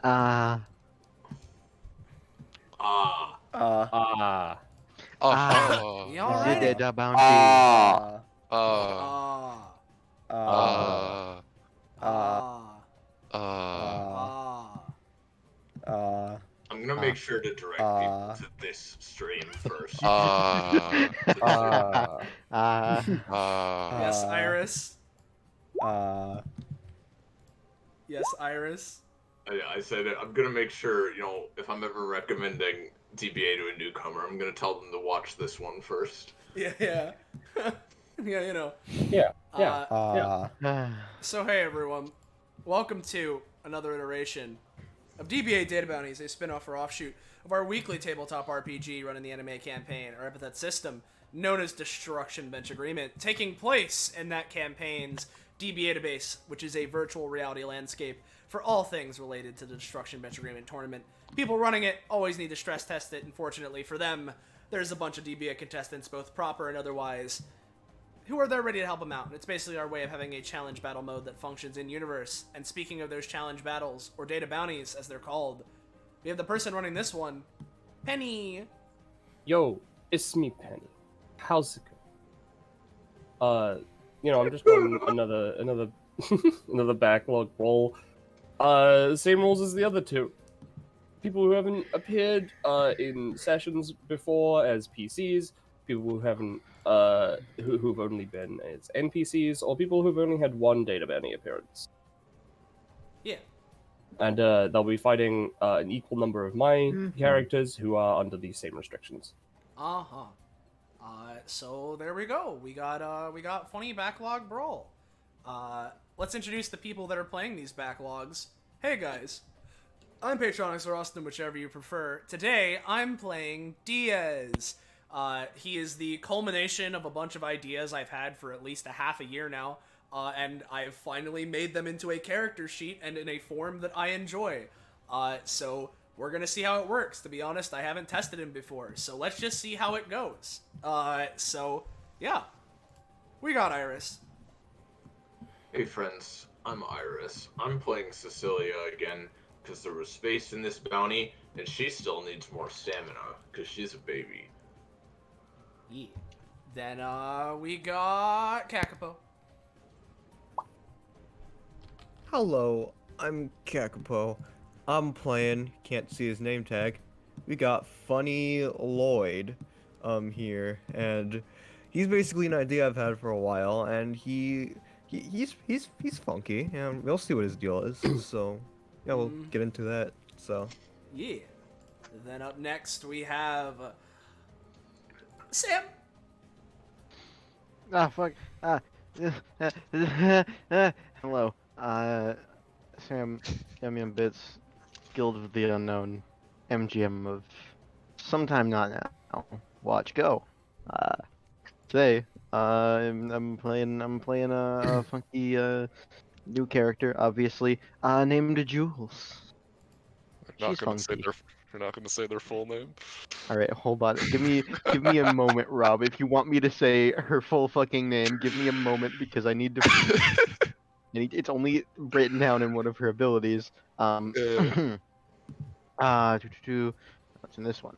Ah. Ah. Oh. You alright? Did a bounty. Ah. Ah. Ah. Ah. Ah. Ah. I'm gonna make sure to direct people to this stream first. Ah. Yes, Iris. Yes, Iris. I said I'm gonna make sure, if I'm ever recommending DBA to a newcomer, I'm gonna tell them to watch this one first. Yeah, yeah. Yeah, you know. Yeah. So hey everyone, welcome to another iteration of DBA Data Bounties, a spin-off or offshoot of our weekly tabletop RPG running the anime campaign, our Epithet System, known as Destruction Bench Agreement, taking place in that campaign's DBA database, which is a virtual reality landscape for all things related to the Destruction Bench Agreement tournament. People running it always need to stress test it, and fortunately for them, there's a bunch of DBA contestants, both proper and otherwise, who are there ready to help them out. And it's basically our way of having a challenge battle mode that functions in universe. And speaking of those challenge battles, or data bounties as they're called, we have the person running this one, Penny. Yo, it's me, Penny. How's it going? I'm just running another another backlog roll. Same rules as the other two. People who haven't appeared in sessions before as PCs, people who haven't who've only been as NPCs, or people who've only had one data bounty appearance. Yeah. And they'll be fighting an equal number of my characters who are under these same restrictions. Uh-huh. So there we go. We got funny backlog Brawl. Let's introduce the people that are playing these backlogs. Hey guys. I'm Patronix or Austin, whichever you prefer. Today, I'm playing Diaz. He is the culmination of a bunch of ideas I've had for at least a half a year now, and I've finally made them into a character sheet and in a form that I enjoy. So we're gonna see how it works. To be honest, I haven't tested him before, so let's just see how it goes. So yeah, we got Iris. Hey friends, I'm Iris. I'm playing Cecilia again, because there was space in this bounty, and she still needs more stamina, because she's a baby. Yeah. Then, we got Kakapo. Hello, I'm Kakapo. I'm playing, can't see his name tag. We got Funny Lloyd here, and he's basically an idea I've had for a while, and he's funky, and we'll see what his deal is. So yeah, we'll get into that. So Yeah. Then up next we have Sam. Ah, fuck. Hello. Sam, Yum Bits, Guild of the Unknown, MGM of sometime not now. Watch go. Today, I'm playing a funky new character, obviously, named Jules. You're She's funky. You're not gonna say their full name. All right, hold on. Give me a moment, Rob. If you want me to say her full fucking name, give me a moment because I need to. It's only written down in one of her abilities. Yeah. What's in this one?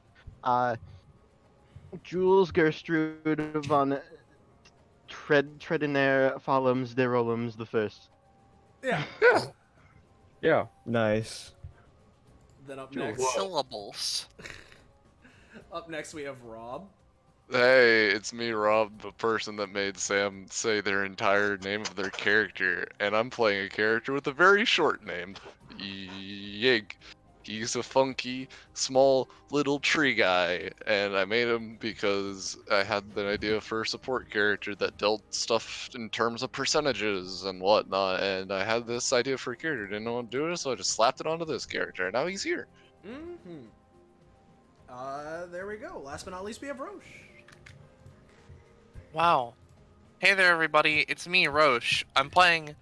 Jules Gertrude von Tredener Follums de Rolums the First. Yeah. Yeah. nice. Then up Jules. next, Syllables. up next we have Rob. Hey, it's me, Rob, the person that made Sam say their entire name of their character, and I'm playing a character with a very short name, Yig. He's a funky, small, little tree guy, and I made him because I had an idea for a support character that dealt stuff in terms of percentages and whatnot, and I had this idea for a character, didn't know what to do, so I just slapped it onto this character, and now he's here. Mm-hmm. There we go. Last but not least, we have Roche. Wow. Hey there, everybody. It's me, Roche. I'm playing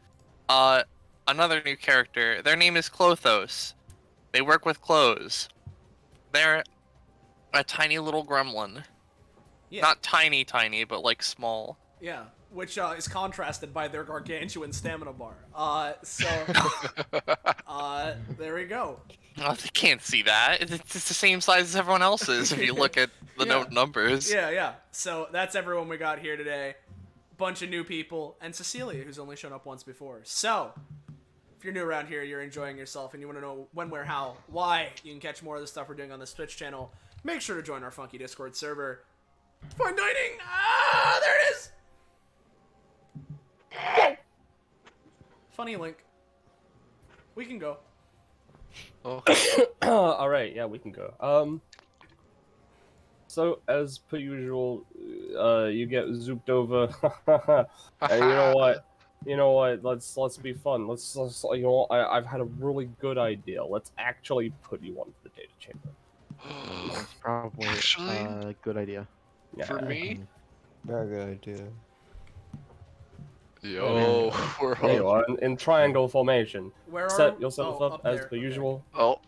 another new character. Their name is Clothos. They work with clothes. They're a tiny little gremlin. Yeah. Not tiny, but like small. Yeah. which is contrasted by their gargantuan stamina bar. There we go. Oh, they can't see that. It's the same size as everyone else's if you look at the Yeah. note numbers. Yeah. So that's everyone we got here today. Bunch of new people, and Cecilia, who's only shown up once before. So, if you're new around here, you're enjoying yourself, and you want to know when, where, how, why you can catch more of the stuff we're doing on this Twitch channel, make sure to join our funky Discord server. Fine dining! Ah, there it is! Funny link. We can go. Okay. All right, yeah, we can go. So as per usual, you get zooped over. Hey, you know what? Let's be fun. Let's you know, I've had a really good idea. Let's actually put you onto the data chamber. That's probably Actually? a good idea. Yeah. For me? Very good idea. Yo, we're There you on. are, in triangle formation. Where are Set yourself up as there. per Okay. usual. Oh,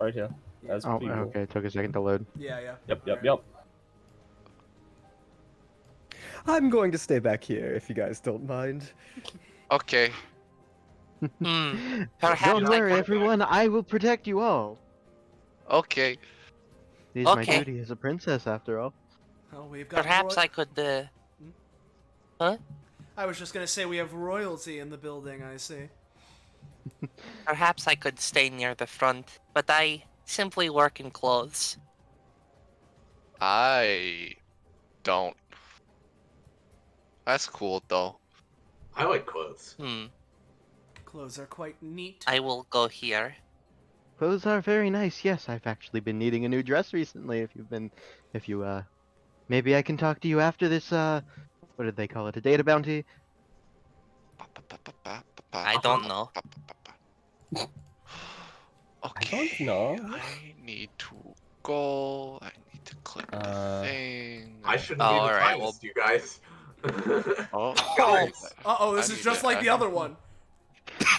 Right here. As per Oh, usual. okay. It took a second to load. Yeah. Yep. I'm going to stay back here if you guys don't mind. okay. Perhaps Don't I worry, could- everyone. I will protect you all. Okay. It is my Okay. duty as a princess, after all. Oh, we've got Perhaps I could. I was just gonna say we have royalty in the building, I see. Perhaps I could stay near the front, but I simply work in clothes. I don't. That's cool though. I like clothes. Clothes are quite neat. I will go here. Clothes are very nice. Yes, I've actually been needing a new dress recently. Maybe I can talk to you after this, what did they call it? A data bounty? I don't know. Okay. I don't know. I need to go. I need to click the thing. I shouldn't Oh, be the alright, finest, you guys. Oh, Guys. Uh-oh, this I is need just to- like the I other need- one.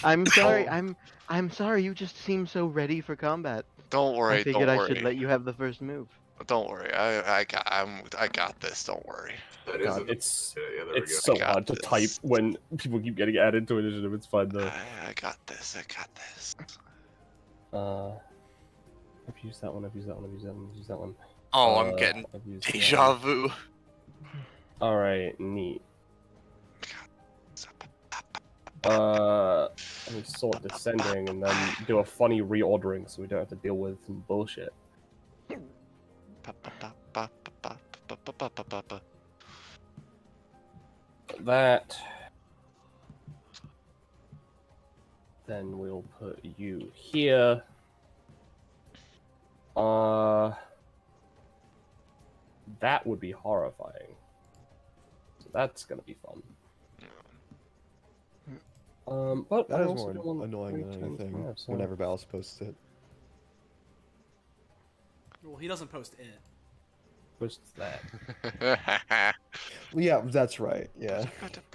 I'm sorry. Oh. I'm sorry. You just seem so ready for combat. Don't worry. I figured Don't I worry. should let you have the first move. Don't worry. I got this. Don't worry. That God, isn't- it's Yeah, there we it's go. so I got hard to this. type when people keep getting added to initiative. It's fun though. I got this. I got this. I've used that one. I've used that one. Oh, I'm getting I've used that deja one. vu. All right, neat. Let me sort descending and then do a funny reordering so we don't have to deal with some bullshit. That. Then we'll put you here. That would be horrifying. So that's gonna be fun. But That I is also more don't want annoying than 10 anything tabs, so- whenever Ballas posts it. Well, he doesn't post it. What's that? Well, yeah, that's right. Yeah.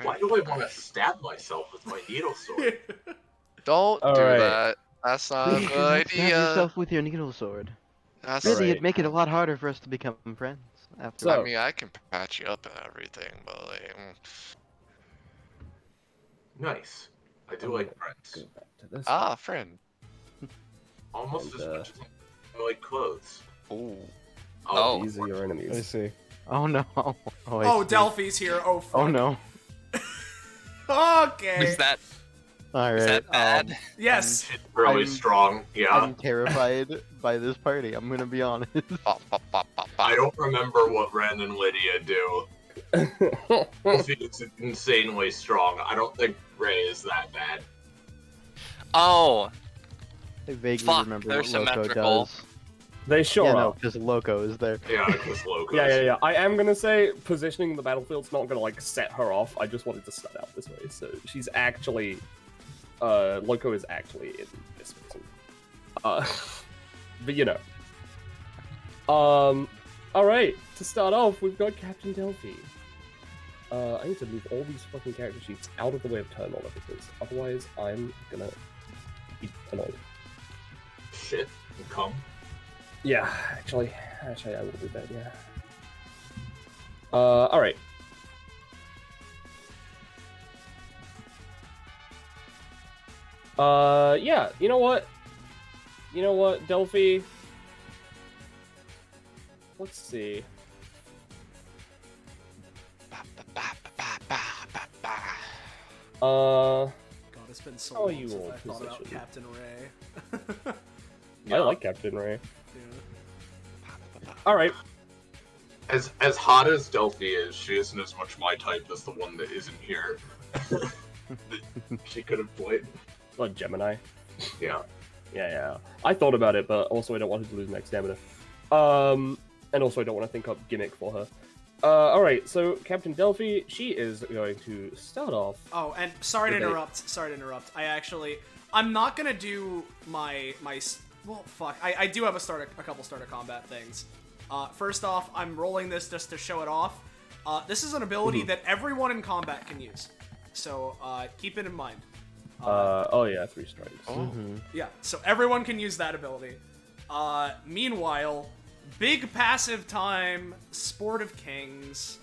Why do I want to stab myself with my needle sword? Don't do Alright. that. That's not a good Stab idea. yourself with your needle sword. That's, Really, Alright. it'd make it a lot harder for us to become friends. After So- I mean, I can patch you up and everything, but like, Nice. I do I'm like gonna friends. Go back to this. friend. Almost as And, much as I like clothes. Ooh. Oh. These are your I enemies. see. Oh no. Oh, I Oh, see. Delphi's here. Oh, fuck. Oh no. Okay. Is that Alright. that bad? Yes. It's really I'm- strong. Yeah. I'm terrified by this party, I'm gonna be honest. I don't remember what Ren and Lydia do. It's insanely strong. I don't think Ray is that bad. Oh, I vaguely Fuck, remember they're what Loco symmetrical. does. They sure Yeah, are. no, because Loco is there. Yeah, because Locos. Yeah. I am gonna say positioning the battlefield's not gonna like set her off. I just wanted to start out this way. So she's actually, Loco is actually in this person. But you know. All right. To start off, we've got Captain Delphi. I need to move all these fucking character sheets out of the way of turnover because otherwise I'm gonna be annoyed. Shit. You come. Yeah, actually, I will do that. Yeah. All right. Yeah. You know what? Delphi. Let's see. God, it's been so Oh, long you since old I thought about position. Captain Ray. I like Captain Ray. Yeah. All right. As hot as Delphi is, she isn't as much my type as the one that isn't here. She could have played. What, Gemini? Yeah. Yeah. I thought about it, but also I don't want her to lose max stamina. And also I don't want to think up gimmick for her. Alright, so Captain Delphi, she is going to start off. Oh, and sorry to Okay. interrupt. I'm not gonna do my. Well, fuck. I do have a couple starter combat things. First off, I'm rolling this just to show it off. This is an ability that everyone in combat can use, so keep it in mind. Oh yeah, 3 strikes. Yeah, so everyone can use that ability. Meanwhile, big passive time, Sport of Kings.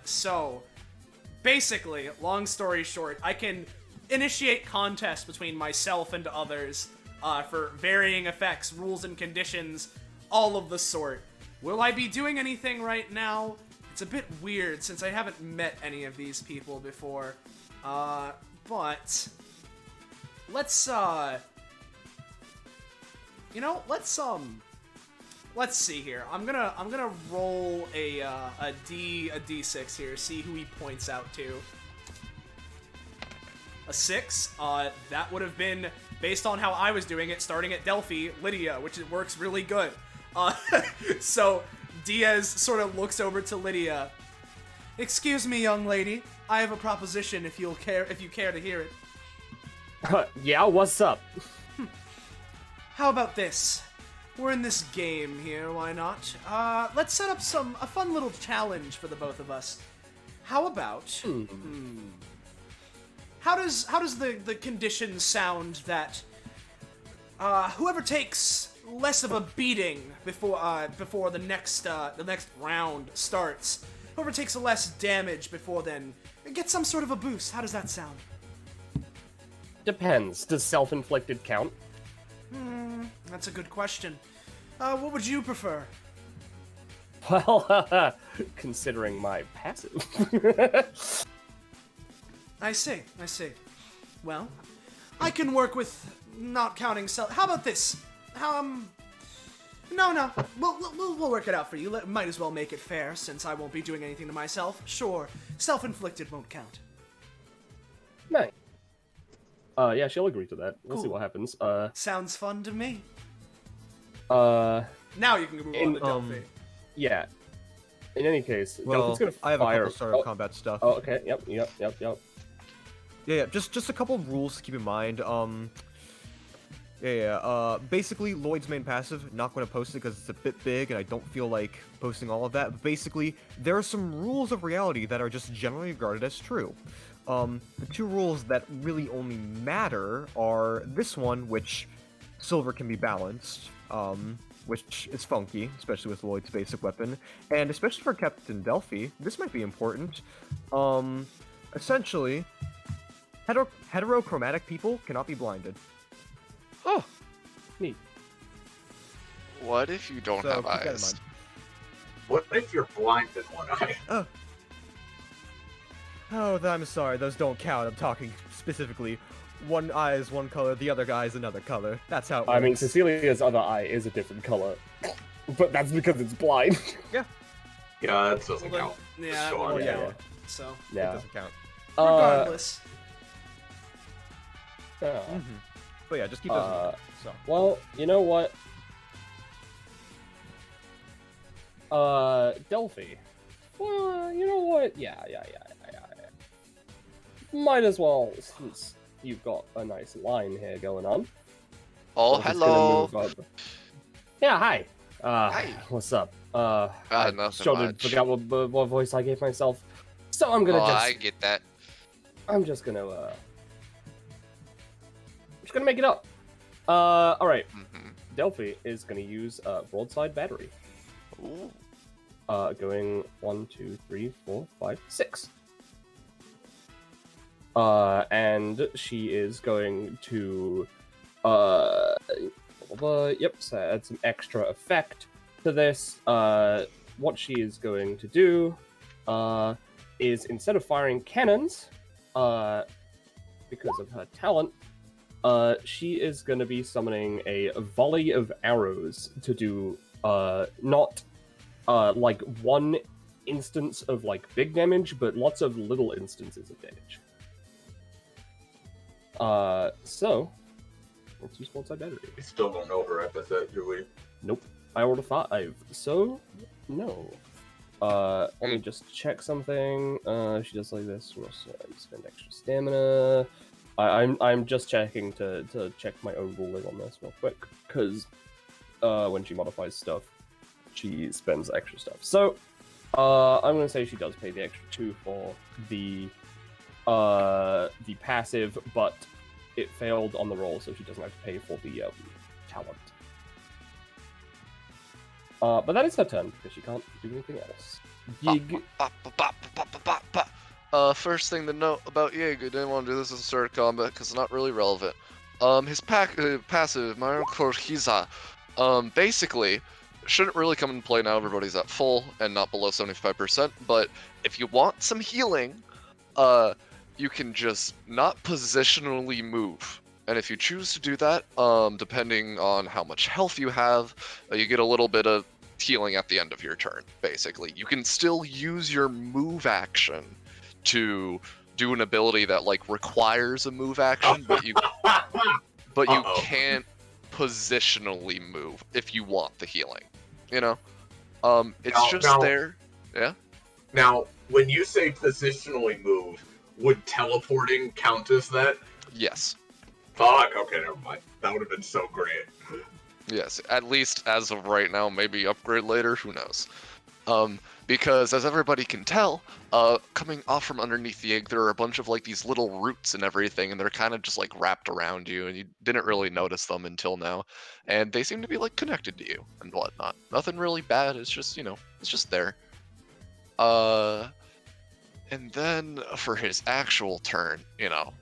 So, basically, long story short, I can initiate contests between myself and others for varying effects, rules and conditions, all of the sort. Will I be doing anything right now? It's a bit weird since I haven't met any of these people before. But let's let's see here. I'm gonna roll a d6 here, see who he points out to. A 6. That would have been, based on how I was doing it, starting at Delphi, Lydia, which works really good. So Diaz sort of looks over to Lydia. Excuse me, young lady. I have a proposition if you care to hear it. Yeah, what's up? How about this? We're in this game here, why not? Let's set up a fun little challenge for the both of us. How about... How does the condition sound that whoever takes less of a beating before the next round starts, whoever takes less damage before then, gets some sort of a boost. How does that sound? Depends. Does self-inflicted count? That's a good question. What would you prefer? Well, considering my passive. I see. Well, I can work with not counting self. How about this? No. We'll work it out for you. Might as well make it fair, since I won't be doing anything to myself. Sure, self-inflicted won't count. Nice. Yeah, she'll agree to that. We'll see Cool. what happens. Sounds fun to me. Now you can move on to Delphi. yeah. In any case, Well, Delphi's gonna I have fire. a couple starter combat stuff. Oh, okay. Yep. Yeah, just a couple of rules to keep in mind. Basically, Lloyd's main passive, not going to post it because it's a bit big and I don't feel like posting all of that. But basically, there are some rules of reality that are just generally regarded as true. The 2 rules that really only matter are this one, which silver can be balanced, which is funky, especially with Lloyd's basic weapon, and especially for Captain Delphi, this might be important. Essentially, heterochromatic people cannot be blinded. Oh, Neat. what if you don't So have keep that in eyes? mind. What if you're blind in one eye? Oh, I'm sorry, those don't count. I'm talking specifically. One eye is one color, the other eye is another color. That's how it works. I mean, Cecilia's other eye is a different color, but that's because it's blind. Yeah, that doesn't Well, count. then, yeah, Sure. that won't Yeah, count. yeah. So, It Yeah. doesn't count. regardless. But yeah, just keep those in mind. So. Well, you know what? Delphi. Well, you know what? Yeah. Might as well, since you've got a nice line here going on. Oh, Delphi's gonna hello. move up. Yeah, hi. Hi. What's up? I Nothing sort of much. forgot what voice I gave myself. So I'm gonna Oh, just... I get that. I'm just gonna make it up. Alright. Mm-hmm. Delphi is gonna use broadside battery. Ooh. Going 1, 2, 3, 4, 5, 6. And she is going to yep, so add some extra effect to this. What she is going to do is, instead of firing cannons, because of her talent, she is going to be summoning a volley of arrows to do not like one instance of like big damage, but lots of little instances of damage. So let's use one side battery. We still don't know her epithet, do we? Nope. I rolled a 5, so no. Let me just check something. She does like this. She must spend extra stamina. I'm just checking to check my own ruling on this real quick, because when she modifies stuff, she spends extra stuff. So I'm gonna say she does pay the extra 2 for the passive, but it failed on the roll, so she doesn't have to pay for the talent. But that is her turn, because she can't do anything else. Yig. First thing to note about Yig, I didn't want to do this as a start combat because it's not really relevant. His passive, Mario Korhiza, basically, shouldn't really come into play now. Everybody's at full and not below 75%, but if you want some healing, you can just not positionally move. And if you choose to do that, depending on how much health you have, you get a little bit of healing at the end of your turn, basically. You can still use your move action to do an ability that like requires a move action, but you can't positionally move if you want the healing. You know? It's just there. Yeah? Now, when you say positionally move, would teleporting count as that? Yes. Fuck, okay, never mind. That would have been so great. Yes, at least as of right now, maybe upgrade later, who knows. Because as everybody can tell, coming off from underneath the egg, there are a bunch of like these little roots and everything, and they're kind of just like wrapped around you, and you didn't really notice them until now. And they seem to be like connected to you and whatnot. Nothing really bad, it's just, you know, it's just there. And then for his actual turn, you know,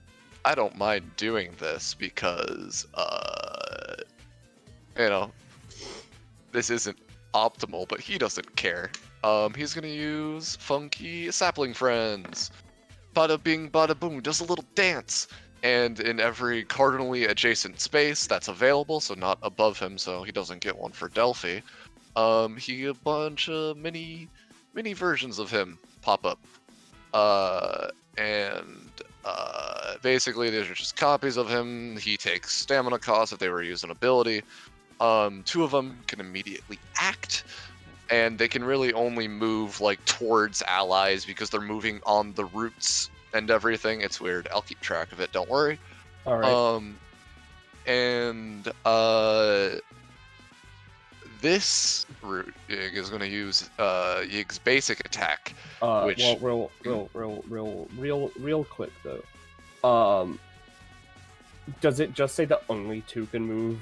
I don't mind doing this because, you know, this isn't optimal, but he doesn't care. He's gonna use Funky Sapling Friends. Bada bing, bada boom, does a little dance. And in every cardinally adjacent space that's available, so not above him, so he doesn't get one for Delphi, he a bunch of mini versions of him pop up. Basically these are just copies of him. He takes stamina costs if they were using ability. 2 of them can immediately act, and they can really only move like towards allies because they're moving on the routes and everything. It's weird. I'll keep track of it, don't worry. All right. This route Yig is going to use Yig's basic attack, which well, real quick though. Does it just say that only 2 can move?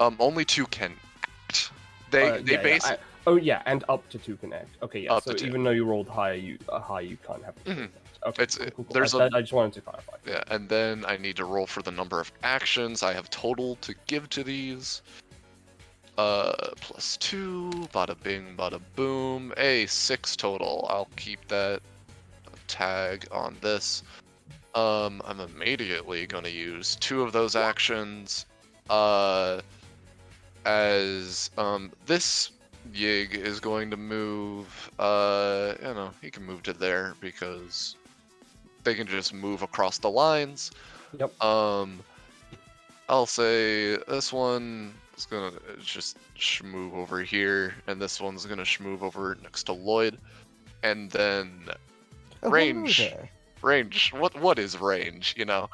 Only 2 can act. They basically. Oh yeah, and up to 2 can act. Okay, yeah. Up So to 2. even though you rolled high, you can't have. Okay. Cool. There's I just wanted to clarify. Yeah, and then I need to roll for the number of actions I have total to give to these. +2, bada bing, bada boom, 6 total. I'll keep that tag on this. I'm immediately gonna use 2 of those actions. This Yig is going to move, you know, he can move to there because they can just move across the lines. Yep. I'll say this one is gonna just shmove over here, and this one's gonna shmove over next to Lloyd, and then range. What is range? You know,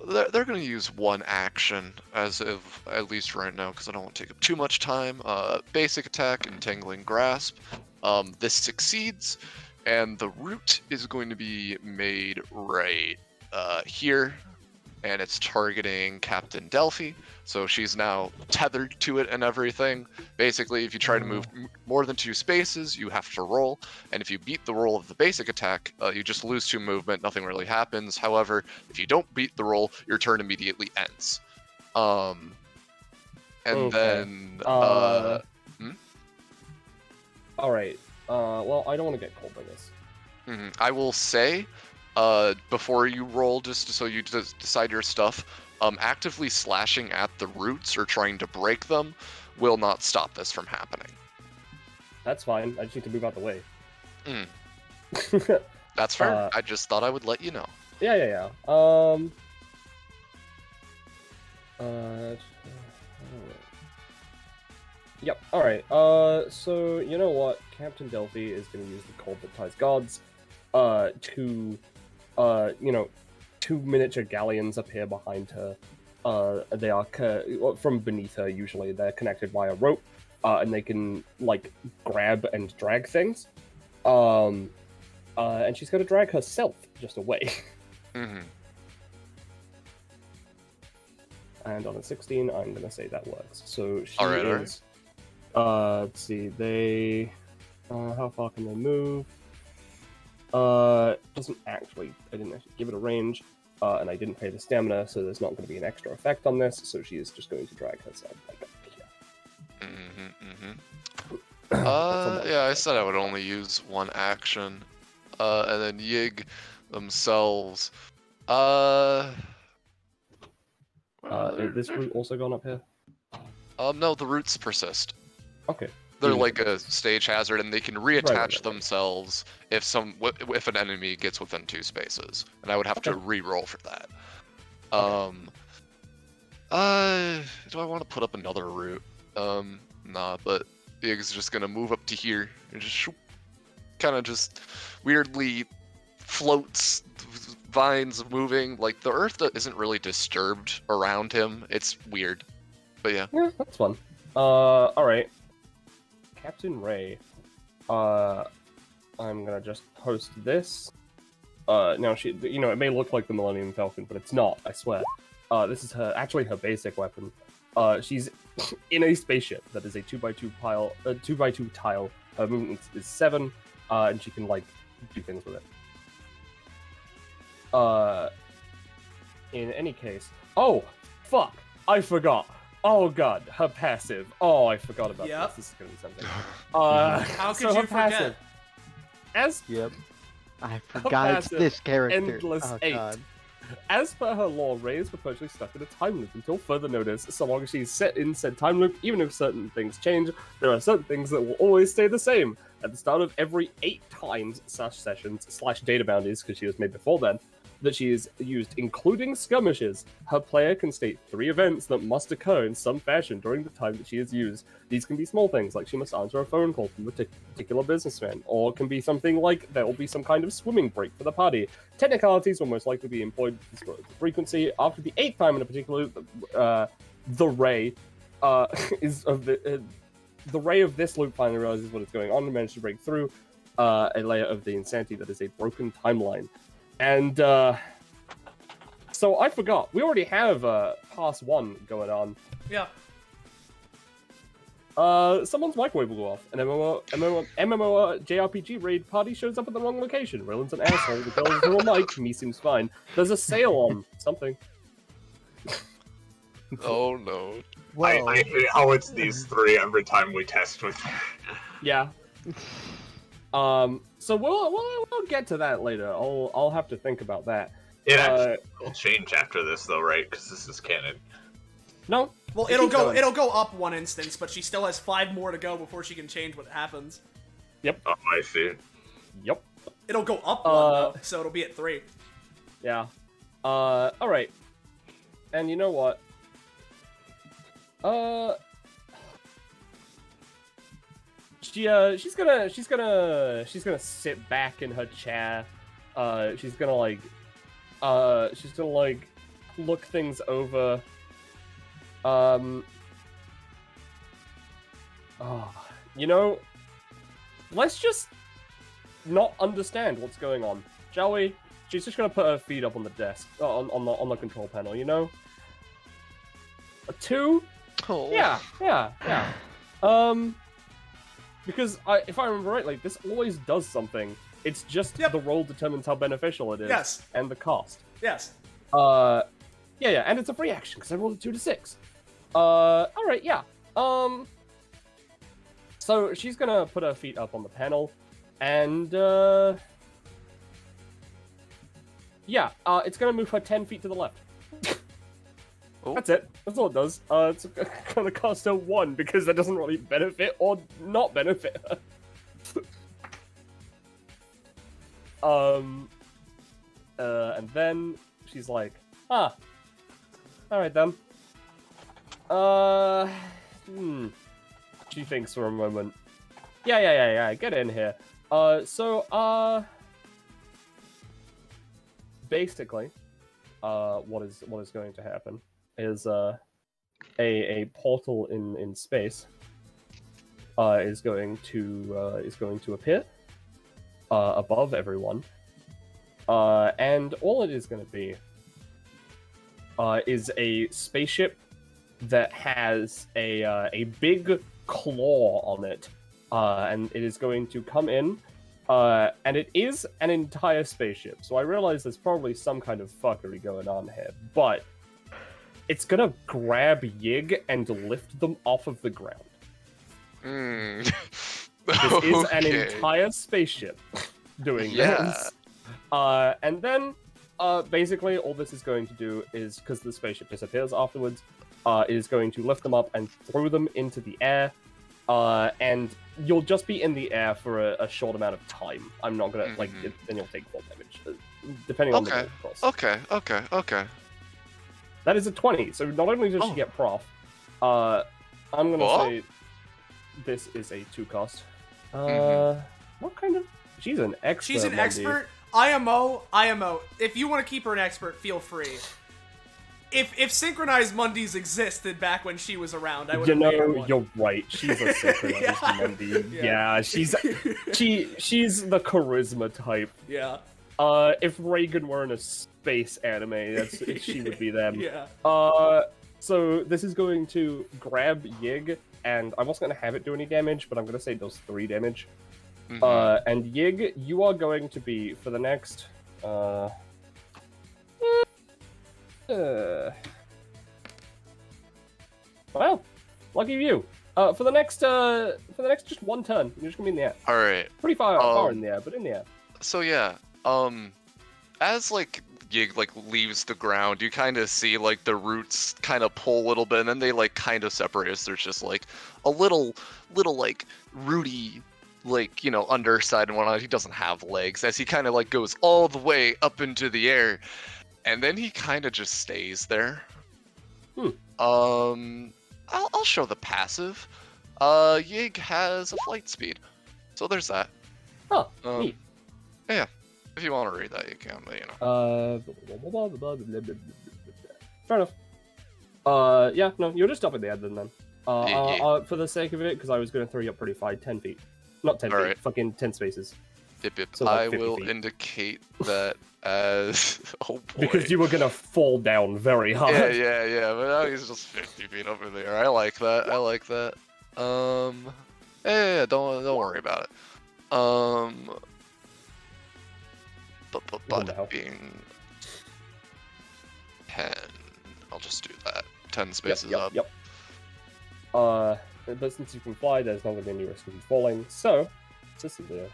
they're gonna use 1 action as of at least right now because I don't want to take up too much time. Basic attack, Entangling Grasp. This succeeds, and the route is going to be made right here. and it's targeting Captain Delphi. So she's now tethered to it and everything. Basically, if you try to move more than 2 spaces, you have to roll. And if you beat the roll of the basic attack, you just lose 2 movement. Nothing really happens. However, if you don't beat the roll, your turn immediately ends. Then... All right. Well, I don't want to get cold by this. I will say, before you roll, just so you decide your stuff, actively slashing at the roots or trying to break them will not stop this from happening. That's fine. I just need to move out the way. That's fair. I just thought I would let you know. Yeah. Yep. All right. So you know what? Captain Delphi is going to use the Cold that Ties Gods, to, 2 miniature galleons appear behind her. They are from beneath her. Usually, they're connected by a rope, and they can like grab and drag things. And she's going to drag herself just away. And on a 16, I'm going to say that works. So she is... let's see, they... how far can they move? Doesn't actually... I didn't actually give it a range, and I didn't pay the stamina, so there's not going to be an extra effect on this, so she is just going to drag herself like up here. Yeah, I said I would only use 1 action. And then Yig themselves... Is this route also gone up here? No, the roots persist. Okay. They're like a stage hazard, and they can reattach Right. themselves if an enemy gets within 2 spaces, and I would have to re-roll for that. Do I want to put up another route? Nah, but Yig's just gonna move up to here and just kind of just weirdly floats, vines moving. Like the earth isn't really disturbed around him. It's weird, but yeah. Yeah, that's fun. All right. Captain Ray. I'm gonna just post this. Now she, it may look like the Millennium Falcon, but it's not. I swear. This is her basic weapon. She's in a spaceship that is a 2x2 pile, 2x2 tile. Her movement is 7, and she can like do things with it. In any case, oh fuck, I forgot. Oh god, her passive. Oh, I forgot about this. This is gonna be something. How could you forget? I forgot it's this character. Endless 8. God. As per her lore, Ray is perpetually stuck in a time loop until further notice. So long as she's set in said time loop, even if certain things change, there are certain things that will always stay the same. At the start of every 8 times sessions / data bounties, because she was made before then, that she is used, including skirmishes, her player can state 3 events that must occur in some fashion during the time that she is used. These can be small things, like she must answer a phone call from a particular businessman, or it can be something like there will be some kind of swimming break for the party. Technicalities will most likely be employed to disclose the frequency. After the 8th time in a particular, the ray is of the ray of this loop finally realizes what is going on and manages to break through a layer of the insanity that is a broken timeline. And, so I forgot. We already have, Pass 1 going on. Yeah. Someone's microwave will go off. An MMO JRPG raid party shows up at the wrong location. Rylan's an asshole. The girl is a mic. Me seems fine. There's a sale on something. Oh no. Well, I hate how it's these 3 every time we test with them. Yeah. So we'll get to that later. I'll have to think about that. It actually will change after this, though, right? Because this is canon. No. Well, it'll go up 1 instance, but she still has 5 more to go before she can change what happens. Yep. Oh, I see. Yep. It'll go up 1 though, so it'll be at 3. Yeah. All right. And you know what? She's gonna sit back in her chair. She's gonna look things over. Let's just not understand what's going on, shall we? she's just gonna put her feet up on the desk, on the control panel. You know, a 2. Oh. Yeah. Because if I remember right, like this always does something. It's just the roll determines how beneficial it is. Yes. And the cost. Yes. Yeah, and it's a free action because I rolled a 2 to 6. All right, yeah. So she's gonna put her feet up on the panel, and it's gonna move her 10 feet to the left. Oh. That's it. That's all it does. It's gonna cost her 1 because that doesn't really benefit or not benefit her. And then she's like, all right then. She thinks for a moment. Yeah, get in here. Basically, what is going to happen is a portal in space is going to appear above everyone, and all it is going to be is a spaceship that has a big claw on it, and it is going to come in, and it is an entire spaceship. So I realize there's probably some kind of fuckery going on here, but it's gonna grab Yig and lift them off of the ground. This is an entire spaceship doing this. And then, basically, all this is going to do is, because the spaceship disappears afterwards, it is going to lift them up and throw them into the air, and you'll just be in the air for a short amount of time. I'm not gonna, then you'll take 4 damage, depending on the roll, of course. Okay. That is a 20, so not only does she get prof, I'm gonna say this is a 2 cost. What kind of... She's an expert. She's an expert. IMO. If you want to keep her an expert, feel free. If synchronized Mondays existed back when she was around, I would. You know, you're right. She's a synchronized Monday. Yeah, she's the charisma type. Yeah. If Reagan were in a space anime, she would be them. Yeah. So this is going to grab Yig, and I'm also going to have it do any damage, but I'm going to say it does 3 damage. And Yig, you are going to be, for the next... well, lucky you. For the next just 1 turn, you're just going to be in the air. Alright. Pretty far in the air, but in the air. So yeah, as Yig leaves the ground, you kind of see the roots kind of pull a little bit, and then they kind of separate. So there's just a little rooty underside and whatnot. He doesn't have legs, as he kind of goes all the way up into the air, and then he kind of just stays there. I'll show the passive. Yig has a flight speed, so there's that. Oh, neat. Yeah, if you want to read that, you can, but Fair enough. Yeah, no, you're just up in the air then. For the sake of it, because I was going to throw you up pretty far, 10 feet. Not 10 feet, fucking 10 spaces. Yep. So I 50 will feet. indicate that as... Oh boy. Because you were going to fall down very hard. Yeah, but now he's just 50 feet up in the air. I like that. Yeah, don't worry about it. But being 10, I'll just do that. 10 spaces up. Yep. But since you can fly, there's not going to be any risk of you falling. So, Cecilia.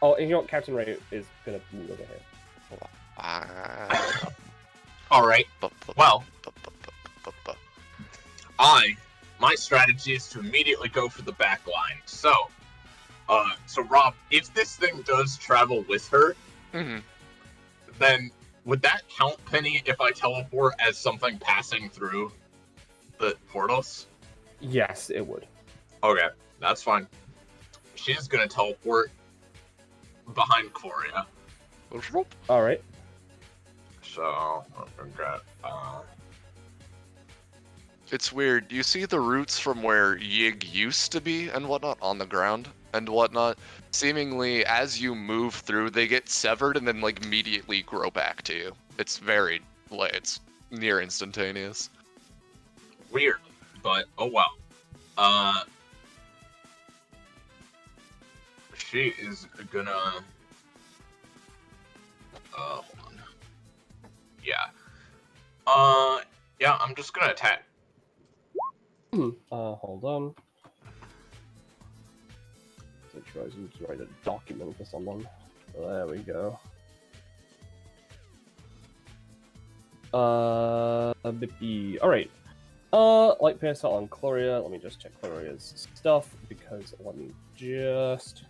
Oh, and you know what? Captain Ray is going to move over here. Alright. Well, my strategy is to immediately go for the back line. So Rob, if this thing does travel with her, then would that count, Penny, if I teleport as something passing through the portals? Yes, it would. Okay, that's fine. She's gonna teleport behind Gloria. Alright. So, I've got, It's weird. You see the roots from where Yig used to be and whatnot on the ground and whatnot. Seemingly, as you move through, they get severed and then like immediately grow back to you. It's very, like, it's near instantaneous. Weird, but oh well. She is gonna. Hold on. Yeah. Yeah, I'm just gonna attack. Hold on. So try to write a document for someone. There we go. Alright. Light Piercer on Chloria. Let me just check Chloria's stuff, because let me just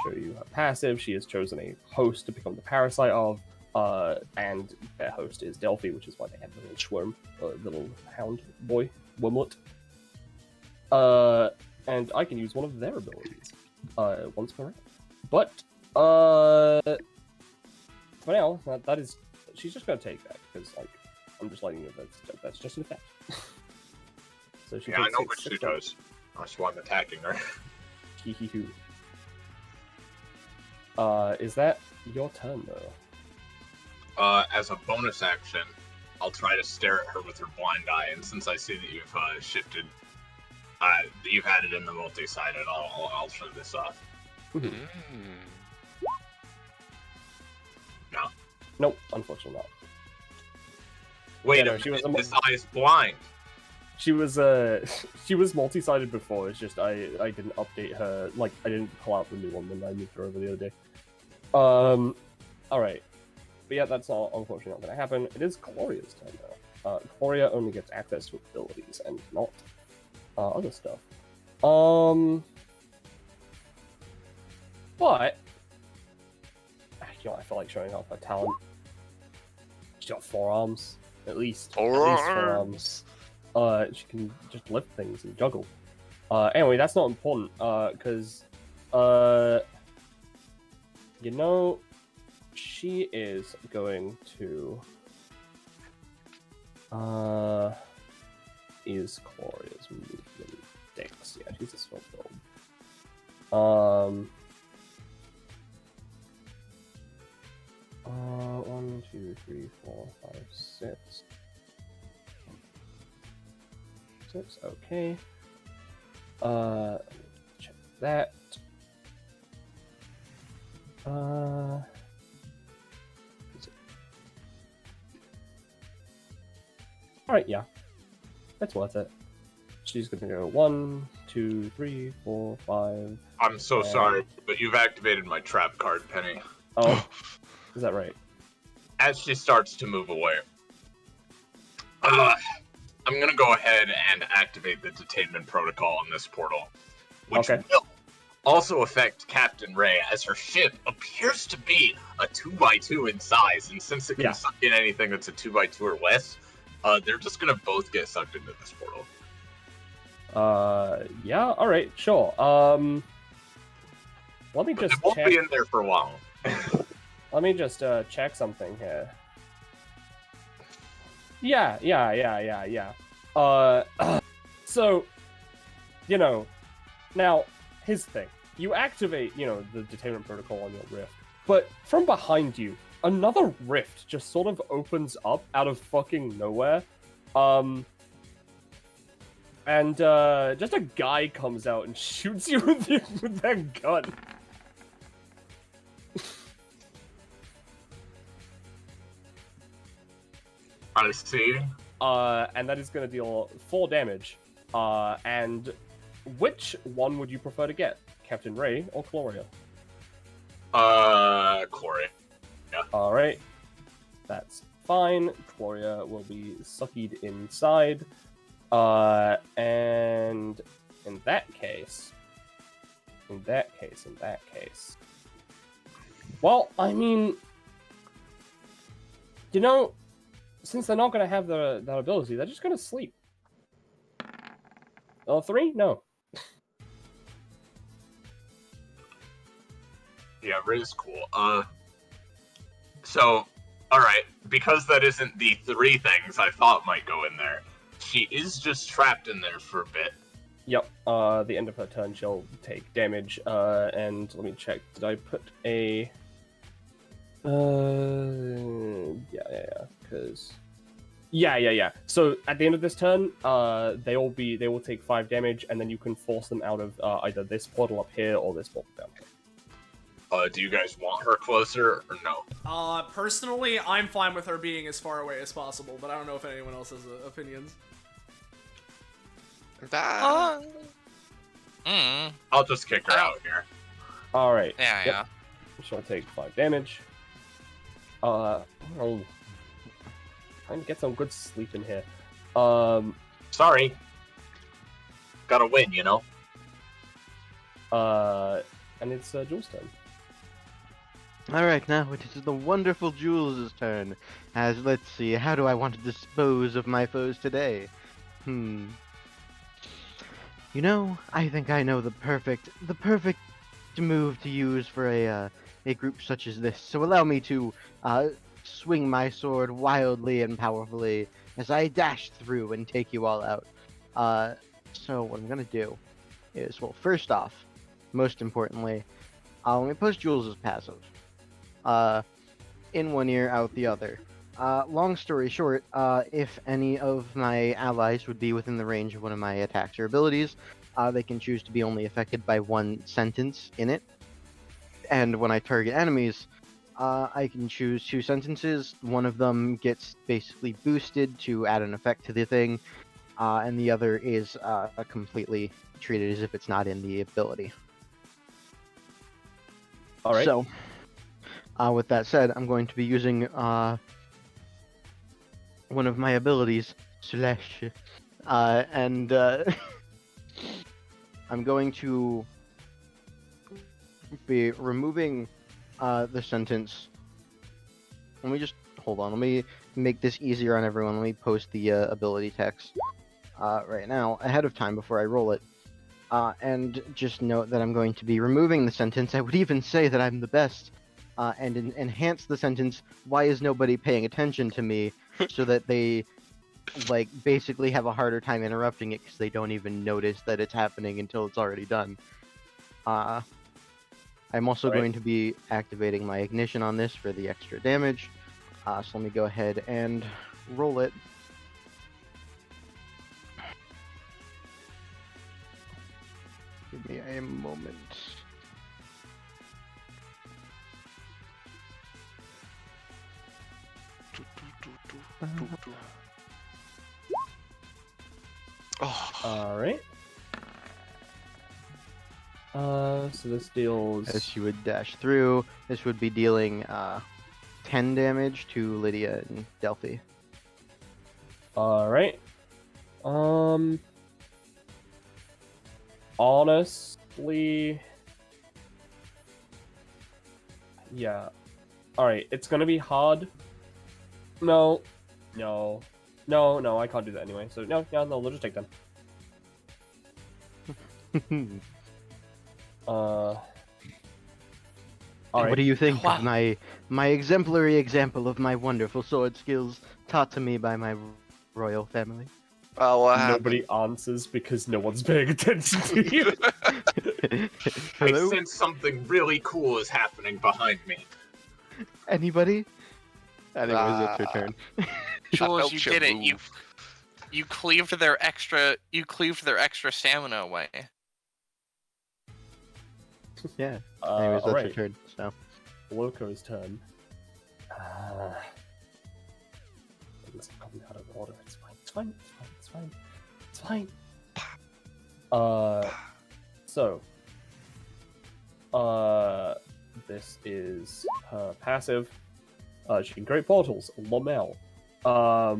show you her passive. She has chosen a host to become the parasite of, and their host is Delphi, which is why they have the little Schworm, little hound boy, Wimlet. And I can use one of their abilities, once per round. But, for now, that is, she's just gonna take that, because, like, I'm just letting you know that's just an effect. So she Yeah, I takes know what she does. That's why I'm attacking her. Hee-hee-hoo. Is that your turn, though? As a bonus action, I'll try to stare at her with her blind eye, and since I see that you've shifted, you've had it in the multi-sided, I'll turn this off. No. Nope, unfortunately not. Wait, no, she was this eye is blind. She was multi-sided before. It's just I didn't update her. Like, I didn't pull out the new one when I moved her over the other day. All right, but yeah, that's all unfortunately not going to happen. It is Gloria's turn now. Gloria only gets access to abilities and not other stuff. But you know, I feel like showing off her talent. She's got forearms, at least. Forearms. She can just lift things and juggle. Anyway, that's not important, because, you know, she is going to, is Gloria's movement dex? Yeah, she's a slow build. 1, 2, 3, 4, 5, 6. 6, okay. Check that. Alright, yeah. That's worth it. She's gonna go 1, 2, 3, 4, 5. I'm so sorry, but you've activated my trap card, Penny. Oh, is that right? As she starts to move away, I'm gonna go ahead and activate the detainment protocol on this portal, which will also affect Captain Ray, as her ship appears to be a 2x2 in size, and since it can suck in anything that's a 2x2 or less, they're just gonna both get sucked into this portal. Yeah, alright, sure. Let me just check. It won't be in there for long. Let me just check something here. Yeah. So, you know, now, here's the thing. You activate, you know, the detainment protocol on your rift, but from behind you, another rift just sort of opens up out of fucking nowhere. And just a guy comes out and shoots you with their gun. I see. And that is going to deal 4 damage. And which one would you prefer to get? Captain Ray or Gloria? Gloria. Yeah. Alright. That's fine. Gloria will be suckied inside. And in that case... Well, I mean... You know... Since they're not going to have that ability, they're just going to sleep. 3? No. Yeah, Ray's cool. So, alright, because that isn't the 3 things I thought might go in there, she is just trapped in there for a bit. Yep. The end of her turn, she'll take damage. And let me check. Did I put a? Yeah. Because. Yeah. So at the end of this turn, they will take 5 damage, and then you can force them out of either this portal up here or this portal down here. Do you guys want her closer or no? Personally, I'm fine with her being as far away as possible, but I don't know if anyone else has opinions. I'll just kick her out here. All right. Yeah, yeah. She'll take 5 damage. Trying to get some good sleep in here. Sorry. Gotta win, you know? And it's Jules' turn. Alright, now it is the wonderful Jules' turn. As, let's see, how do I want to dispose of my foes today? You know, I think I know the perfect move to use for a group such as this. So allow me to, swing my sword wildly and powerfully as I dash through and take you all out. So what I'm gonna do is, well, first off, most importantly, let me post Jules' passive. In one ear, out the other. Long story short, if any of my allies would be within the range of one of my attacks or abilities, they can choose to be only affected by one sentence in it. And when I target enemies, I can choose 2 sentences. One of them gets basically boosted to add an effect to the thing, and the other is completely treated as if it's not in the ability. All right. So, with that said, I'm going to be using one of my abilities, Slash, and I'm going to be removing the sentence. Let me just hold on. Let me make this easier on everyone. Let me post the ability text right now ahead of time before I roll it. And just note that I'm going to be removing the sentence. I would even say that I'm the best. And enhance the sentence, why is nobody paying attention to me, so that they, like, basically have a harder time interrupting it because they don't even notice that it's happening until it's already done. I'm also going to be activating my ignition on this for the extra damage. So let me go ahead and roll it. Give me a moment. All right. So this deals. As she would dash through, this would be dealing 10 damage to Lydia and Delphi. All right. Honestly, yeah. All right. It's gonna be hard. No, I can't do that anyway. So no, they'll just take them. All right. What do you think of my exemplary example of my wonderful sword skills taught to me by my royal family? Nobody answers because no one's paying attention to you. I sense something really cool is happening behind me. Anybody? Anyways, it's your turn. Jules, you did it. You cleaved their extra stamina away. Yeah. Anyways, that's right. your turn. So. Loco's turn. It's probably out of order. It's fine. So. This is her passive. She can create portals. Lomel. I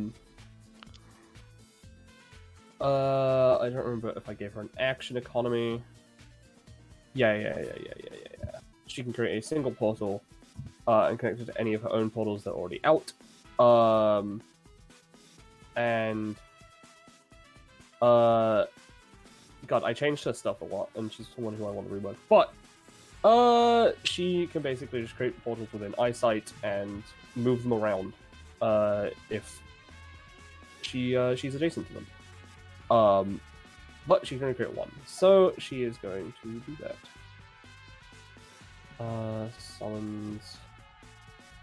don't remember if I gave her an action economy. Yeah. She can create a single portal and connect it to any of her own portals that are already out. God, I changed her stuff a lot, and she's someone who I want to rework. But she can basically just create portals within eyesight and move them around if she's adjacent to them. But she can only create one, so she is going to do that. Summons.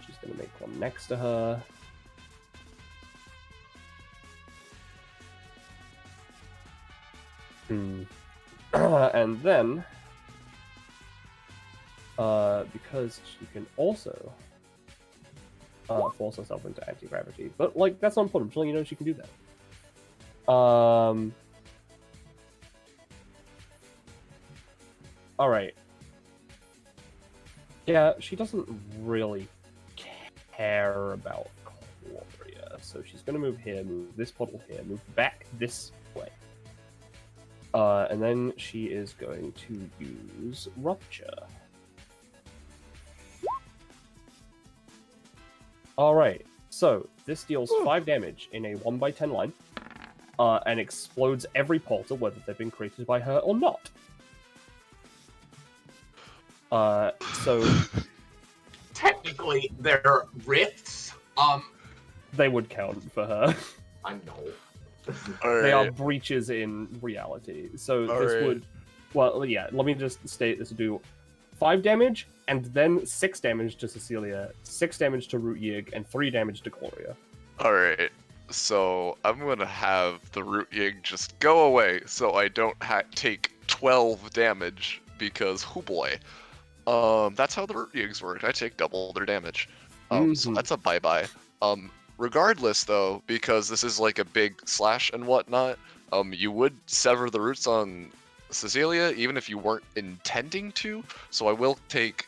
She's gonna make one next to her. And then, because she can also force herself into anti-gravity, but like that's not important. Just letting you know she can do that. All right. Yeah, she doesn't really care about Gloria, so she's gonna move here, move this portal here, move back this way. And then she is going to use Rupture. Alright, so this deals 5 damage in a 1x10 line, and explodes every portal, whether they've been created by her or not. So... Technically, they're rifts. They would count for her. I know. They are breaches in reality. So this would... Well, yeah, let me just state this would do 5 damage, and then 6 damage to Cecilia, 6 damage to Root Yig, and 3 damage to Gloria. Alright, so I'm gonna have the Root Yig just go away so I don't take 12 damage, because, hoo boy. That's how the Root Yigs work. I take double their damage. So that's a bye-bye. Regardless, though, because this is like a big slash and whatnot, you would sever the roots on Cecilia, even if you weren't intending to, so I will take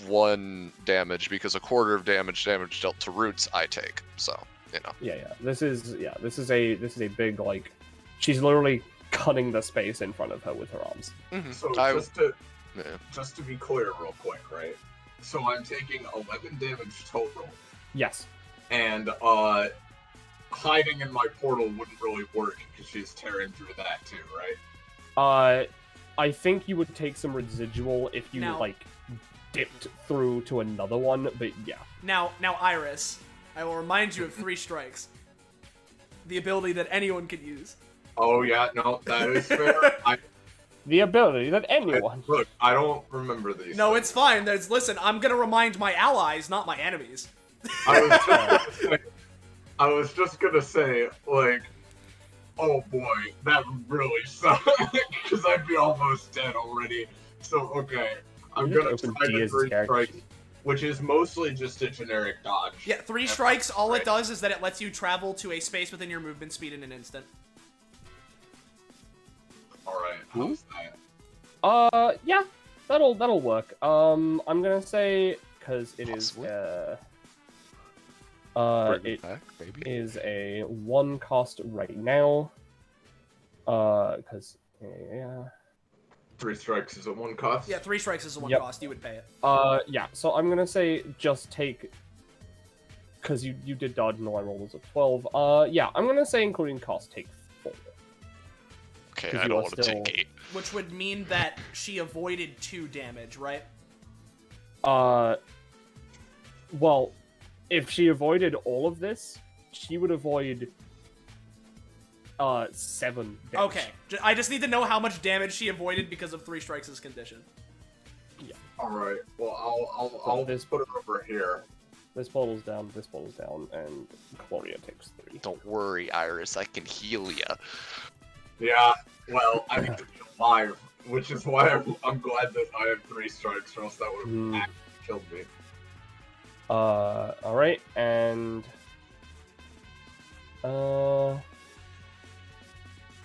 1 damage, because a quarter of damage dealt to roots I take, so, you know. Yeah. This is a big, like, she's literally cutting the space in front of her with her arms. So just to be clear real quick, right? So I'm taking 11 damage total. Yes. And hiding in my portal wouldn't really work because she's tearing through that too, right? I think you would take some residual if you like dipped through to another one, but yeah. Now, Iris, I will remind you of 3 strikes. The ability that anyone could use. Oh yeah, no, that is fair. The ability that anyone. Look, I don't remember these. No, it's fine. Listen, I'm gonna remind my allies, not my enemies. I was just gonna say, like, oh boy, that really sucks, because I'd be almost dead already. So, okay, I'm gonna try the 3 strikes, which is mostly just a generic dodge. Yeah, 3 strikes, all it does is that it lets you travel to a space within your movement speed in an instant. Alright, how's that? Yeah, that'll work. I'm gonna say, because it is, is a 1 cost right now. Because, yeah. 3 strikes is at 1 cost? Yeah, 3 strikes is a 1 cost, you would pay it. Yeah, so I'm gonna say just take, because you did dodge and the line roll was a 12. Yeah, I'm gonna say including cost, take 4. Okay, I don't want to take 8. Which would mean that she avoided 2 damage, right? Well, if she avoided all of this, she would avoid 7 damage. Okay, I just need to know how much damage she avoided because of 3 strikes' condition. Yeah. Alright, well, I'll just put it over here. This portal's down, and Gloria takes 3. Don't worry, Iris, I can heal ya. Yeah, well, I need to be alive, which is why I'm glad that I have 3 strikes, or else that would have actually killed me. Alright, and...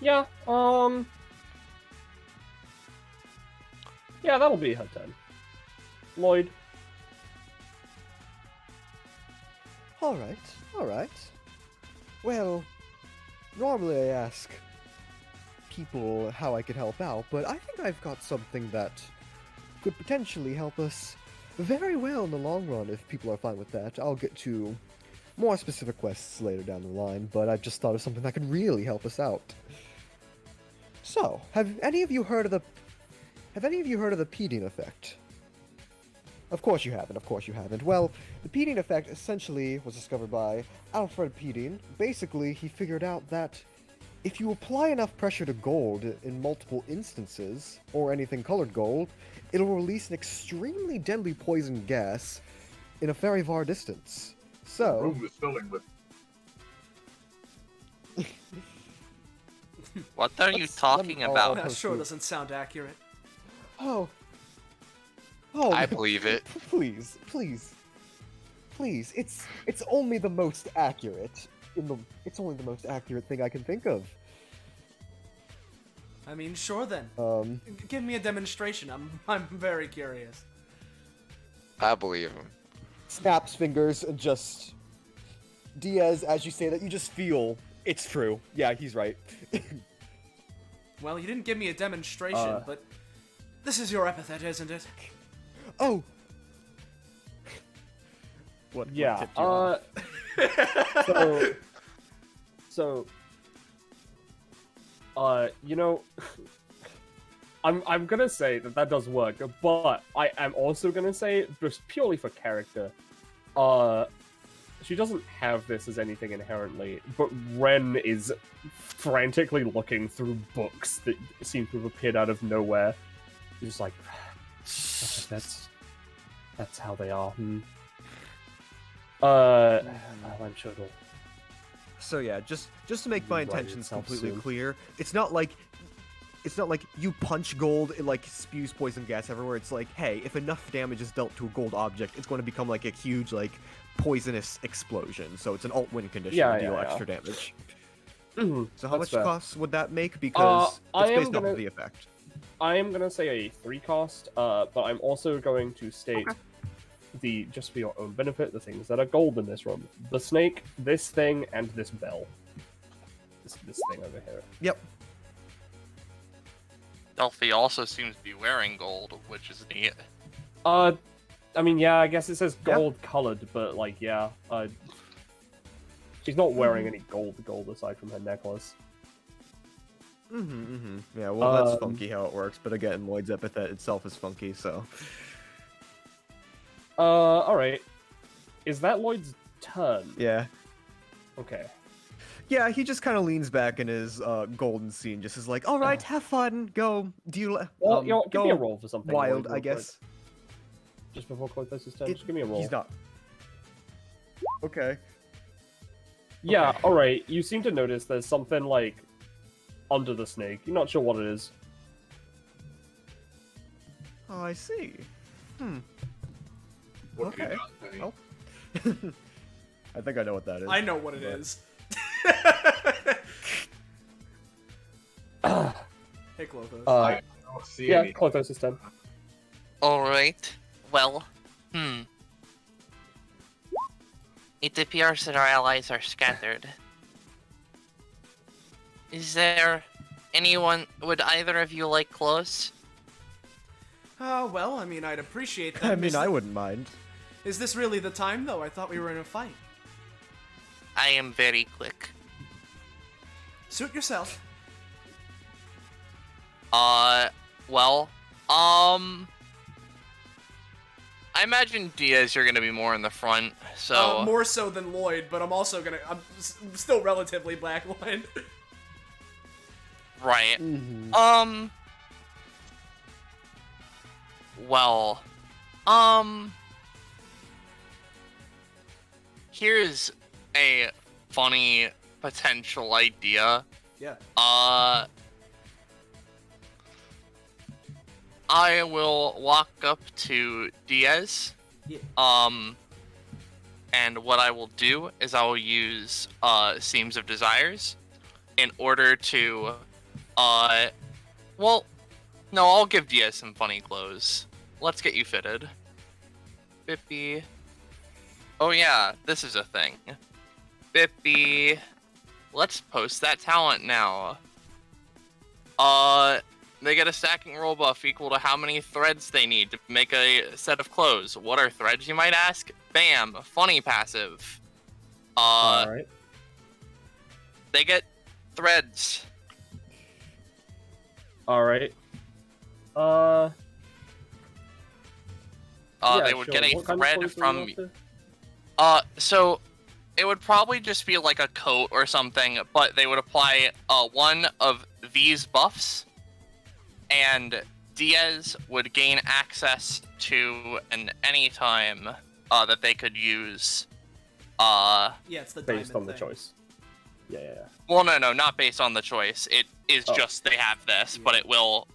Yeah, yeah, that'll be her turn. Lloyd. Alright. Well, normally I ask people how I could help out, but I think I've got something that could potentially help us very well in the long run if people are fine with that. I'll get to more specific quests later down the line, but I've just thought of something that could really help us out. So, have any of you heard of the Pedine effect? Of course you haven't. Well, the Pedine effect essentially was discovered by Alfred Pedine. Basically, he figured out that if you apply enough pressure to gold in multiple instances, or anything colored gold, it'll release an extremely deadly poison gas in a very far distance. The So, room is filling with. What are you talking about? That sure doesn't sound accurate. oh, I believe it. please, it's only the most accurate. It's only the most accurate thing I can think of. I mean, sure then. Give me a demonstration. I'm very curious. I believe him. Snaps fingers and just Diaz, as you say that, you just feel it's true. Yeah, he's right. Well, you didn't give me a demonstration, but this is your epithet, isn't it? Oh. What Yeah. tipped you off? So, you know, I'm gonna say that does work, but I am also gonna say, just purely for character, she doesn't have this as anything inherently, but Ren is frantically looking through books that seem to have appeared out of nowhere. He's just like, that's how they are. I'm sure it'll... So yeah, just to make my Right intentions itself completely soon. clear, it's not like you punch gold, it like spews poison gas everywhere. It's like, hey, if enough damage is dealt to a gold object, it's going to become like a huge like poisonous explosion. So it's an alt-win condition Yeah, to deal yeah, yeah. extra damage. Mhm, So how that's much fair. cost would that make? Because I it's am based off gonna- of the effect. I am gonna say a 3 cost, but I'm also going to state just for your own benefit, the things that are gold in this room: the snake, this thing, and this bell. This thing over here. Yep. Delphi also seems to be wearing gold, which is neat. I mean, yeah, I guess it says Yeah. gold colored, but like, yeah, she's not wearing any gold aside from her necklace. Yeah, well, that's Um, funky how it works, but again, Lloyd's epithet itself is funky, so. Alright. Is that Lloyd's turn? Yeah. Okay. Yeah, he just kind of leans back in his golden scene, just is like, all right, have fun, go. Do you Well, you know, give go me a roll for something. wild, Lloyd, I real quick. guess. Just before Clothos' turn, It- just give me a roll. He's not. Okay. Yeah, Okay. alright. You seem to notice there's something, like, under the snake. You're not sure what it is. Oh, I see. What have you Okay. done, Penny? Oh. I think I know what that is. I know what it but- is. Hey, Clothos. I don't see Yeah, any. Clothos' turn. Alright, well, It appears that our allies are scattered. Is there anyone... Would either of you like clothes? Well, I mean, I'd appreciate that. I mean, I wouldn't mind. Is this really the time, though? I thought we were in a fight. I am very quick. Suit yourself. Well, I imagine Diaz, you're gonna be more in the front, so... More so than Lloyd, but I'm also gonna... I'm still relatively blacklined. Right. Well, here's a funny potential idea. Yeah. I will walk up to Diaz. Yeah. And what I will do is I will use Seams of Desires in order to well, no, I'll give Diaz some funny clothes. Let's get you fitted. 50. Oh yeah, this is a thing. 50. Let's post that talent now. They get a stacking roll buff equal to how many threads they need to make a set of clothes. What are threads, you might ask? Bam, funny passive. Alright. They get threads. Alright. They yeah, would sure. get a What kind of thread clothes do you from. want to- So it would probably just be like a coat or something, but they would apply one of these buffs, and Diaz would gain access to an anytime that they could use. Yeah, it's the Based on diamond the thing. choice. Yeah. Well, no, not based on the choice. It is just they have this, but it will.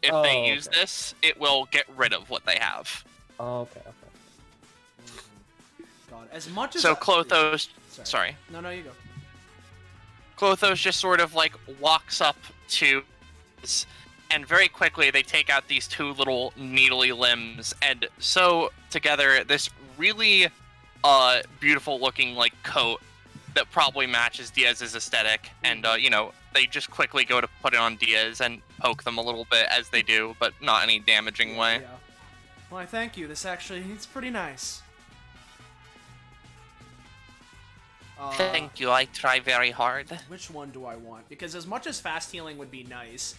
If they use this, it will get rid of what they have. Oh, okay. God, as much as So Clothos, sorry. No, you go. Clothos just sort of like walks up to, and very quickly they take out these two little needly limbs, and sew together this really beautiful looking like coat that probably matches Diaz's aesthetic, and they just quickly go to put it on Diaz and poke them a little bit as they do, but not any damaging way. Yeah. Why, thank you. This actually, it's pretty nice. Thank you, I try very hard. Which one do I want? Because as much as fast healing would be nice,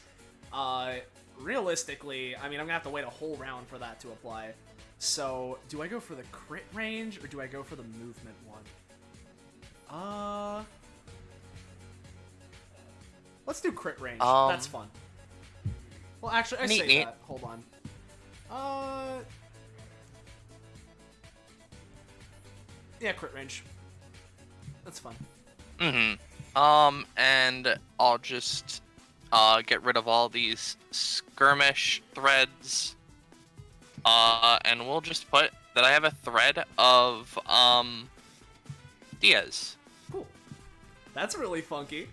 realistically, I mean, I'm gonna have to wait a whole round for that to apply. So, do I go for the crit range, or do I go for the movement one? Let's do crit range. That's fun. Well, actually, I say that. Hold on. Yeah, crit range. That's fun. And I'll just get rid of all these skirmish threads. And we'll just put that I have a thread of Diaz. Cool. That's really funky.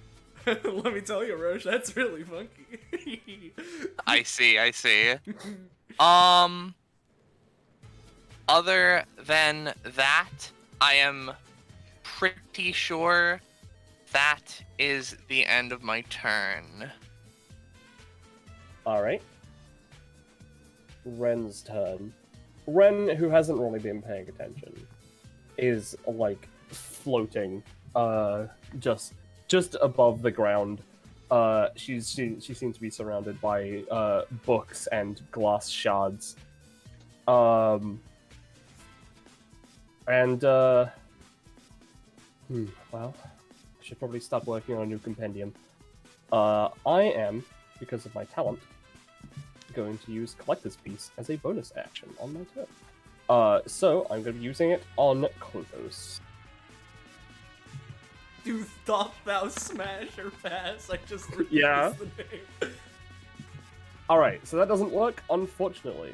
Let me tell you, Roche, that's really funky. I see. Other than that, I am pretty sure that is the end of my turn. Alright. Ren's turn. Ren, who hasn't really been paying attention, is like floating, just above the ground. She seems to be surrounded by books and glass shards. Well, I should probably start working on a new compendium. I am, because of my talent, going to use Collector's Piece as a bonus action on my turn. So I'm going to be using it on Clothos. Do doth thou smash or pass? I just realized the name. Alright, so that doesn't work, unfortunately.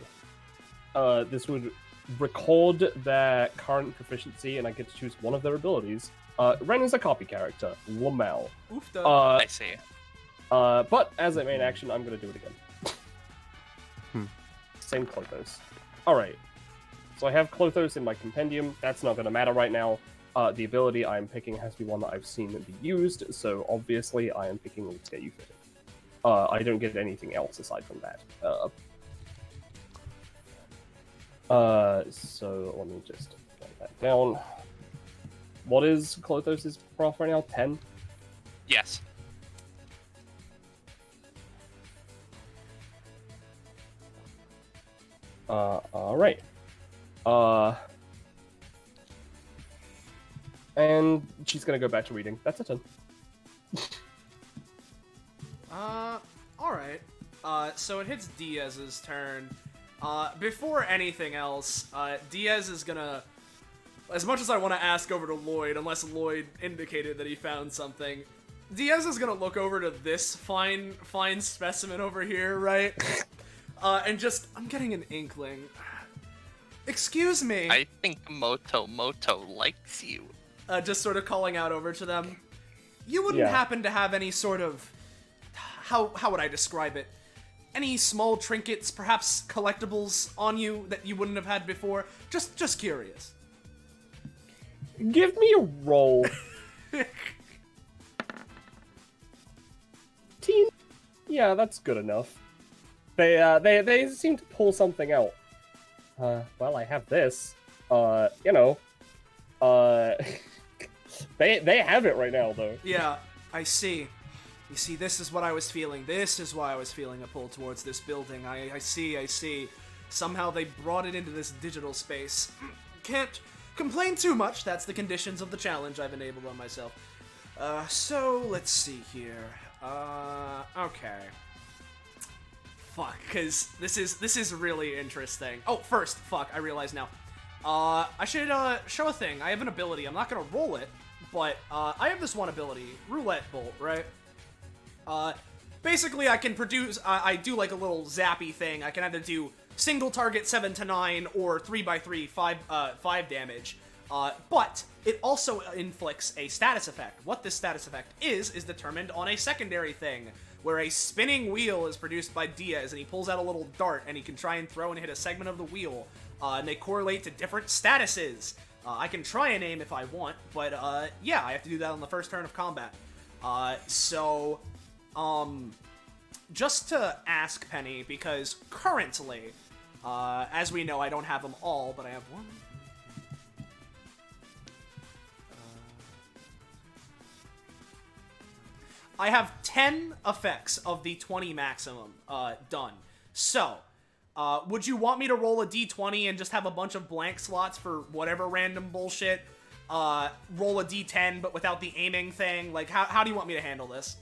This would record their current proficiency, and I get to choose one of their abilities. Ren is a copy character, Lamel. Oofda. I see. But as a main action, I'm going to do it again. Same Clothos. Alright. So I have Clothos in my compendium. That's not going to matter right now. The ability I am picking has to be one that I've seen be used, so obviously I am picking Let's Get You Fitted. I don't get anything else aside from that. So let me just write that down. What is Clothos' prof right now? 10? Yes. Alright. And she's gonna go back to reading. That's a 10. Alright. So it hits Diaz's turn. Before anything else, Diaz is gonna... As much as I want to ask over to Lloyd, unless Lloyd indicated that he found something, Diaz is gonna look over to this fine specimen over here, right? And just... I'm getting an inkling. Excuse me. I think Moto likes you. Just sort of calling out over to them. You wouldn't happen to have any sort of... How would I describe it? Any small trinkets, perhaps collectibles on you that you wouldn't have had before? Just curious. Give me a roll. Teen? Yeah, that's good enough. They seem to pull something out. Well, I have this. They have it right now, though. Yeah, I see. You see, this is what I was feeling. This is why I was feeling a pull towards this building. I see. Somehow they brought it into this digital space. Can't complain too much. That's the conditions of the challenge I've enabled on myself. So let's see here. Okay. Fuck, because this is really interesting. Oh, first, fuck, I realize now. I should show a thing. I have an ability. I'm not gonna roll it, but I have this one ability, Roulette Bolt, right? Basically, I can produce. I do like a little zappy thing. I can either do single target 7 to 9 or 3x3 5 damage. But it also inflicts a status effect. What this status effect is determined on a secondary thing, where a spinning wheel is produced by Diaz, and he pulls out a little dart, and he can try and throw and hit a segment of the wheel, and they correlate to different statuses. I can try and aim if I want, but yeah, I have to do that on the first turn of combat. Just to ask Penny, because currently, as we know, I don't have them all, but I have one. I have 10 effects of the 20 maximum done. So, would you want me to roll a d20 and just have a bunch of blank slots for whatever random bullshit? Roll a d10 but without the aiming thing? Like, how do you want me to handle this?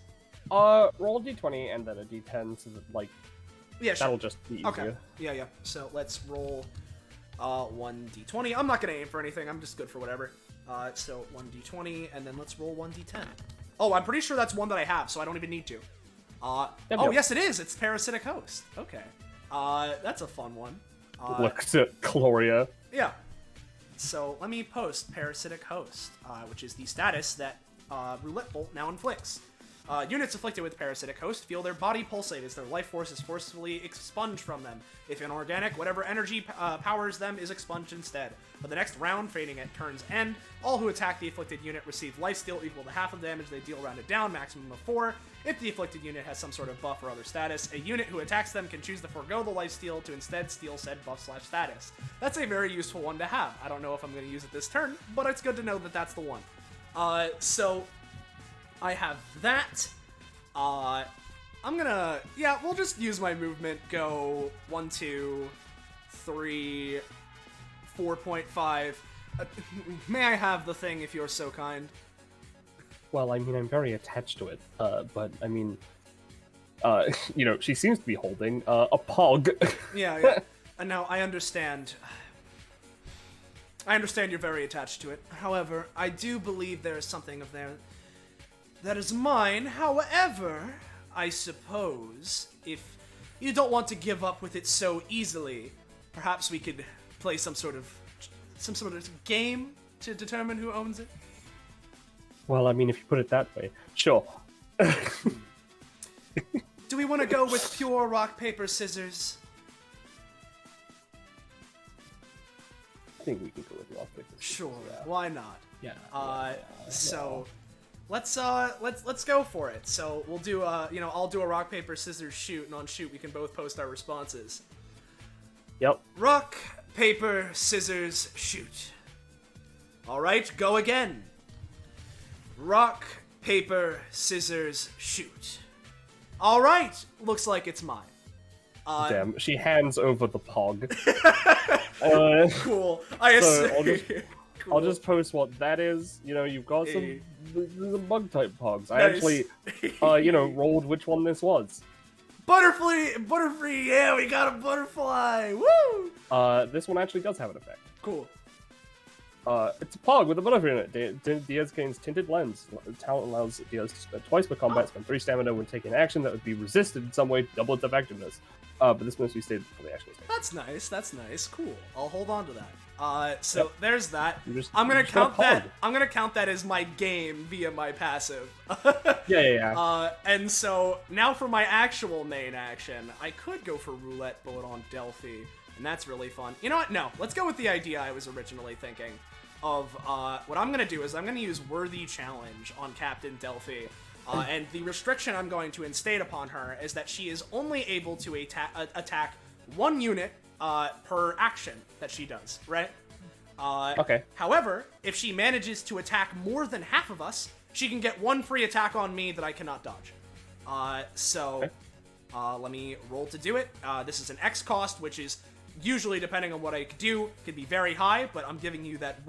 Roll a d20 and then a d10 so that, like, yeah, sure. That'll just be easier. Okay. Yeah. So let's roll 1d20. I'm not gonna aim for anything. I'm just good for whatever. So 1d20, and then let's roll 1d10. Oh, I'm pretty sure that's one that I have, so I don't even need to. Oh, yes, it is. It's Parasitic Host. Okay. That's a fun one. Looks at Gloria. Yeah. So let me post Parasitic Host, which is the status that Roulette Bolt now inflicts. Units afflicted with Parasitic Host feel their body pulsate as their life force is forcefully expunged from them. If inorganic, whatever energy powers them is expunged instead. For the next round, fading at turn's end, all who attack the afflicted unit receive lifesteal equal to half of the damage they deal rounded down, maximum of 4. If the afflicted unit has some sort of buff or other status, a unit who attacks them can choose to forego the lifesteal to instead steal said buff/status. That's a very useful one to have. I don't know if I'm going to use it this turn, but it's good to know that that's the one. So I have that. I'm gonna, yeah, we'll just use my movement, go 1, 2, 3, 4.5. May I have the thing if you're so kind? Well, I mean, I'm very attached to it, but, I mean, you know, she seems to be holding a pog. Yeah. No, I understand. I understand you're very attached to it. However, I do believe there is something of there that is mine. However, I suppose if you don't want to give up with it so easily, perhaps we could play some sort of game to determine who owns it. Well, I mean, if you put it that way, sure. Do we want to go with pure rock, paper, scissors? I think we can go with rock, paper, scissors. Sure. Yeah. Why not? Yeah. So let's go for it. So we'll do I'll do a rock, paper, scissors, shoot, and on shoot we can both post our responses. Yep. Rock, paper, scissors, shoot. All right, go again. Rock, paper, scissors, shoot. All right, looks like it's mine. Damn, she hands over the pog. Cool. I'll just post what that is. You know, you've got some bug type pogs. I actually, rolled which one this was. Butterfree, yeah, we got a butterfly. Woo! This one actually does have an effect. Cool. It's a pog with a butterfree in it. Diaz gains Tinted Lens. Talent allows Diaz to spend twice per combat, spend 3 stamina when taking action that would be resisted in some way to double its effectiveness. But this must be stated before the action is taken. That's nice. Cool. I'll hold on to that. So there's that. I'm gonna count that as my game via my passive. Yeah. And so now for my actual main action, I could go for Roulette Bullet on Delphi, and that's really fun. You know what? No, let's go with the idea I was originally thinking of. What I'm gonna do is I'm gonna use Worthy Challenge on Captain Delphi. And the restriction I'm going to instate upon her is that she is only able to attack 1 unit per action that she does, right? Okay. However, if she manages to attack more than half of us, she can get 1 free attack on me that I cannot dodge. Let me roll to do it. This is an X cost, which is usually, depending on what I do, can be very high, but I'm giving you that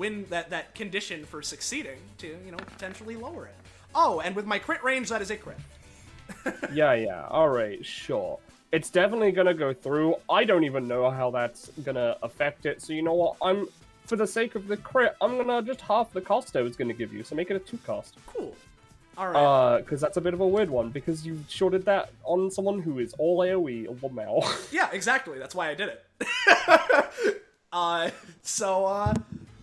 that condition for succeeding to, potentially lower it. Oh, and with my crit range, that is a crit. Yeah, alright, sure. It's definitely gonna go through. I don't even know how that's gonna affect it, so you know what? For the sake of the crit, I'm gonna just half the cost I was gonna give you, so make it a 2 cost. Cool. Alright. Because that's a bit of a weird one, because you shorted that on someone who is all AoE, Lamau. Yeah, exactly. That's why I did it.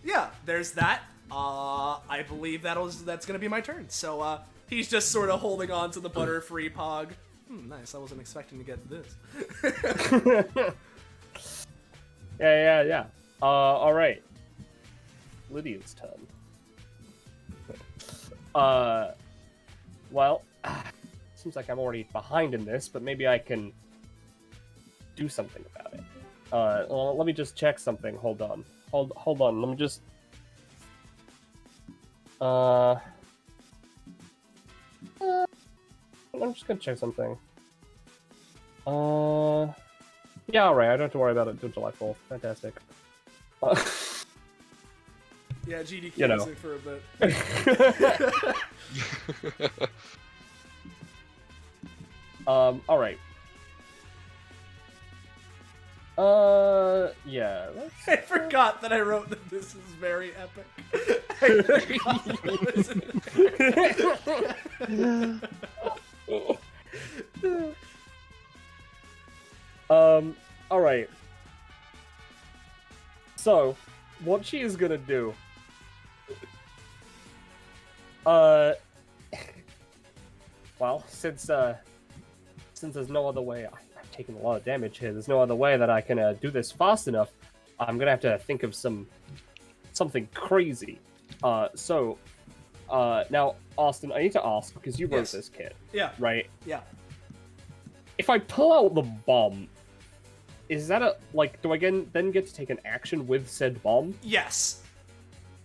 Yeah, there's that. I believe that's gonna be my turn. So, he's just sort of holding on to the Butterfree Pog. Nice, I wasn't expecting to get this. Yeah. Alright. Lydia's turn. Well, seems like I'm already behind in this, but maybe I can do something about it. Well, let me just check something. Hold on. Hold on. Let me just... I'm just gonna check something. Yeah, alright. I don't have to worry about it until July 4th. Fantastic. Yeah, GD You know. music for a bit. Alright. Yeah. I forgot that I wrote that this is very epic. Alright. So, what she is gonna do... well, since there's no other way... I've taken a lot of damage here, there's no other way that I can do this fast enough, I'm gonna have to think of something crazy. Now, Austin, I need to ask, because you wrote Yes. this kit, Yeah. right? Yeah. If I pull out the bomb, is that do I then get to take an action with said bomb? Yes.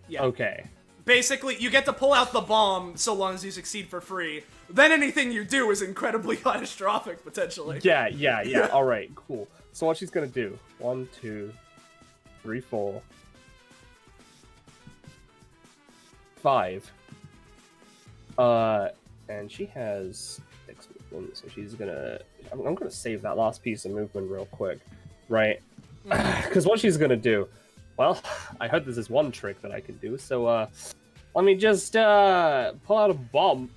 Yeah. Okay. Basically, you get to pull out the bomb so long as you succeed for free. Then anything you do is incredibly catastrophic, potentially. Yeah. Alright, cool. So what she's gonna do, 1, 2, 3, 4, 5. And she has 6 movement, so she's gonna... I'm gonna save that last piece of movement real quick, right? Because what she's gonna do... Well, I heard there's this one trick that I can do, so, let me just, pull out a bomb.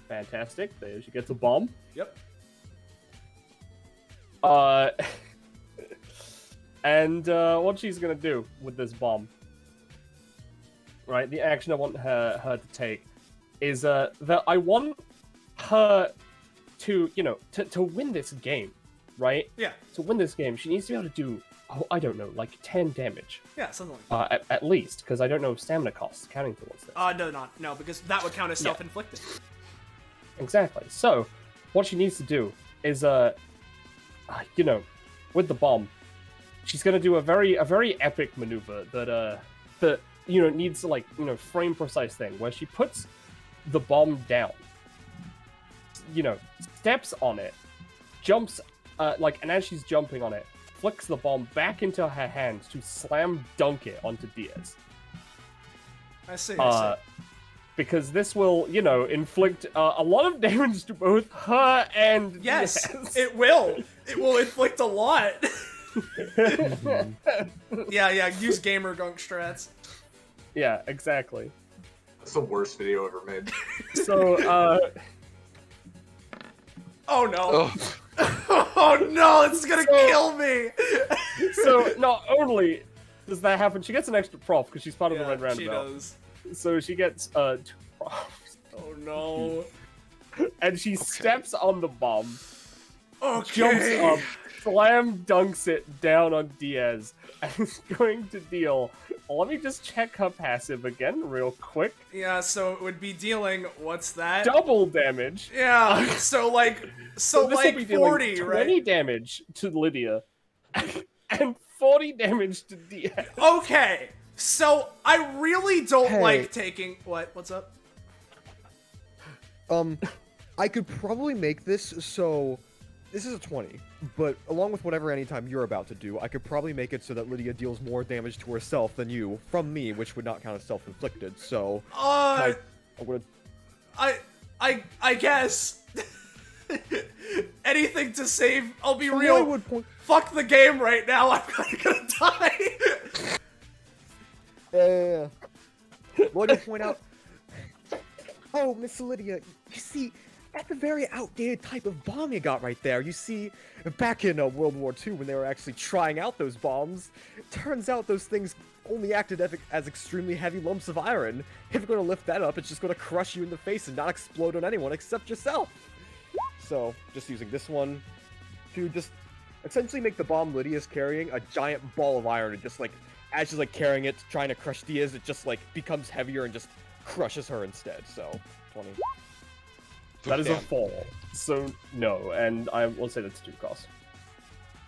Fantastic, there she gets a bomb. Yep. And, what she's gonna do with this bomb, right, the action I want her to take, is, that I want her to, to win this game, right? Yeah. To win this game, she needs to be able to do, I don't know, like 10 damage. Yeah, something like that. At least, because I don't know stamina costs counting towards this. No, because that would count as self-inflicted. Exactly. So, what she needs to do is, with the bomb, she's gonna do a very epic maneuver that needs frame precise thing where she puts the bomb down, steps on it, jumps, and as she's jumping on it, flicks the bomb back into her hand to slam dunk it onto Diaz. I see. Because this will, inflict a lot of damage to both her and Yes, Diaz. it will. It will inflict a lot. Yeah, use gamer gunk strats. Yeah, exactly. That's the worst video ever made. So, Oh no. Oh, Oh no, it's gonna kill me! so not only does that happen, she gets an extra prop because she's part of the red she roundabout. does. So she gets 2 props. Oh no. And she steps on the bomb, Okay. jumps up, slam dunks it down on Diaz, and is going to deal... Let me just check her passive again real quick. Yeah, so it would be dealing, what's that? Double damage. Yeah, so this will be dealing 40, 20 right? damage to Lydia, and 40 damage to Diaz. Okay, so I really don't Hey. like taking... What's up? I could probably make this so this is a 20, but along with whatever anytime you're about to do, I could probably make it so that Lydia deals more damage to herself than you from me, which would not count as self-inflicted. So, I'm gonna... I guess. Anything to save. I'll be So real. Lloyd would Fuck the game right now. I'm gonna die. Lloyd would point out, oh, Miss Lydia, you see, that's a very outdated type of bomb you got right there. You see, back in World War II, when they were actually trying out those bombs, it turns out those things only acted as extremely heavy lumps of iron. If you're going to lift that up, it's just going to crush you in the face and not explode on anyone except yourself. So, just using this one to just essentially make the bomb Lydia's carrying a giant ball of iron, and just like, as she's like carrying it, trying to crush Diaz, it just like becomes heavier and just crushes her instead. So, 20. That is a fall. So, no, and I will say that's 2 costs.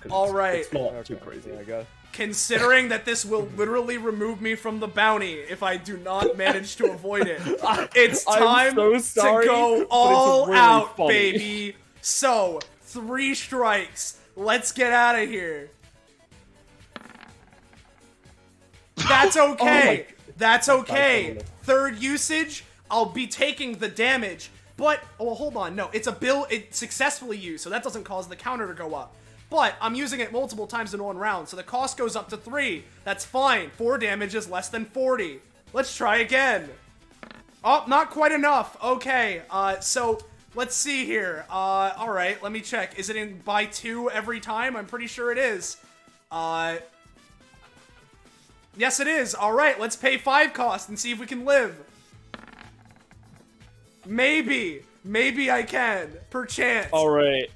All right. It's not too crazy. I guess. Considering that this will literally remove me from the bounty if I do not manage to avoid it, it's time to go all really out, funny. baby. So, 3 strikes. Let's get out of here. That's okay. That's okay. 3rd usage, I'll be taking the damage. But, oh, hold on. No, it's successfully used, so that doesn't cause the counter to go up. But I'm using it multiple times in one round, so the cost goes up to 3. That's fine. 4 damage is less than 40. Let's try again. Oh, not quite enough. Okay, so let's see here. All right, let me check. Is it in by 2 every time? I'm pretty sure it is. Yes, it is. All right, let's pay 5 cost and see if we can live. Maybe I can. Perchance. All right.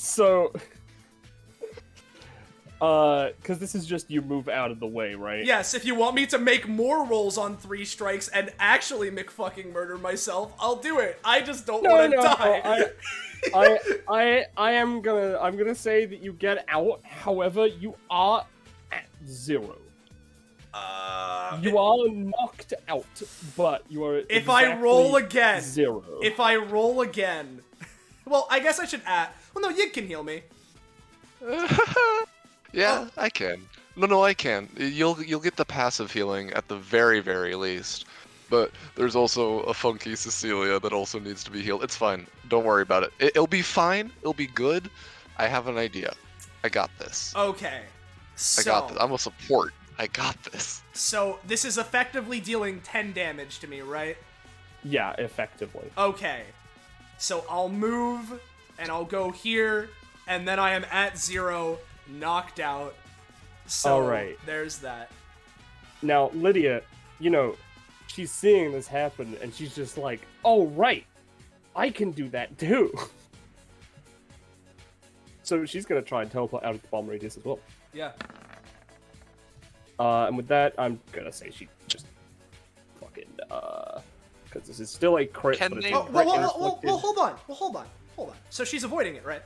So, because this is just you move out of the way, right? Yes, if you want me to make more rolls on 3 strikes and actually McFucking murder myself, I'll do it. I just don't want to die. I'm gonna say that you get out. However, you are at 0. You are knocked out, but you are. If I roll again, 0. If I roll again, well, I guess I should add. Well, no, Yig can heal me. Yeah, I can. No, I can. You'll get the passive healing at the very, very least. But there's also a funky Cecilia that also needs to be healed. It's fine. Don't worry about it. It'll be fine. It'll be good. I have an idea. I got this. Okay. So, I got this. I'm a support. I got this. So this is effectively dealing 10 damage to me, right? Yeah, effectively. Okay. So I'll move, and I'll go here, and then I am at 0, knocked out. So Alright. There's that. Now, Lydia, you know, she's seeing this happen, and she's just like, oh, right, I can do that too. So she's going to try and teleport out of the bomb radius as well. Yeah. And with that, I'm going to say she just fucking, because this is still a crit, Can but it's they- a Oh, crit well, inflicted. hold on. So she's avoiding it, right?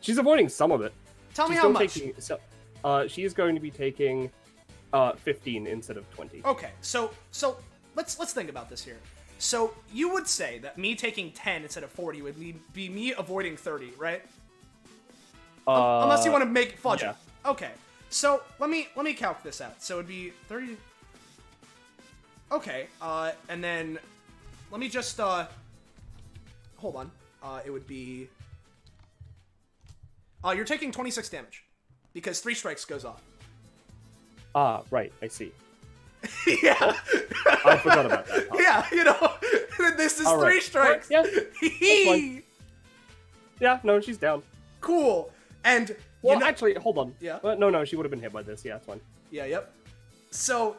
She's avoiding some of it. Tell me She's how still much. taking, she is going to be taking 15 instead of 20. Okay, so let's think about this here. So you would say that me taking 10 instead of 40 would be me avoiding 30, right? Unless you want to make fudge. yeah. Okay, so let me calc this out. So it'd be 30. Okay, and then let me just hold on. It would be. You're taking 26 damage because 3 strikes goes off. Ah, right, I see. Yeah. I forgot about that part. Yeah, you know, this is All 3 right. strikes. Yeah, fine. Yeah, no, she's down. Cool. And Well, you know, actually, hold on. Yeah. No, she would have been hit by this. Yeah, it's fine. yeah, yep. So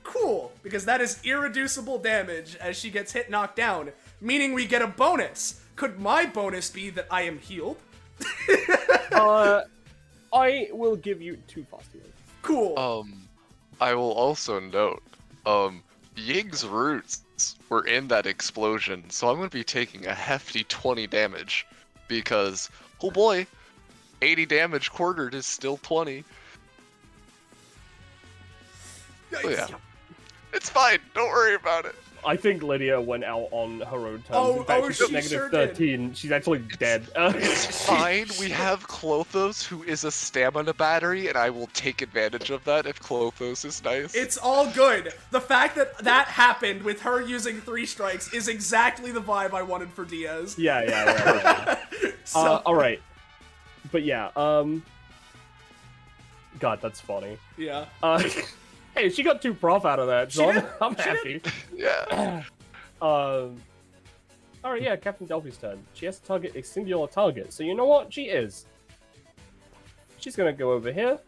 cool, because that is irreducible damage as she gets hit, knocked down, meaning we get a bonus. Could my bonus be that I am healed? I will give you 2 fast heals. Cool. I will also note, Yig's roots were in that explosion, so I'm going to be taking a hefty 20 damage, because, oh boy, 80 damage quartered is still 20. Oh yeah. It's fine. Don't worry about it. I think Lydia went out on her own terms. Oh, In fact, oh, she's at she negative sure did. 13. She's actually dead. It's fine. We have Clothos, who is a stamina battery, and I will take advantage of that if Clothos is nice. It's all good. The fact that that happened with her using 3 strikes is exactly the vibe I wanted for Diaz. Yeah. So, All right. But yeah, God, that's funny. yeah. Hey, she got 2 prof out of that, so She I'm did. happy. Yeah. Alright, yeah, Captain Delphi's turn. She has to target a singular target, so you know what? She is. She's gonna go over here.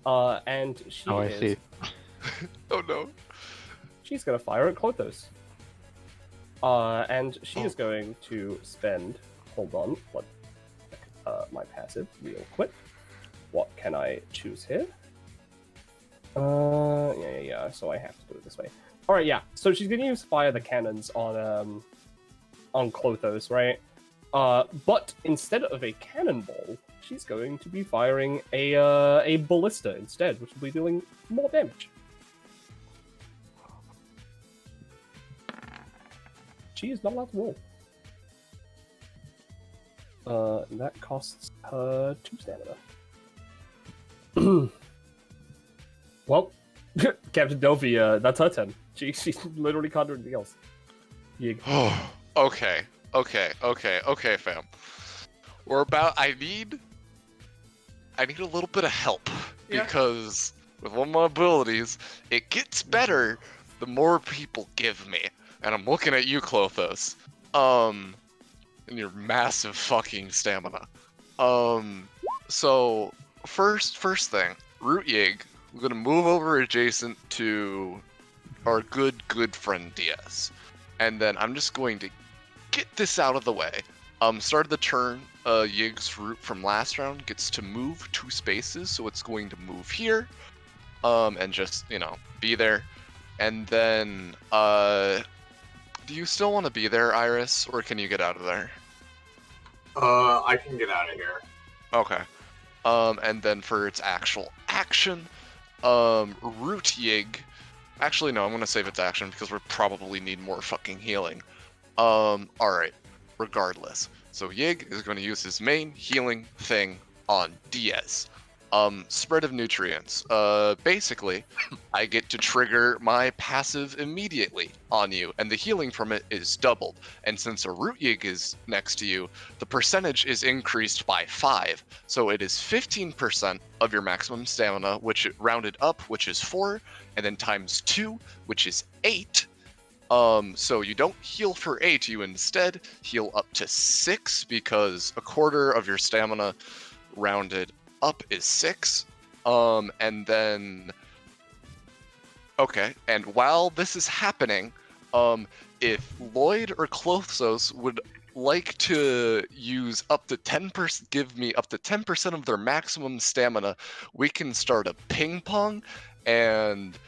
And she Oh, I is... see. Oh no. She's gonna fire at Clothos. And she is going to spend... Hold on, what? My passive real quick. What can I choose here? Yeah, so I have to do it this way. Alright, yeah, so she's gonna use Fire the Cannons on Clothos, right? But instead of a cannonball, she's going to be firing a ballista instead, which will be doing more damage. She is not allowed to roll. That costs her 2 stamina. Well, Captain Delphi, that's her turn. She literally can't do anything else. Oh, okay, fam. I need a little bit of help Yeah. because with one of my abilities, it gets better the more people give me. And I'm looking at you, Clothos. And your massive fucking stamina. So first thing, Root Yig, we're gonna move over adjacent to our good friend Diaz. And then I'm just going to get this out of the way. Start of the turn, Yig's root from last round gets to move 2 spaces, so it's going to move here. And just, be there. And then, do you still want to be there, Iris, or can you get out of there? I can get out of here. Okay. And then for its actual action, Root Yig. Actually, no, I'm gonna save its action because we probably need more fucking healing. Alright. Regardless. So Yig is gonna use his main healing thing on Diaz. Spread of nutrients. Basically, I get to trigger my passive immediately on you, and the healing from it is doubled. And since a Root Yig is next to you, the percentage is increased by 5. So it is 15% of your maximum stamina, which rounded up, which is 4, and then times 2, which is 8. So you don't heal for 8, you instead heal up to 6, because a quarter of your stamina rounded up is 6. And then... Okay, and while this is happening, if Lloyd or Clothos would like to use up to 10%, give me up to 10% of their maximum stamina, we can start a ping pong and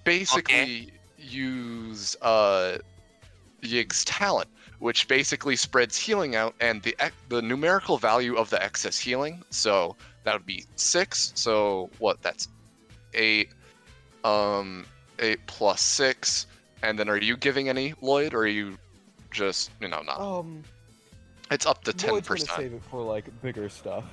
basically use Yig's talent, which basically spreads healing out, and the numerical value of the excess healing, so that would be 6, so what, that's 8, 8 plus 6, and then are you giving any, Lloyd, or are you just, not? It's up to 10%. Lloyd's gonna save it for, like, bigger stuff.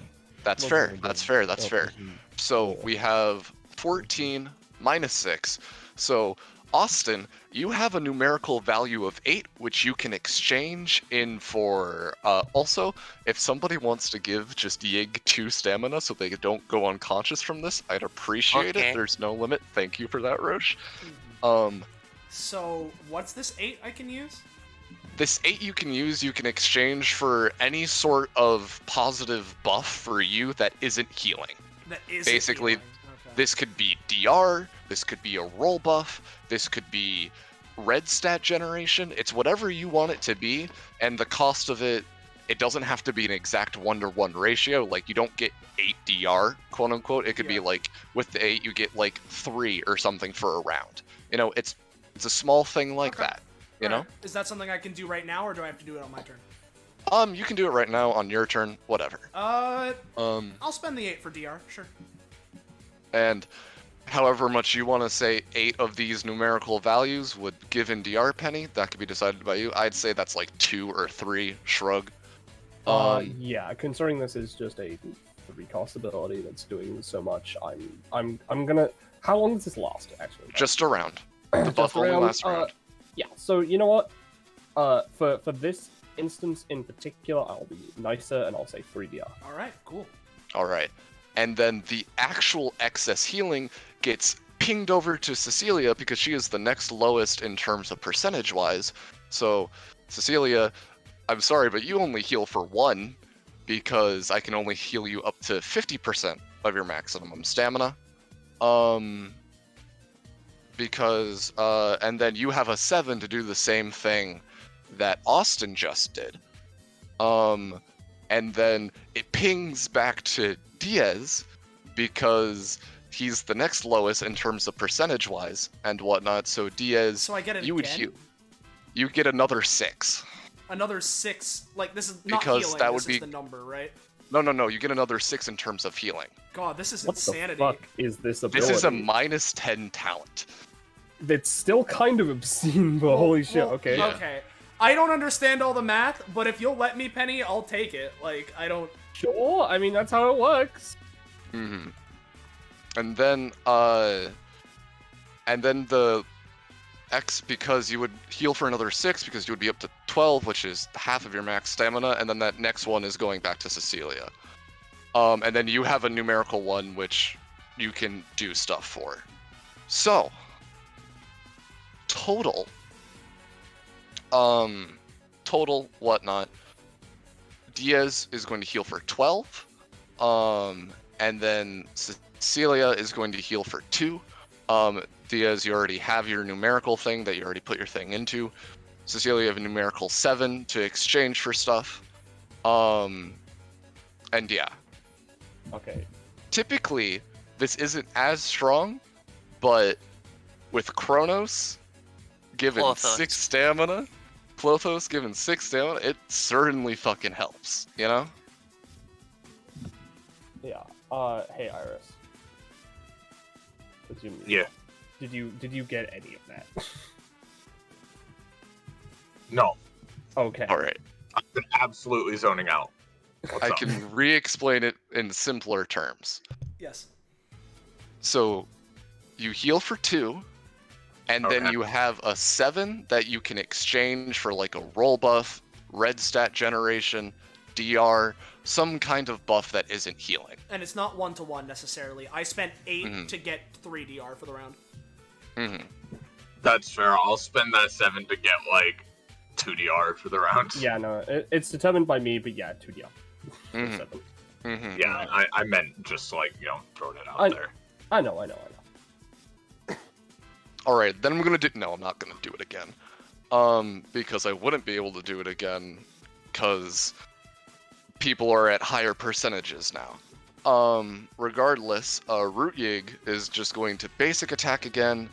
That's Lloyd's fair, gonna that's give fair, it that's up fair. to him. So Yeah. we have 14 minus 6, so Austin, you have a numerical value of 8, which you can exchange in for, also, if somebody wants to give just Yig 2 stamina so they don't go unconscious from this, I'd appreciate Okay. it. There's no limit. Thank you for that, Roche. So, what's this 8 I can use? This 8 you can use, you can exchange for any sort of positive buff for you that isn't healing. That is Basically, healing. Okay. This could be DR, this could be a roll buff, this could be red stat generation. It's whatever you want it to be, and the cost of it, it doesn't have to be an exact 1-to-1 ratio. Like, you don't get 8 DR, quote unquote. It could be like, with the 8, you get like 3 or something for a round. It's a small thing like Okay. that, you know? Is that something I can do right now, or do I have to do it on my turn? You can do it right now on your turn, whatever. I'll spend the 8 for DR, sure. And however much you want to say 8 of these numerical values would give in DR penny. That could be decided by you. I'd say that's like 2 or 3. Shrug. Yeah, considering this is just a 3-cost ability that's doing so much, I'm gonna. How long does this last? Actually, Just a round. The buff only lasts round. Yeah. So you know what? For this instance in particular, I'll be nicer and I'll say 3DR. All right, cool. All right. And then the actual excess healing gets pinged over to Cecilia because she is the next lowest in terms of percentage-wise. So, Cecilia, I'm sorry, but you only heal for 1 because I can only heal you up to 50% of your maximum stamina. Because, and then you have a 7 to do the same thing that Austin just did. And then it pings back to Diaz because he's the next lowest in terms of percentage-wise and whatnot. So Diaz, So I get it you would again? heal. You get another 6. Another 6. Like, this is not Because healing, that this would is be- the number, right? No. You get another 6 in terms of healing. God, this is What insanity. the fuck is this ability? This is a -10 talent. It's still kind of obscene, but holy shit. Well, Okay. Yeah. Okay. I don't understand all the math, but if you'll let me, Penny, I'll take it. Like, I don't... Sure. I mean, that's how it works. Mm-hmm. And then the X, because you would heal for another 6 because you would be up to 12, which is half of your max stamina, and then that next one is going back to Cecilia. And then you have a numerical 1 which you can do stuff for. So, total whatnot. Diaz is going to heal for 12. And then Cecilia is going to heal for 2. Diaz, you already have your numerical thing that you already put your thing into. Cecilia, you have a numerical 7 to exchange for stuff. And yeah. Okay. Typically, this isn't as strong, but with Kronos given Clothos. 6 stamina, Clothos given 6 stamina, it certainly fucking helps, you know? Yeah. Hey Iris. Yeah. Did you get any of that? No, Okay. Alright. I've been absolutely zoning out. What's I up? can re-explain it in simpler terms. Yes. So, you heal for 2, and then Okay. you have a 7 that you can exchange for like a roll buff, red stat generation, DR, some kind of buff that isn't healing. And it's not 1-to-1 necessarily. I spent 8 Mhm. to get 3 DR for the round. Mm-hmm. That's fair. I'll spend that 7 to get like 2 DR for the round. Yeah, no, it's determined by me, but yeah, 2DR. Mhm. 7. Mm-hmm. Yeah, I meant just like, throwing it out there. I know. Alright, then I'm gonna do. No, I'm not gonna do it again. Because I wouldn't be able to do it again, because people are at higher percentages now. Regardless, Root Yig is just going to basic attack again,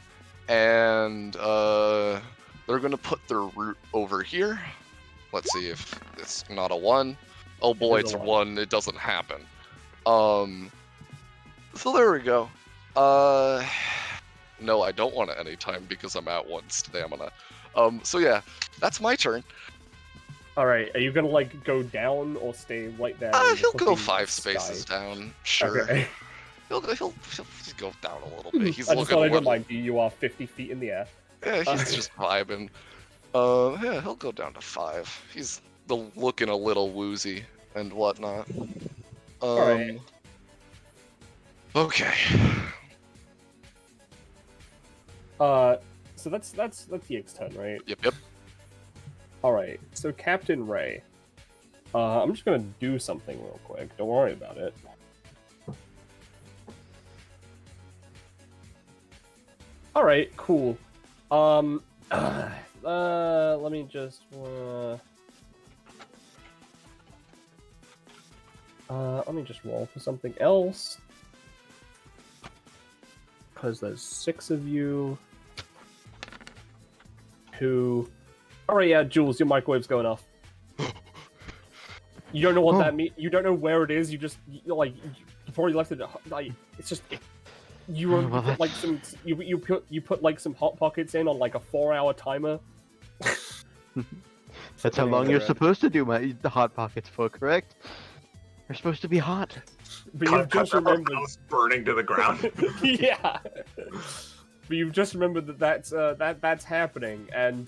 and they're gonna put their root over here. Let's see if it's not a 1. Oh boy, It is it's a a one. 1. It doesn't happen. So there we go. No, I don't want it anytime because I'm at 1 stamina. So yeah, that's my turn. All right, are you gonna like go down or stay right there? in the He'll go fucking 5 sky? spaces down. Sure. Okay. He'll just go down a little bit. He's I just looking thought a I'd little. remind you, you are 50 feet in the air. Yeah, he's just vibing. Yeah, he'll go down to 5. He's looking a little woozy and whatnot. Alright. Okay. So that's Yig's turn, right? Yep. Alright, so Captain Ray. I'm just gonna do something real quick. Don't worry about it. Alright, cool. Let me just let me just roll for something else. Because there's 6 of you. Alright, yeah, Jules, your microwave's going off. You don't know what that means. You don't know where it is. You just before you left it, like it's just You Well, put like some you put like some hot pockets in on like a 4-hour timer. That's how Spinning long you're around. supposed to do the hot pockets for, correct? They're supposed to be hot. But you've just Cut remembered. house burning to the ground. Yeah. But you've just remembered that that's happening, and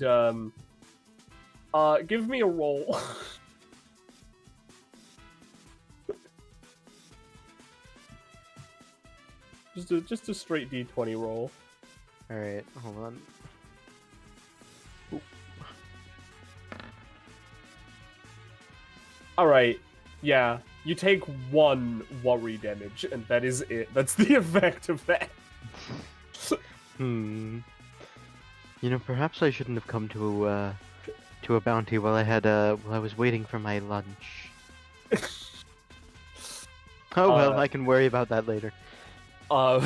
give me a roll. just a straight D20 roll. All right, hold on. All right, yeah, you take 1 worry damage, and that is it. That's the effect of that. You know, perhaps I shouldn't have come to a bounty while I was waiting for my lunch. Oh well, I can worry about that later. All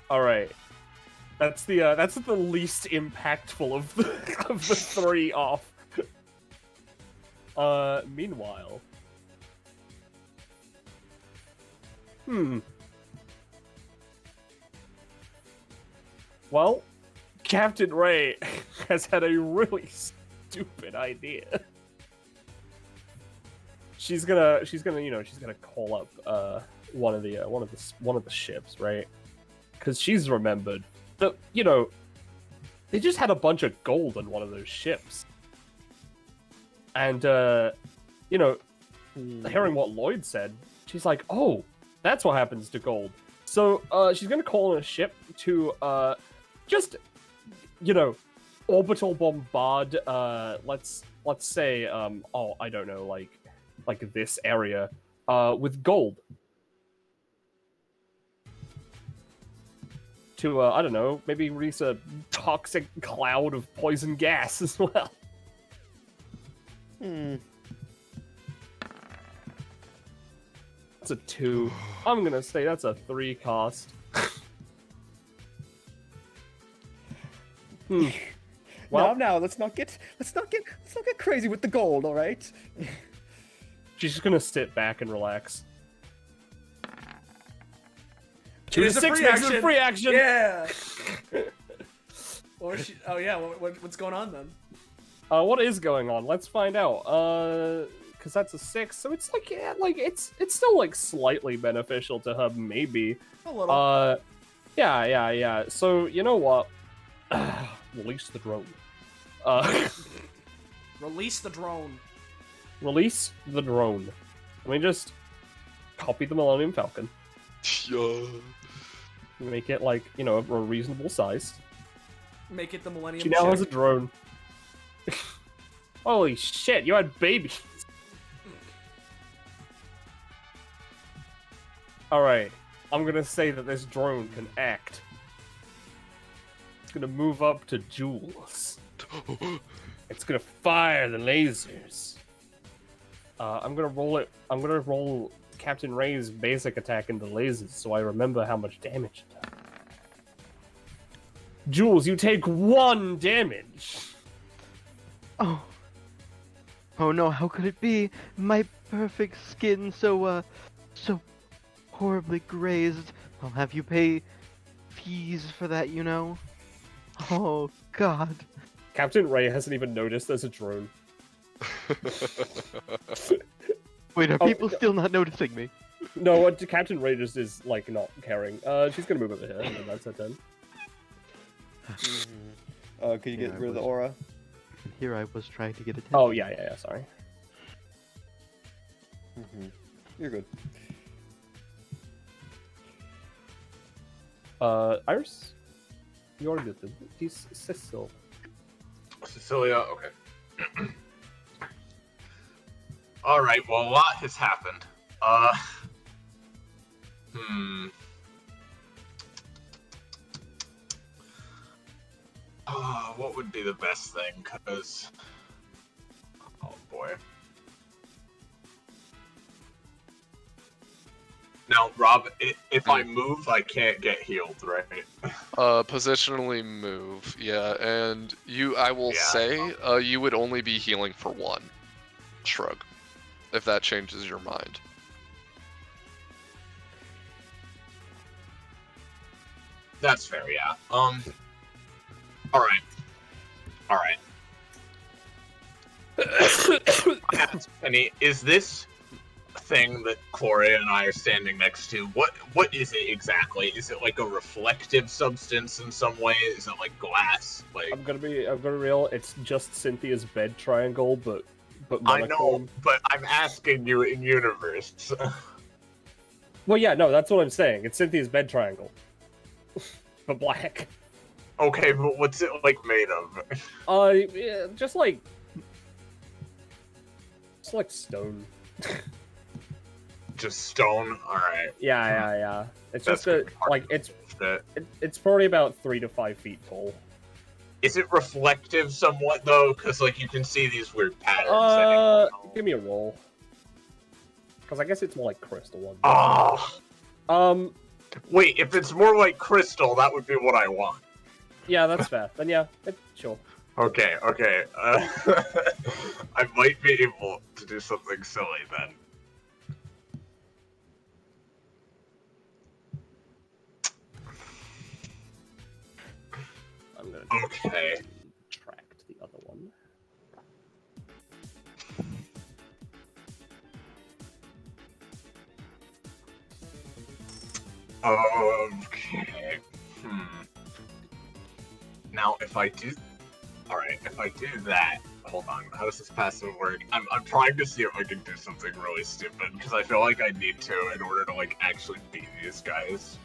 right. That's the least impactful of the 3 off. Meanwhile. Well, Captain Ray has had a really stupid idea. She's gonna call up one of the ships, right? Because she's remembered that they just had a bunch of gold on one of those ships. And, hearing what Lloyd said, she's like, oh, that's what happens to gold. So, she's gonna call in a ship to, just, orbital bombard, let's say, I don't know, like this area, with gold. To, I don't know, maybe release a toxic cloud of poison gas as well. That's a 2. I'm gonna say that's a 3 cost. Well, now let's not get crazy with the gold, all right? she's just gonna sit back and relax. It is a 6 free makes it action. a free action. Yeah. Or she? Oh yeah. What's going on then? What is going on? Let's find out. Because that's a 6, so it's like it's still like slightly beneficial to her, maybe. A little. Yeah. So you know what? Release the drone. Release the drone. Release the drone. Let me just copy the Millennium Falcon. Yeah. Make it like a reasonable size. Make it the Millennium. She now chick. has a drone. Holy shit! You had babies. All right, I'm gonna say that this drone can act. It's gonna move up to Jules. It's gonna fire the lasers. I'm gonna roll it. I'm gonna roll Captain Ray's basic attack into lasers, so I remember how much damage it does. Jules, you take 1 damage. Oh no, how could it be? My perfect skin so horribly grazed. I'll have you pay fees for that, Oh god. Captain Ray hasn't even noticed there's a drone. Wait, are people still not noticing me? No, what Captain Ray just is like not caring. She's gonna move over here, and then that's her turn. Could you get rid of the aura? Here I was trying to get attention. Oh yeah. Sorry. You're good. Iris, you already did this. Cecil. Cecilia, okay. All right. Well, a lot has happened. What would be the best thing? Cause, oh boy. Now, Rob, if I move, I can't get healed, right? Positionally move, yeah, and I will say, you would only be healing for 1. Shrug. If that changes your mind. That's fair, yeah. Alright. Alright. Penny, is this thing that Gloria and I are standing next to, what is it exactly? Is it like a reflective substance in some way? Is it like glass? Like I'm gonna be real. It's just Cynthia's bed triangle, but I know, monochrome. but I'm asking you in universe. Well, yeah, no, that's what I'm saying. It's Cynthia's bed triangle, but black. Okay, but what's it like made of? Yeah, just like stone. Just stone. All right. Yeah. It's That's just gonna be hard. it's probably about 3 to 5 feet tall. Is it reflective somewhat though? Because like you can see these weird patterns. Give me a roll. Because I guess it's more like crystal one. Oh. Wait, if it's more like crystal, that would be what I want. Yeah, that's fair. Then yeah, sure. Okay. I might be able to do something silly then. I'm gonna Okay. subtract the other one. Okay. Now, if I do... Alright, if I do that... Hold on, how does this passive work? I'm trying to see if I can do something really stupid, because I feel like I need to in order to, like, actually beat these guys.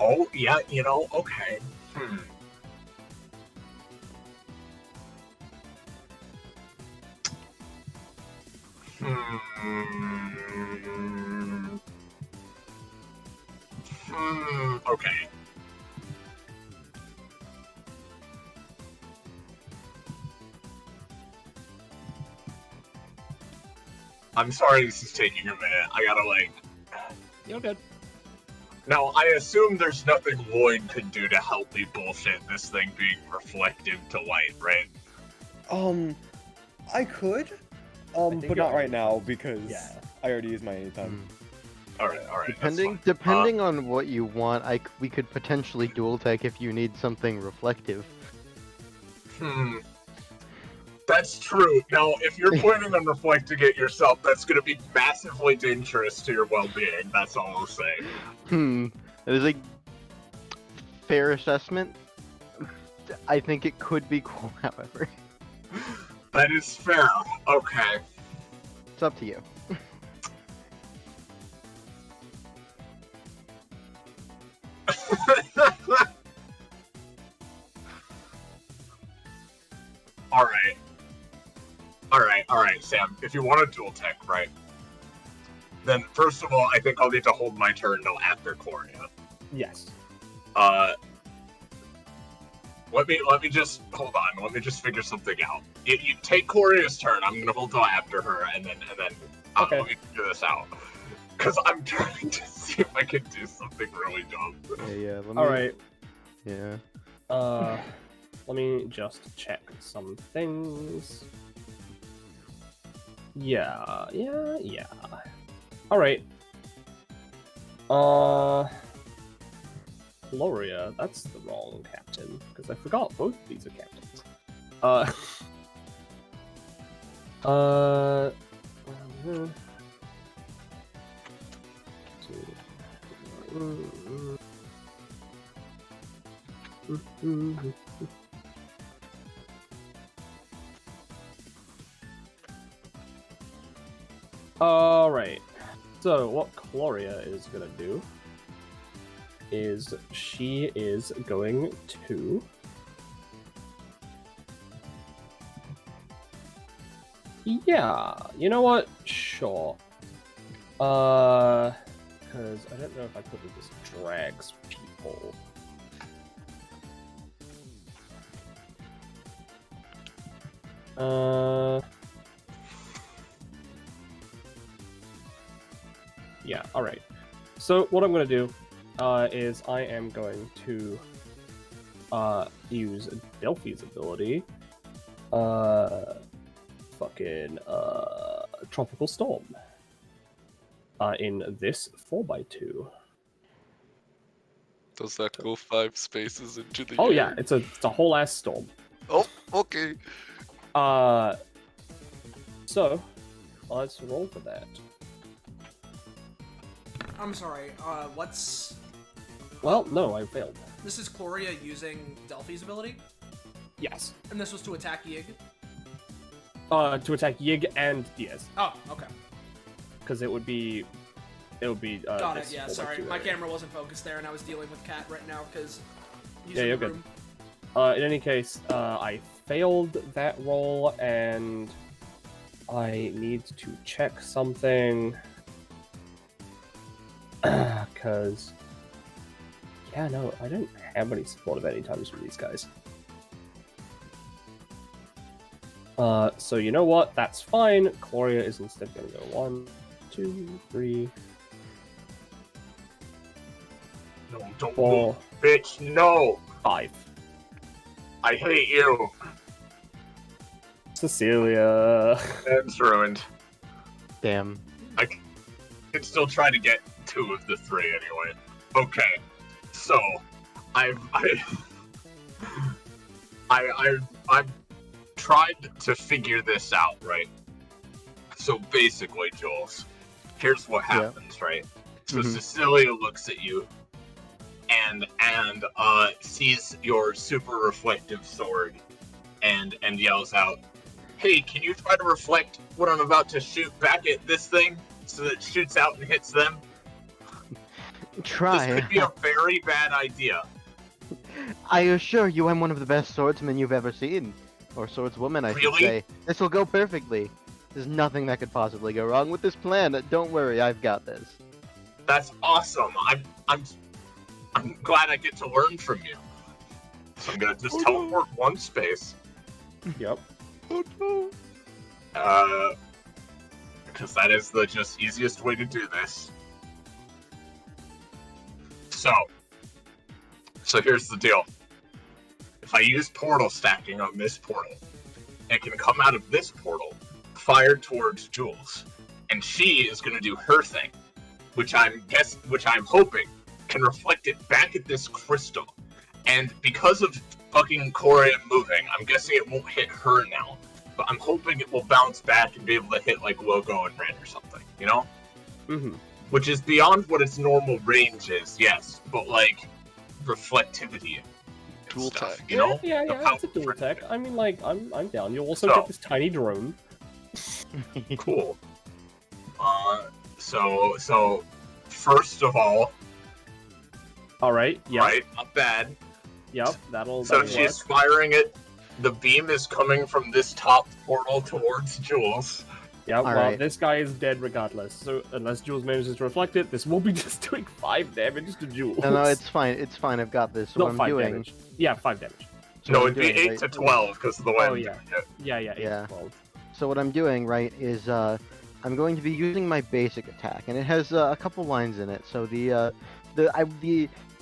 Oh, yeah, you know, okay. Okay. I'm sorry this is taking a minute. I gotta, like... You're good. Now, I assume there's nothing Lloyd could do to help me bullshit this thing being reflective to light, right? I could, think but not right now because Yeah. I already used my anytime. Alright, Depending on what you want, we could potentially dual tech if you need something reflective. That's true. Now, if you're planning on reflecting it yourself, that's going to be massively dangerous to your well-being. That's all I'll say. That is a fair assessment. I think it could be cool, however. That is fair. Okay. It's up to you. Alright, Sam. If you want to dual tech, right? Then, first of all, I think I'll need to hold my turn till after Gloria. Yes. Let me just hold on. Let me just figure something out. You take Gloria's turn. I'm gonna hold till after her, and then Okay. let me figure this out. Because I'm trying to see if I can do something really dumb. Yeah. All right. Yeah. Let me just check some things. Yeah. All right. Gloria, that's the wrong captain because I forgot both of these are captains. Alright, so what Gloria is gonna do is she is going to you know what? Sure. Because I don't know if I put this drags people. Yeah, alright. So what I'm going to do is I am going to use Delphi's ability. Tropical Storm. in this 4x2. Does that go 5 spaces into the Oh air? yeah, it's a whole ass storm. Oh, okay. So let's roll for that. I'm sorry. What's? Well, no, I failed. This is Gloria using Delphi's ability, Yes. and this was to attack Yig. To attack Yig and Diaz, Oh, okay. because it would be. Got it. this Yeah, 4x2 sorry. My area. camera wasn't focused there, and I was dealing with Cat right now because he's Yeah, in you're the good. room. In any case, I failed that roll, and I need to check something. Because, yeah, no, I don't have any support of any times from these guys. So you know what? That's fine. Gloria is instead going to go 1, 2, 3, No, don't 4, move, bitch. No. 5. I hate you. Cecilia. It's ruined. Damn. I can still try to get 2 of the 3 anyway. Okay, so I've tried to figure this out, right? So basically, Jules, here's what happens, right? So Mhm. Cecilia looks at you and sees your super reflective sword and yells out, "Hey, can you try to reflect what I'm about to shoot back at this thing so that it shoots out and hits them?" Try. This could be a very bad idea. I assure you, I'm one of the best swordsmen you've ever seen, or swordswoman, I should Really? say. This will go perfectly. There's nothing that could possibly go wrong with this plan. Don't worry, I've got this. That's awesome. I'm glad I get to learn from you. So I'm gonna just teleport 1 space. Yep. Oh no. Because that is the just easiest way to do this. So here's the deal. If I use portal stacking on this portal, it can come out of this portal, fired towards Jules, and she is gonna do her thing, which I'm hoping can reflect it back at this crystal. And because of fucking Korea moving, I'm guessing it won't hit her now. But I'm hoping it will bounce back and be able to hit like Logo and Ren or something, you know? Mm-hmm. Which is beyond what its normal range is, yes, but like reflectivity and Dual stuff, tech. you know? Yeah, The it's a dual power tech. I mean, like, I'm down. You'll also So- get this tiny drone. Cool. So first of all, All right. Yep. right, not bad. Yep. That'll. So that'll she's work. firing it. The beam is coming from this top portal towards Jules. Yeah. Well, Alright. this guy is dead regardless. So unless Jules manages to reflect it, this will be just doing 5 damage to Jules. No, it's fine. It's fine. I've got this. So Not what I'm 5 doing. damage. Yeah, 5 damage. So No, what it'd I'm be doing, 8 right- to 12 because of the wind. Oh, yeah. Yeah. 8 Yeah. to 12. So what I'm doing, right, is I'm going to be using my basic attack, and it has a couple lines in it. So the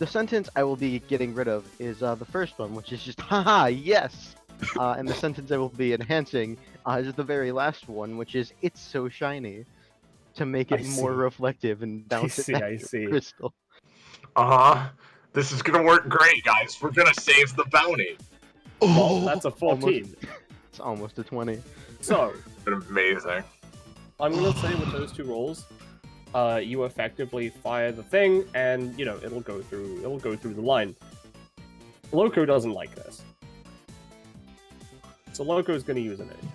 sentence I will be getting rid of is the first one, which is just haha yes, and the sentence I will be enhancing is the very last one, which is it's so shiny, to make it I more see. reflective and bounce it back I to the see. crystal. This is gonna work great, guys. We're gonna save the bounty. Well, that's a 14. It's almost a 20. So Amazing. I'm gonna say with those 2 rolls, you effectively fire the thing, and you know it'll go through the line. Loco doesn't like this, so Loco is gonna use it anytime.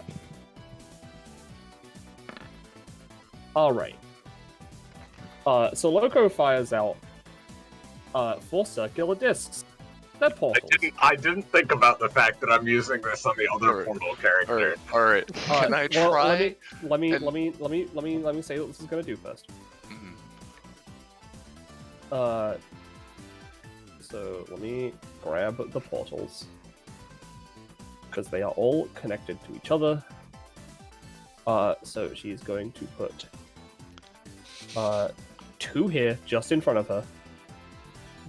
All right. So Loco fires out 4 circular discs. They're portals. I didn't think about the fact that I'm using this on the other Alright. portal character. Alright. Can I Well, try? Let me and- say what this is gonna do first. Mhm. So let me grab the portals because they are all connected to each other. So she's going to put 2 here, just in front of her,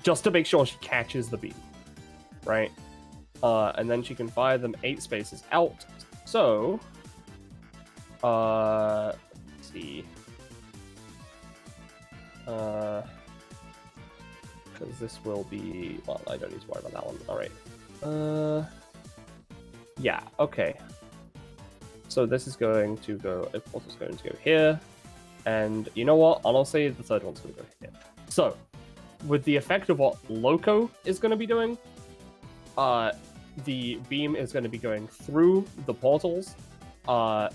just to make sure she catches the beam, right? And then she can fire them 8 spaces out. So, let's see. Because this will be... Well, I don't need to worry about that one. Alright. Yeah, okay. So this is going to go... Impulse is going to go here. And you know what? Honestly, the third one's going to go here. So, with the effect of what Loco is going to be doing, the beam is going to be going through the portals, well,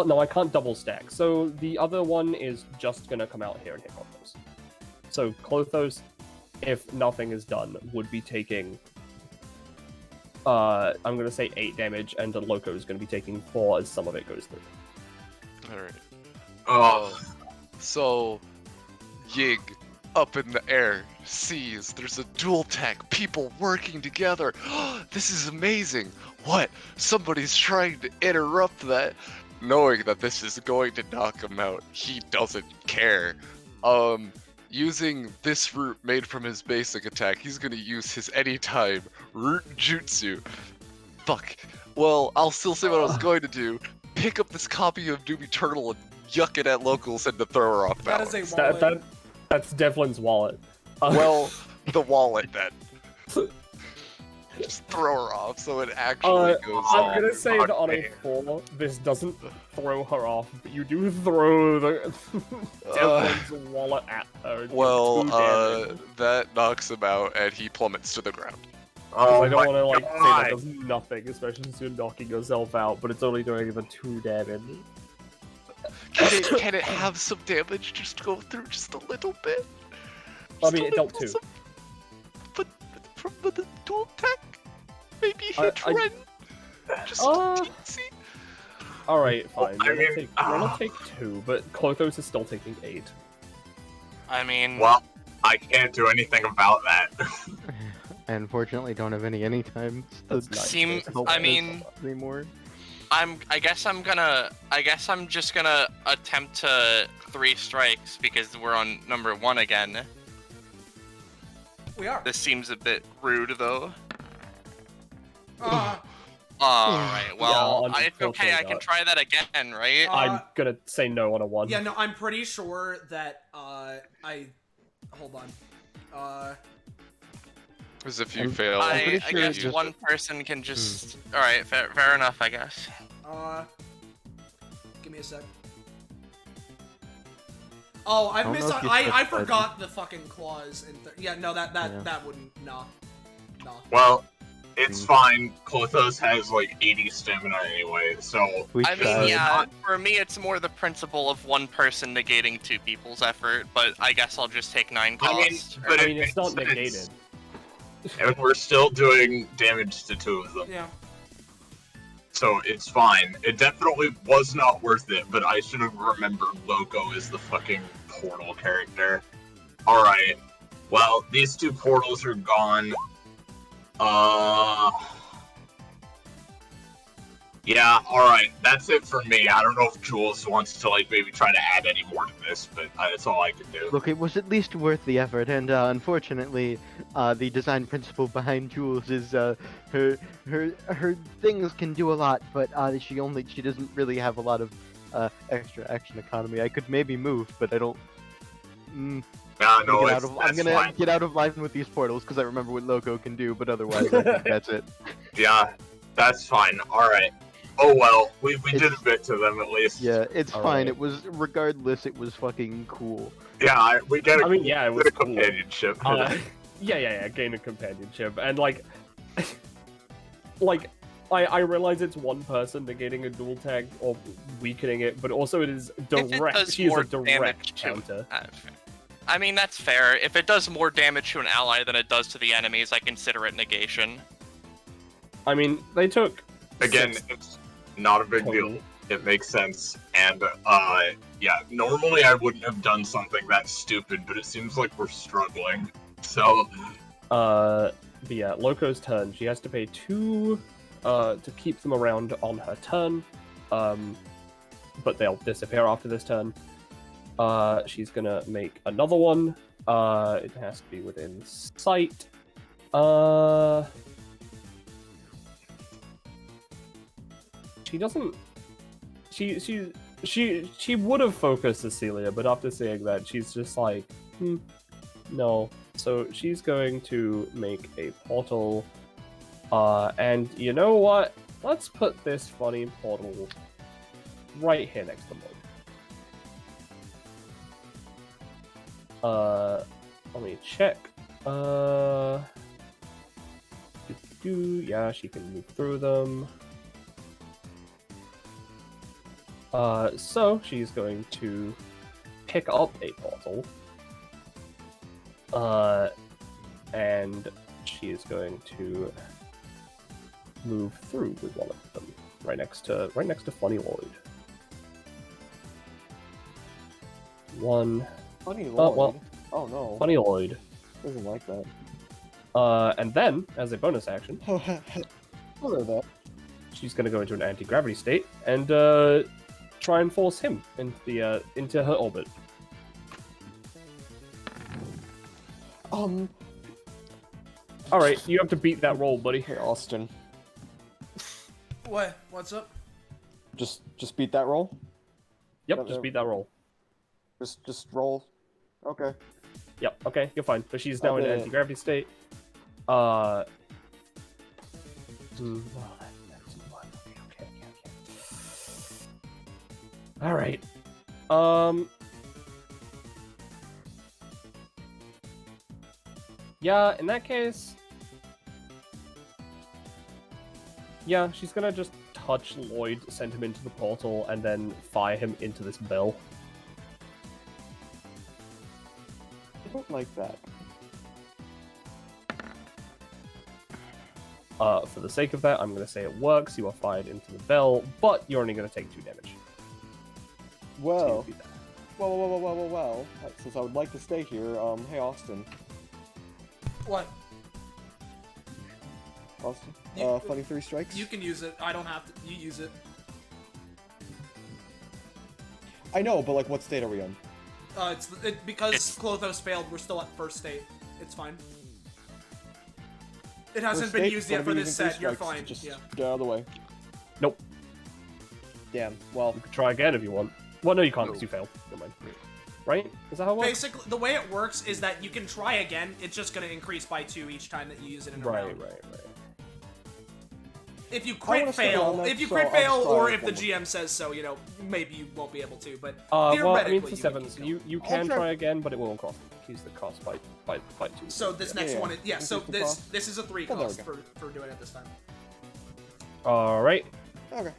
no, I can't double stack. So the other one is just going to come out here and hit Klothos. So Klothos, if nothing is done, would be taking, I'm going to say 8 damage, and the Loco is going to be taking 4 as some of it goes through. Alright. Oh, So, Yig, up in the air, sees there's a dual tech, people working together. This is amazing. What? Somebody's trying to interrupt that. Knowing that this is going to knock him out, he doesn't care. Using this root made from his basic attack, he's gonna use his anytime root jutsu. Fuck. Well, I'll still say what I was going to do. Pick up this copy of Doom Eternal and yuck it at locals and to throw her off That balance. is a wallet. That's Devlin's wallet. Well, the wallet then. Just throw her off so it actually goes I'm off. gonna say that on a Okay. 4, this doesn't throw her off, but you do throw the Devlin's wallet at her. and Well, do 2 damage. that knocks him out and he plummets to the ground. oh I don't my want to like say God. that does nothing, especially since you're knocking yourself out, but it's only doing the 2 damage. Can it have some damage just go through just a little bit? I Just mean, a it dealt little 2. some- But from the dual tech? Maybe hit I- Ren? Just Uh, teensy? Alright, fine. I mean, We're gonna take 2, but Klothos is still taking 8. I mean, Well, I can't do anything about that. I unfortunately don't have any anytime That's nice. Seem- I mean- anymore. I guess I'm just gonna attempt to 3 strikes because we're on number 1 again. We are. This seems a bit rude though. Uh, Alright, well, Yeah, it's okay, I can unfortunately try that again, right? I'm gonna say no on a 1. yeah, no, I'm pretty sure that, hold on. As if you I'm- fail. I pretty sure guess it's just- one person can just... Alright, fair enough, I guess. Give me a sec. Oh, I don't missed. know if you I specified- forgot the fucking clause. Yeah, no, that Yeah. wouldn't. Nah. Well, it's fine. Klothos has like 80 stamina anyway, so We I tried. mean, yeah, for me it's more the principle of one person negating 2 people's effort, but I guess I'll just take 9 I mean, cost. but I mean, it's not it's- negated. and we're still doing damage to 2 of them, Yeah. so it's fine. It definitely was not worth it, but I should have remembered Loco is the fucking portal character. Alright, well, these 2 portals are gone. Yeah, alright, that's it for me. I don't know if Jules wants to, like, maybe try to add any more to this, but that's all I can do. Look, it was at least worth the effort, and unfortunately, the design principle behind Jules is her things can do a lot, but she doesn't really have a lot of extra action economy. I could maybe move, but I don't. Nah, I'm no, gonna, it's, I'm that's gonna fine. get out of line with these portals because I remember what Loco can do, but otherwise, I think that's it. Yeah, that's fine. Alright. Oh well, we did It's- a bit to them at least. Yeah, it's All fine. right. It was regardless. It was fucking cool. Yeah, we get a, I mean, yeah, it was bit of cool. companionship. Yeah, gain a companionship, and like, I realize it's one person negating a dual tag or weakening it, but also it is If it direct. does She is more a direct damage to counter. I mean, that's fair. If it does more damage to an ally than it does to the enemies, I consider it negation. I mean, they took Again, 6 it's not a big deal. total. It makes sense. And, yeah, normally I wouldn't have done something that stupid, but it seems like we're struggling. So, But yeah, Loco's turn. She has to pay 2 to keep them around on her turn. But they'll disappear after this turn. She's gonna make another one. It has to be within sight. She doesn't. She she would have focused Cecilia, but after saying that, she's just like, no. So she's going to make a portal. And you know what? Let's put this funny portal right here next to Lloyd. Let me check. Yeah, she can move through them. So she's going to pick up a portal. And she is going to move through with one of them, right next to Funny Lloyd. One. Funny Lloyd. Well, oh no. Funny Lloyd. Doesn't like that. And then, as a bonus action, Hello there. she's going to go into an anti-gravity state and try and force him into her orbit. All right, you have to beat that roll, buddy. Hey, Austin. What? What's up? Just beat that roll. Yep, just beat that roll. Just roll. Okay. Yep, okay, you're fine. So she's now in an Okay. anti-gravity state. Alright. Yeah, in that case... Yeah, she's gonna just touch Lloyd, send him into the portal, and then fire him into this bell. I don't like that. For the sake of that, I'm gonna say it works. You are fired into the bell, but you're only gonna take 2 damage. Well, to do that. well. Since I would like to stay here, hey Austin. What? Austin? You- Funny 3 strikes? You can use it. I don't have to. You use it. I know, but like, what state are we in? Because It's- Clothos failed, we're still at first state. It's fine. It hasn't First been state, used gonna yet for be this using 3 set. You're strikes. fine. Just Yeah. get out of the way. Nope. Damn, well, You can try again if you want. Well, no, you can't because you failed. Never mind. Right? Is that how it works? Basically, the way it works is that you can try again. It's just going to increase by 2 each time that you use it in a round. Right. If you I crit wanna stay on fail, that, if you so crit I'll fail, try or it if the one more. GM says so, maybe you won't be able to. But Well, I theoretically, mean, it's a you 7, can so keep you going. can try- try again, but it will increase the cost by 2. So this next Yeah. one, so Increase the this cost. this is a 3 Oh, there we cost for doing it this time. Alright. okay.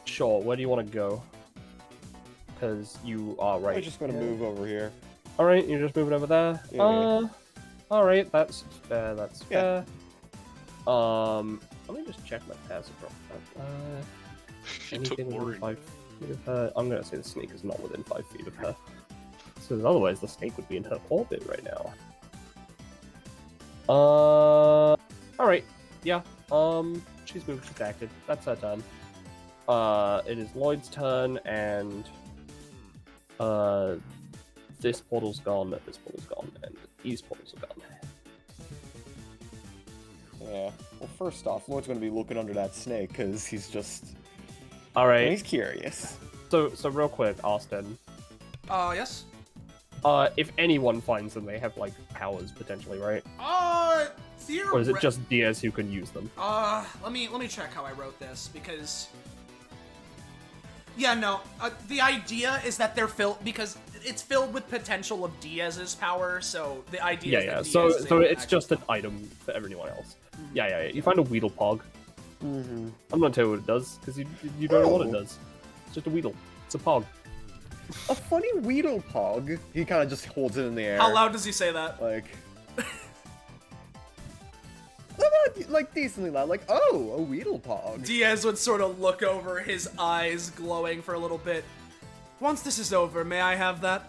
Sure, where do you want to go? Because you are right. I'm just gonna move over here. Alright, you're just moving over there? Yeah. Alright, that's fair, that's Yeah. fair. Let me just check my passive real quick. She took Anything within Lori. 5 feet of her? I'm gonna say the snake is not within 5 feet of her. So otherwise the snake would be in her orbit right now. Alright, yeah. She's moved, she's active. That's her turn. It is Lloyd's turn, and this portal's gone, and these portals are gone. Yeah. Well, first off, Lloyd's gonna be looking under that snake because he's just. Alright, He's curious. so real quick, Austin. Yes. If anyone finds them, they have like powers potentially, right? Or is it just Diaz who can use them? Let me check how I wrote this because. Yeah, no. The idea is that they're filled because it's filled with potential of Diaz's power. So the idea. Yeah. Is that So Diaz is so able to it's access just an them. item for everyone else. Yeah. You find a Weedle Pog. Mm-hmm. I'm not telling you what it does because you don't know what it Oh. does. It's just a Weedle. It's a Pog. A funny Weedle Pog. He kind of just holds it in the air. How loud does he say that? Like. Like decently loud. Like, oh, a Weedle Pog. Diaz would sort of look over, his eyes glowing for a little bit. Once this is over, may I have that?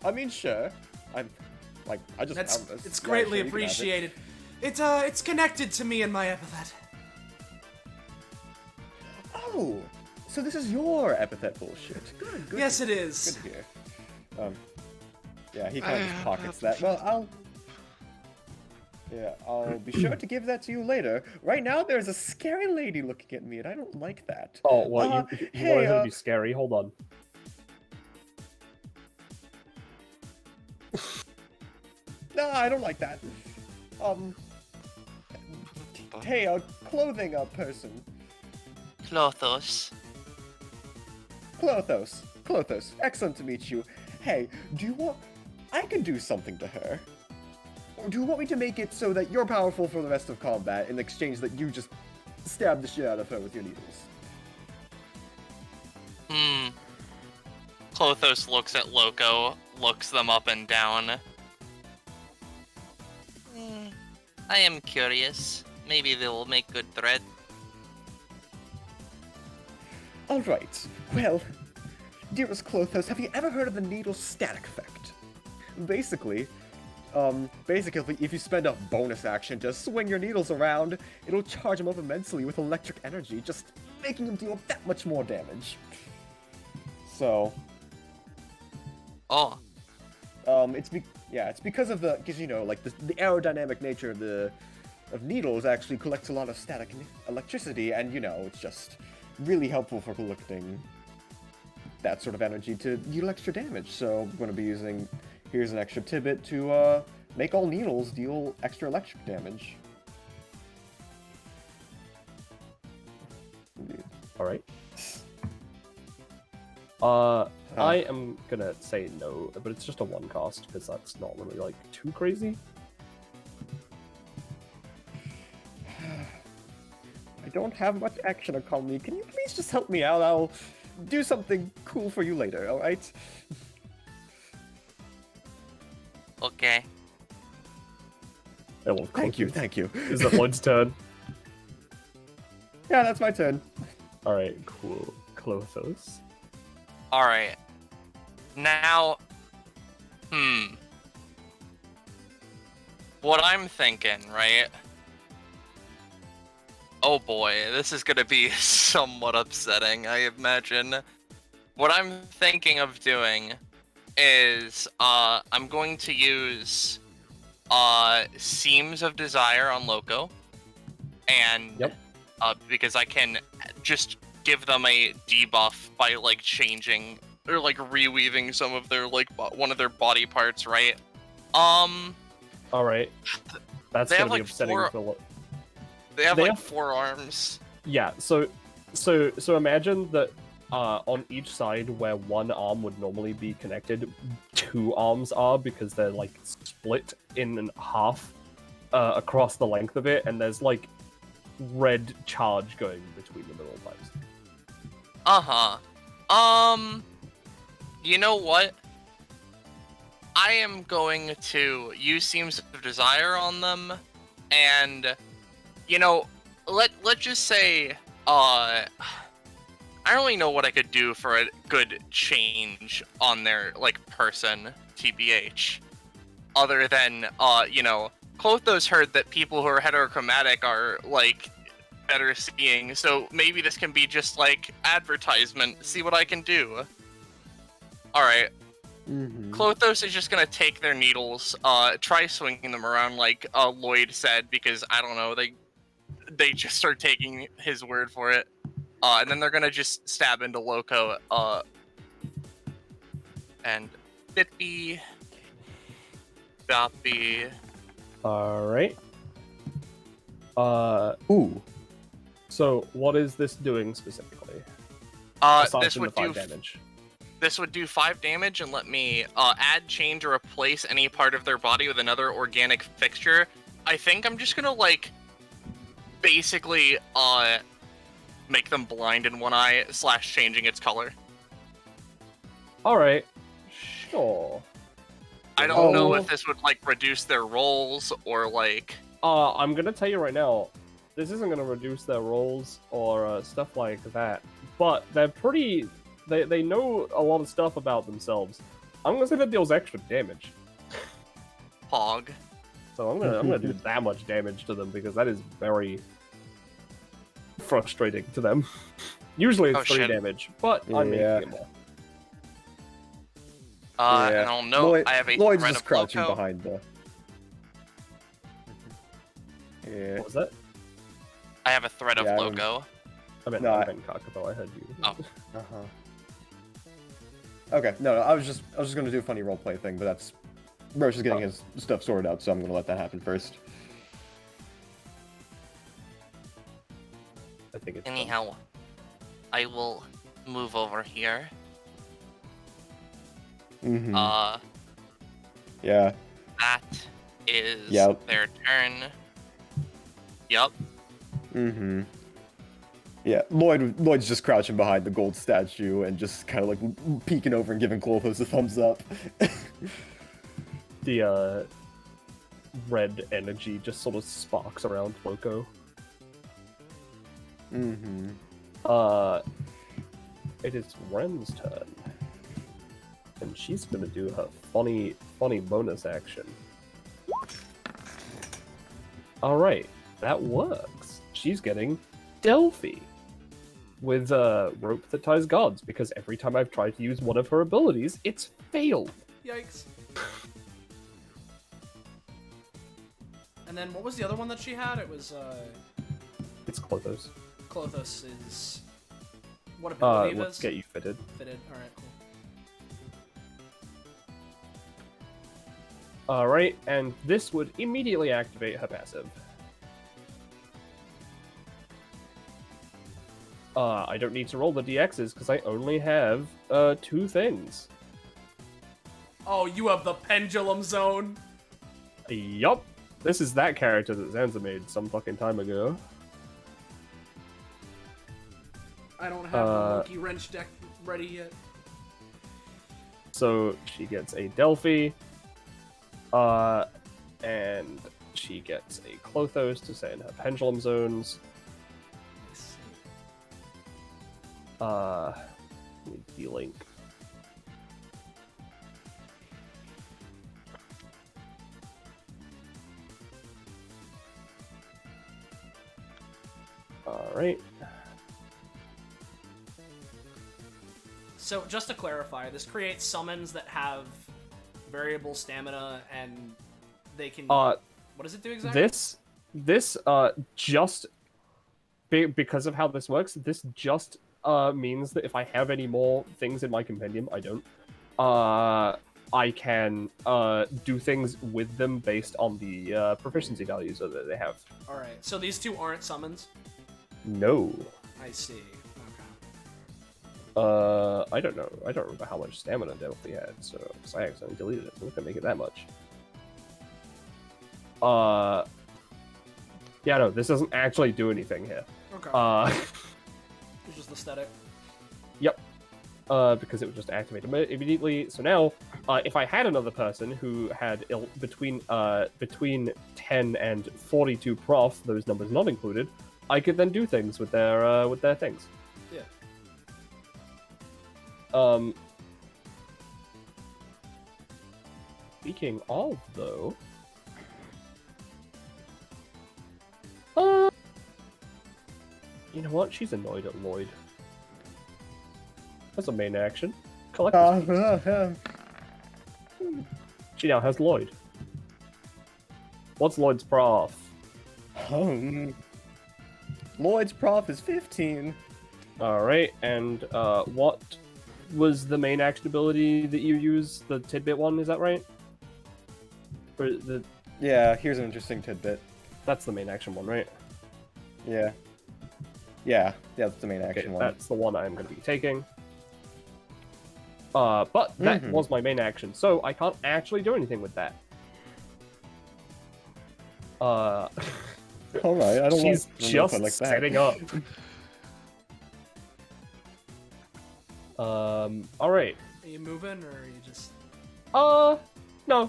I mean, sure. I just That's have this. it's Yeah, greatly sure, you can have it. appreciated. It's connected to me and my epithet. Oh, so this is your epithet bullshit. Good. Yes, it Good is. to hear. Yeah, he kind of just pockets that. Well, Yeah, I'll be sure to give that to you later. Right now, there's a scary lady looking at me, and I don't like that. Oh, what? You Hey, want her to be scary? Hold on. No, I don't like that. Hey, clothing person. Clothos. Clothos, excellent to meet you. Hey, do you want... I can do something to her. Or do you want me to make it so that you're powerful for the rest of combat in exchange that you just stab the shit out of her with your needles? Clothos looks at Loco, looks them up and down. I am curious. Maybe they will make good thread. Alright, well, dearest Clothos, have you ever heard of the needle static effect? Basically, if you spend a bonus action to swing your needles around, it'll charge them up immensely with electric energy, just making them deal that much more damage. So... Oh. It's because of because you know, like the aerodynamic nature of needles actually collects a lot of static electricity, and you know, it's just really helpful for collecting that sort of energy to deal extra damage. So I'm going to be using, here's an extra tidbit to make all needles deal extra electric damage. Alright. I am gonna say no, but it's just a 1 cost, because that's not really, like, too crazy. I don't have much action economy. Can you please just help me out? I'll do something cool for you later, alright? Okay. Oh, well, Thank you. Is it Lloyd's turn? Yeah, that's my turn. Alright, cool. Clothos. Alright. Now, what I'm thinking, right? Oh boy, this is gonna be somewhat upsetting, I imagine. What I'm thinking of doing is, I'm going to use, Seams of Desire on Loco. And, Yep. Because I can just give them a debuff by, like, changing, or, like, reweaving some of their, like, one of their body parts, right? Alright. That's They gonna have, be like, upsetting for They have, They like, have- 4 arms. Yeah, so imagine that on each side where one arm would normally be connected, 2 arms are, because they're, like, split in half across the length of it, and there's, like, red charge going between them at all times. You know what? I am going to use Seams of Desire on them, and, you know, let's just say, I don't really know what I could do for a good change on their, like, person, TBH. Other than, you know, Clothos heard that people who are heterochromatic are, like, better seeing, so maybe this can be just, like, advertisement. See what I can do. Alright. Clothos is just gonna take their needles, try swinging them around like Lloyd said, because, I don't know, they just start taking his word for it. And then they're gonna just stab into Loco, and Bippy. Boppy. Alright. Ooh. So, what is this doing specifically? Aside This from would the 5 do damage. This would do 5 damage, and let me add, change, or replace any part of their body with another organic fixture. I think I'm just gonna, like, basically, make them blind in one eye, / changing its color. Alright. Sure. I don't know if this would, like, reduce their rolls, or, like... I'm gonna tell you right now, this isn't gonna reduce their rolls, or stuff like that. But they're pretty... They know a lot of stuff about themselves. I'm gonna say that deals extra damage. Pog. So I'm gonna do that much damage to them, because that is very frustrating to them. Usually it's 3 shit. damage, but I'm making it more. And I'll note I have a Lloyd's threat just of crouching Loco. behind the... Yeah. What was that? I have a thread of Yeah, logo. I meant, No, I I- meant Kakapo, I heard you. Oh. Okay, no, I was just gonna do a funny roleplay thing, but that's Roche is getting his stuff sorted out, so I'm gonna let that happen first. I think it's fun. Anyhow, I will move over here. Mm-hmm. Mm-hmm. Yeah. That is Yep. their turn. Yup. Mm-hmm. Yeah, Lloyd's just crouching behind the gold statue and just kind of like peeking over and giving Clothos a thumbs up. The red energy just sort of sparks around Loco. Mm-hmm. It is Ren's turn. And she's gonna do her funny bonus action. Alright, that works. She's getting Delphi with a rope that ties gods, because every time I've tried to use one of her abilities, it's failed. Yikes. And then what was the other one that she had? It was It's Clothos. Clothos is what ability Let's is? get you fitted. Fitted. Alright, cool. Alright, and this would immediately activate her passive. I don't need to roll the DXs because I only have 2 things. Oh, you have the pendulum zone. Yup. This is that character that Zanza made some fucking time ago. I don't have the monkey wrench deck ready yet. So she gets a Delphi, and she gets a Clothos to stay in her pendulum zones. Need D-Link. Alright. So, just to clarify, this creates summons that have variable stamina, and they can... what does it do exactly? This just... Because of how this works, this just means that if I have any more things in my compendium, I don't, I can do things with them based on the proficiency values that they have. Alright, so these two aren't summons? No. I see. I don't know. I don't remember how much stamina Delphi had, so because I accidentally deleted it. I'm not gonna make it that much. Yeah, no, this doesn't actually do anything here. Okay. It's just aesthetic. Yep. Because it would just activate immediately. So now, if I had another person who had between 10 and 42 prof, those numbers not included, I could then do things with their things. Yeah. Speaking of, though, you know what? She's annoyed at Lloyd. That's a main action. Collect this piece. She now has Lloyd. What's Lloyd's prof? Lloyd's prof is 15. Alright, and what was the main action ability that you use? The tidbit one, is that right? Or the... Yeah, here's an interesting tidbit. That's the main action one, right? Yeah. Yeah, that's the main Okay, action one. that's the one I'm going to be taking. But that was my main action, so I can't actually do anything with that. Alright, I don't She's want just like that. setting up. Alright. Are you moving, or are you just... No,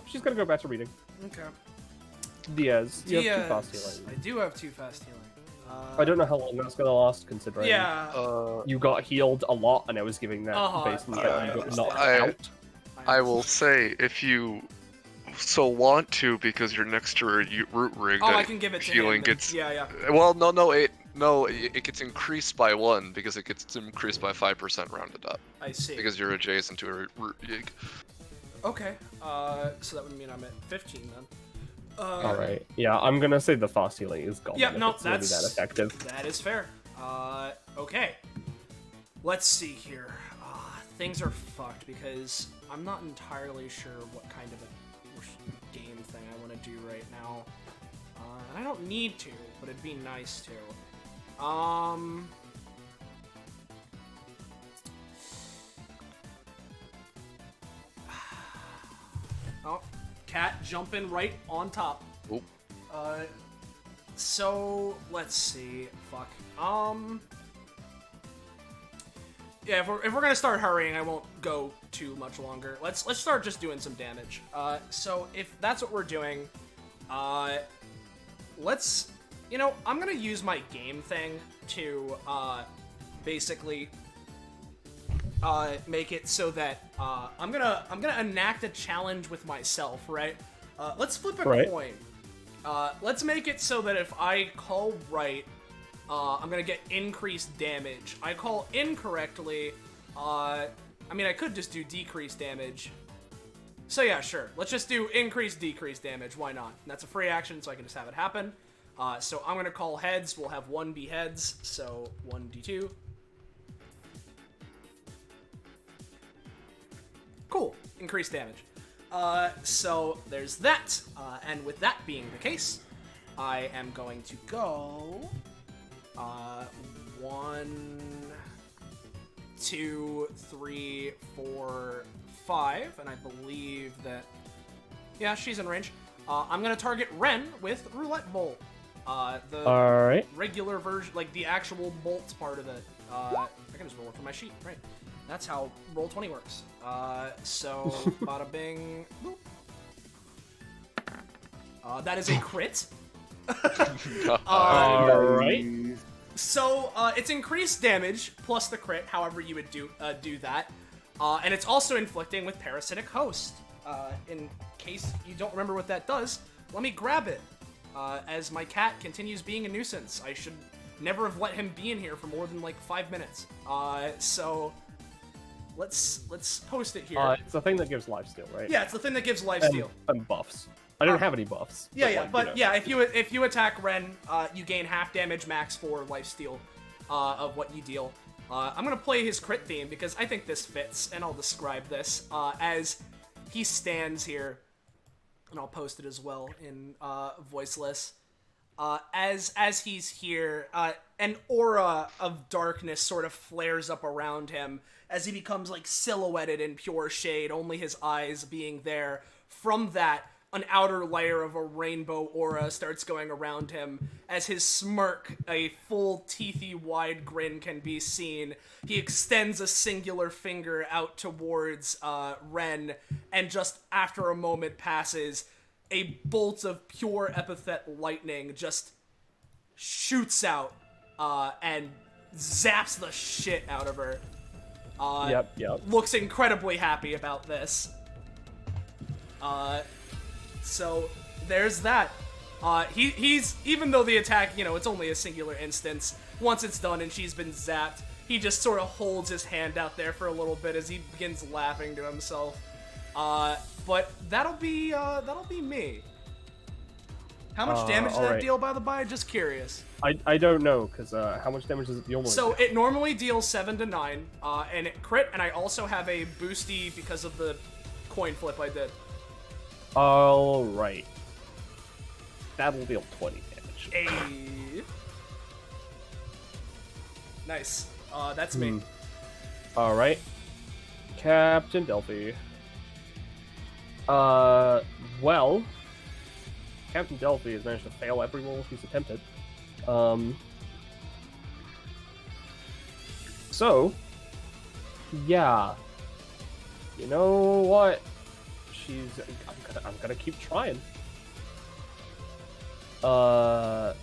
she's gonna go back to reading. Okay. Diaz, you have 2 fast Diaz. healing. I do have 2 fast healing. I don't know how long that's gonna last, considering Yeah. you got healed a lot, and I was giving that based on the fact that you got knocked out. I will say, if you so want to, because you're next to a root rig, Oh, that I can give it to healing him. gets. Yeah. Well, it gets increased by 1 because it gets increased by 5% rounded up. I see. Because you're adjacent to a root rig. Okay. So that would mean I'm at 15 then. All right. Yeah, I'm gonna say the fast healing is gone. Yeah, if no, it's really that's that effective. That is fair. Okay. Let's see here. Things are fucked because I'm not entirely sure what kind of a game thing I want to do right now. And I don't need to, but it'd be nice to. Oh, cat jumping right on top. Oop. So let's see. Fuck. Yeah, if we're gonna start hurrying, I won't go too much longer. Let's start just doing some damage. So if that's what we're doing, let's, you know, I'm gonna use my game thing to basically make it so that I'm gonna enact a challenge with myself, right? Let's flip a coin. Let's make it so that if I call right, I'm gonna get increased damage. I call incorrectly, I mean, I could just do decreased damage. So yeah, sure. Let's just do increased, decreased damage. Why not? And that's a free action, so I can just have it happen. So I'm gonna call heads. We'll have 1 be heads, so 1d2. Cool. Increased damage. So there's that. And with that being the case, I am going to go 1, 2, 3, 4, 5, and I believe that, yeah, she's in range. I'm gonna target Ren with Roulette Bolt. The regular version, like the actual bolts part of it. I can just roll it from my sheet, right? That's how Roll20 works. So, bada bing, boop. That is a crit. Alright. So, it's increased damage plus the crit, however you would do that. And it's also inflicting with Parasitic Host. In case you don't remember what that does, let me grab it. As my cat continues being a nuisance. I should never have let him be in here for more than like 5 minutes. So let's post it here. It's the thing that gives lifesteal, right? Yeah, it's the thing that gives lifesteal. And buffs. I don't have any buffs. Yeah, if you attack Ren, you gain half damage, max 4 lifesteal of what you deal. I'm gonna play his crit theme because I think this fits, and I'll describe this as he stands here, and I'll post it as well in voiceless. As he's here, an aura of darkness sort of flares up around him as he becomes like silhouetted in pure shade, only his eyes being there. From that, an outer layer of a rainbow aura starts going around him. As his smirk, a full teethy wide grin can be seen. He extends a singular finger out towards Ren, and just after a moment passes, a bolt of pure epithet lightning just shoots out and zaps the shit out of her. Yep. Looks incredibly happy about this. So there's that. He's even though the attack, you know, it's only a singular instance. Once it's done and she's been zapped, he just sort of holds his hand out there for a little bit as he begins laughing to himself. But that'll be me. How much damage does that deal, by the by? Just curious. I don't know, because how much damage does it normally So do? it normally deals 7 to 9, and it crit, and I also have a boosty because of the coin flip I did. Alright. That'll deal 20 damage. Hey. Nice. That's me. Alright. Captain Delphi. Well, Captain Delphi has managed to fail every roll he's attempted. So, yeah. You know what? I'm gonna keep trying. Let's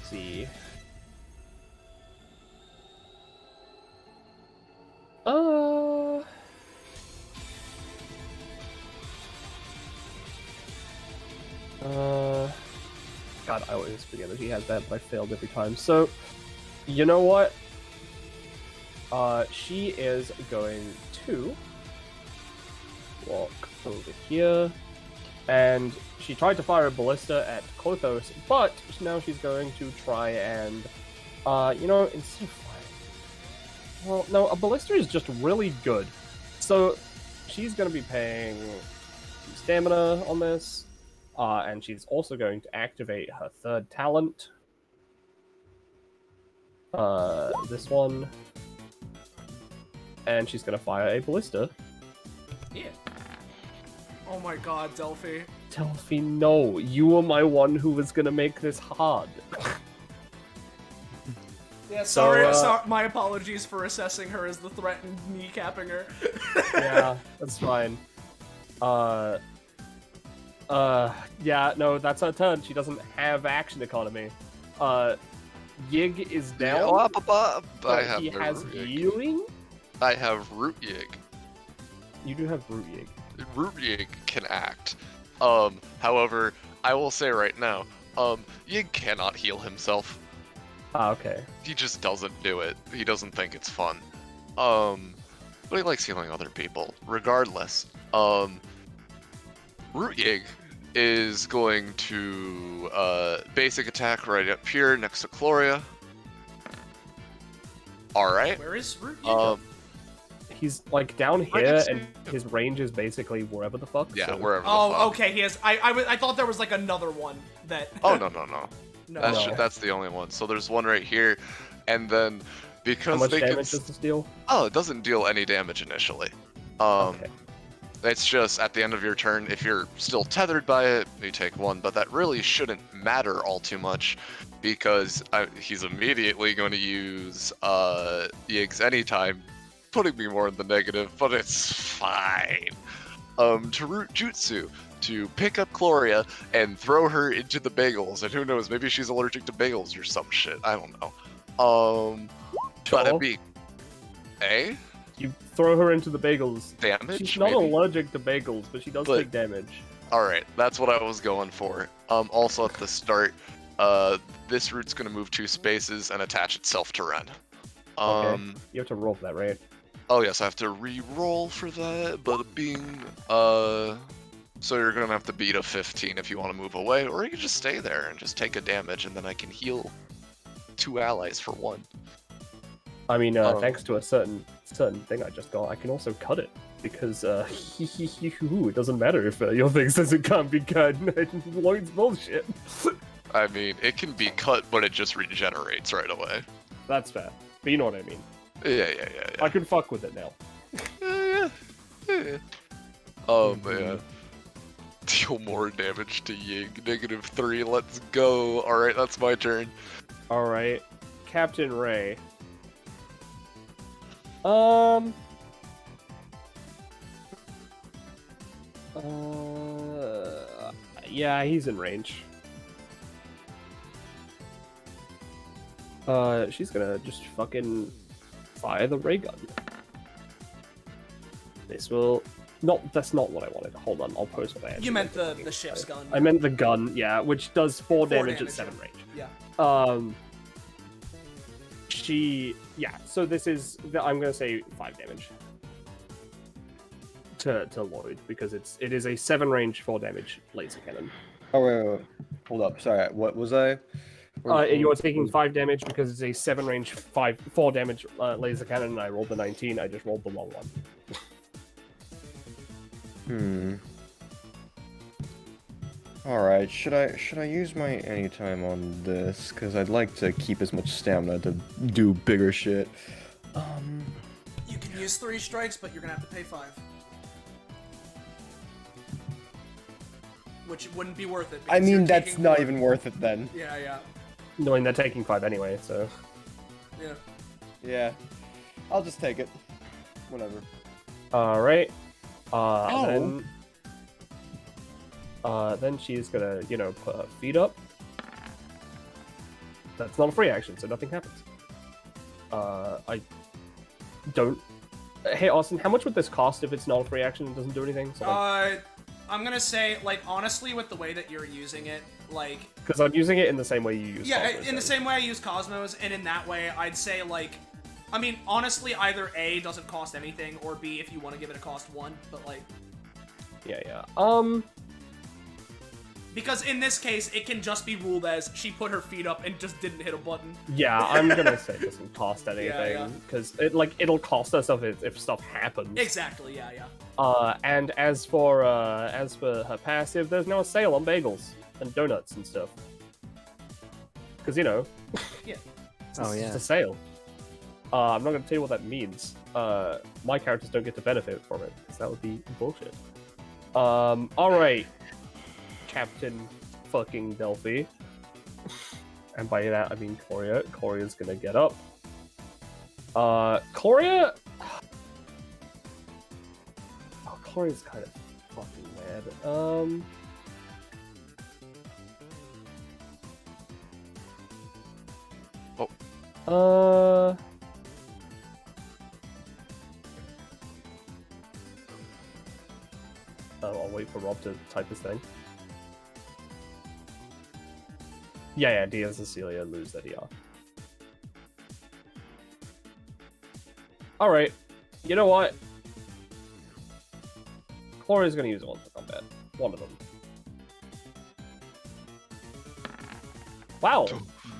see. God, I always forget that he has that, but I failed every time. So, you know what? She is going to walk over here And she tried to fire a ballista at Klothos, but now she's going to try and, instead of firing... Well, no, a ballista is just really good. So she's going to be paying some stamina on this, and she's also going to activate her third talent. This one. And she's going to fire a ballista. Yeah. Oh my god, Delphi. Delphi, no. You were my one who was going to make this hard. Yeah, So, sorry, my apologies for assessing her as the threat and kneecapping her. Yeah, that's fine. Yeah, no, that's her turn. She doesn't have action economy. Yig is down. I but have he no has root yig. healing. I have root yig. You do have root yig. Root yig can act. However, I will say right now, Yig cannot heal himself. Ah, okay. He just doesn't do it. He doesn't think it's fun. But he likes healing other people. Regardless, Root Yig is going to basic attack right up here next to Chloria. Alright. Where is Root? He's like down I here, can and his range is basically wherever the fuck. Yeah, so... wherever the Oh, fuck. okay. He has. I thought there was like another one that. Oh, no. No. That's the only one. So there's one right here, and then because How much they can... damage does this deal? Oh, it doesn't deal any damage initially. Okay. It's just at the end of your turn, if you're still tethered by it, you take one, but that really shouldn't matter all too much because he's immediately going to use Yiggs anytime, putting me more in the negative, but it's fine. To root Jutsu, to pick up Chloria and throw her into the bagels, and who knows, maybe she's allergic to bagels or some shit, I don't know. But it'd be... You throw her into the bagels. Damage? She's not maybe? allergic to bagels, but she does take damage. Alright, that's what I was going for. Also at the start, this root's gonna move 2 spaces and attach itself to Ren. Okay. You have to roll for that, right? Oh yes, I have to re-roll for that, but so you're gonna have to beat a 15 if you want to move away, or you can just stay there and just take a damage, and then I can heal 2 allies for 1. I mean, thanks to a certain thing I just got, I can also cut it because it doesn't matter if your thing says it can't be cut. Lloyd's bullshit. I mean, it can be cut, but it just regenerates right away. That's fair, but you know what I mean. Yeah. I can fuck with it now. Yeah. Man. Deal more damage to Yig. -3. Let's go. All right, that's my turn. All right, Captain Ray. Yeah, he's in range. She's gonna just fucking fire the ray gun. This will... No, that's not what I wanted. Hold on, I'll post what I actually You meant meant the ship's gun. I meant the gun, yeah, which does 4 damage damage, at 7 range. Yeah. Yeah, so this is... I'm gonna say 5 damage. To Lloyd, because it is a 7 range 4 damage laser cannon. Oh, wait. Hold up. Sorry, what was I? You're taking 5 damage because it's a 7 range 4 damage laser cannon, and I rolled the 19. I just rolled the wrong one. Alright, should I use my anytime on this? Because I'd like to keep as much stamina to do bigger shit. You can use 3 strikes, but you're gonna have to pay 5. Which wouldn't be worth it. I because you're mean, that's taking not 4. even worth it then. Yeah. Knowing they're taking 5 anyway, so... Yeah. Yeah. I'll just take it. Whatever. Alright. Then she's gonna, put her feet up. That's not a free action, so nothing happens. I don't... Hey, Austin, how much would this cost if it's not a free action and doesn't do anything? So, I'm gonna say, honestly, with the way that you're using it, because I'm using it in the same way you use yeah, Cosmos, in the same way I use Cosmos, and in that way, I'd say, I mean, honestly, either A, doesn't cost anything, or B, if you want to give it a cost 1, but, Yeah. Because in this case, it can just be ruled as she put her feet up and just didn't hit a button. Yeah, I'm gonna say it doesn't cost anything yeah. because it'll cost us if stuff happens. Exactly. Yeah. And as for her passive, there's now a sale on bagels and donuts and stuff. Because Yeah. Oh it's yeah. a sale. I'm not gonna tell you what that means. My characters don't get to benefit from it because that would be bullshit. All right, Captain fucking Delphi, and by that I mean Coria. Coria's gonna get up. Coria. Oh, Coria's kind of fucking mad. I'll wait for Rob to type his thing. Yeah, Dia and Cecilia lose that ER. Alright. You know what? Coria's gonna use one for combat. One of them. Wow,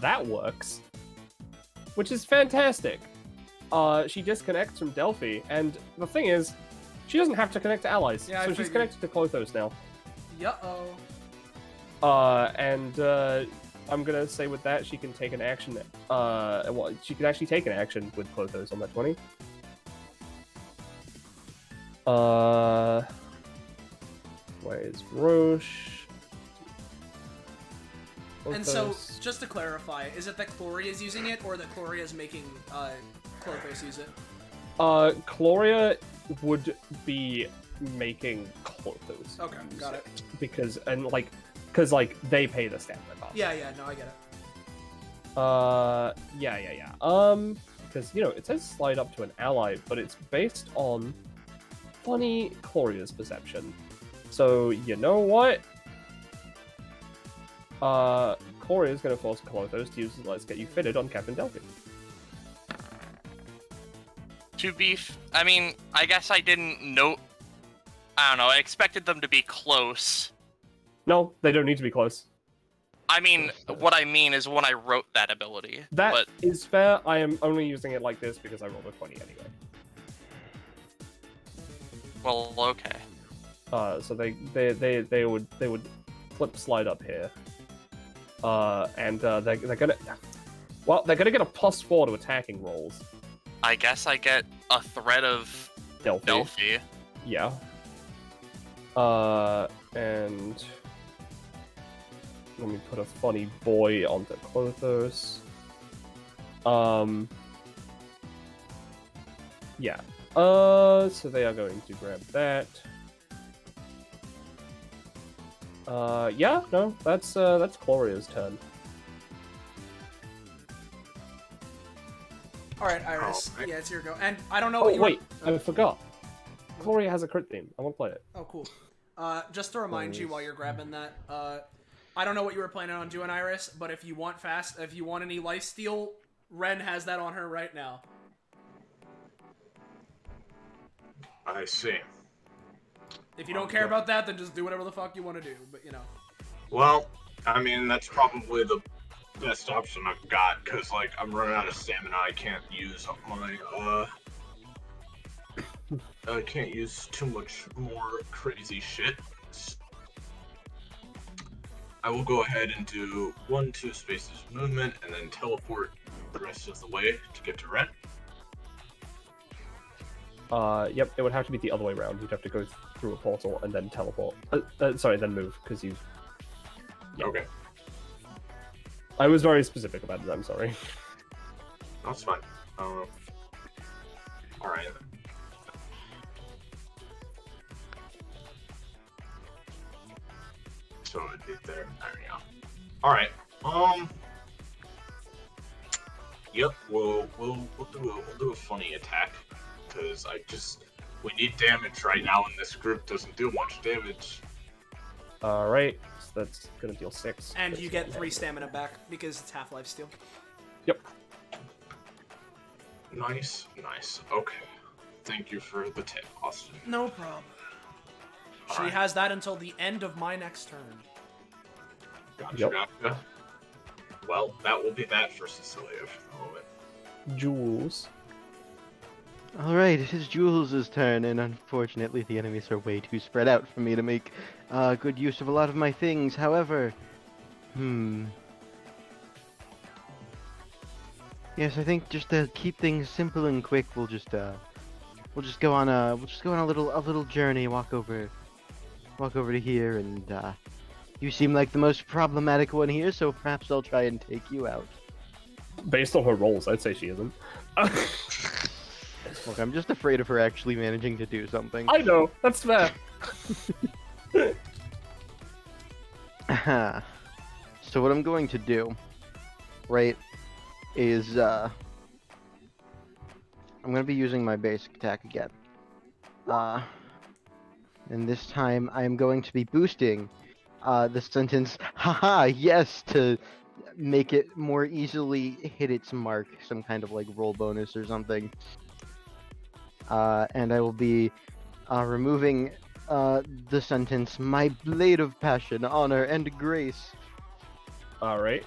that works. Which is fantastic. She disconnects from Delphi, and the thing is, she doesn't have to connect to allies, Yeah, I so she's figured. connected to Clothos now. Uh-oh. I'm gonna say with that, she can take an action. Well, she can actually take an action with Clothos on that 20. Where is Roche? And so, Clothos. just to clarify, is it that Cloria's using it, or that Cloria's making Clothos use it? Chloria would be making Clothos. Okay, got it. Because they pay the stamina cost. Yeah, no, I get it. Yeah. Because it says slide up to an ally, but it's based on funny Chloria's perception. So you know what? Chloria is gonna force Clothos to use Let's Get You Fitted on Captain Delphi. I mean, I guess I didn't know. I don't know. I expected them to be close. No, they don't need to be close. I mean, what I mean is when I wrote that ability. That is fair. I am only using it like this because I rolled a 20 anyway. Well, okay. So they would flip slide up here. And they're gonna get a +4 to attacking rolls. I guess I get a threat of Delphi. Yeah. And let me put a funny boy onto Clothos. Yeah. So they are going to grab that. Yeah, no, that's Gloria's turn. Alright, Iris. Oh, Yeah, it's your go. And I don't know Oh, what you wait, were... I forgot. Gloria has a crit theme. I want to play it. Oh, cool. Just to remind you while you're grabbing that, I don't know what you were planning on doing, Iris, but if you want any lifesteal, Ren has that on her right now. I see. If you don't care about that, then just do whatever the fuck you want to do, but Well, I mean, that's probably the best option I've got, because, I'm running out of stamina. I can't use my, I can't use too much more crazy shit. I will go ahead and do 1-2 spaces of movement, and then teleport the rest of the way to get to Ren. Yep, it would have to be the other way around. You'd have to go through a portal and then teleport. Sorry, then move, because you... Yeah. Okay. I was very specific about it, I'm sorry. That's fine. Alright. So it'd be there. There we go. Alright. Yep, we'll do a funny attack. Because we need damage right now, and this group doesn't do much damage. Alright, so that's gonna deal 6. And you get 3 stamina back, because it's half-life steal. Yep. Nice. Okay. Thank you for the tip, Austin. No problem. She Alright. has that until the end of my next turn. Gotcha, Yep. gotcha. Well, that will be that for Cecilia for the moment. Jules. Alright, it is Jules' turn, and unfortunately the enemies are way too spread out for me to make good use of a lot of my things. However, yes, I think just to keep things simple and quick, we'll just go on a little journey. Walk over to here, and you seem like the most problematic one here, so perhaps I'll try and take you out. Based on her rolls, I'd say she isn't. Look, I'm just afraid of her actually managing to do something. I know, that's fair. So what I'm going to do, right, is I'm going to be using my basic attack again. And this time I am going to be boosting the sentence, haha, yes, to make it more easily hit its mark, some kind of like roll bonus or something. And I will be removing the sentence, my blade of passion, honor, and grace. Alright.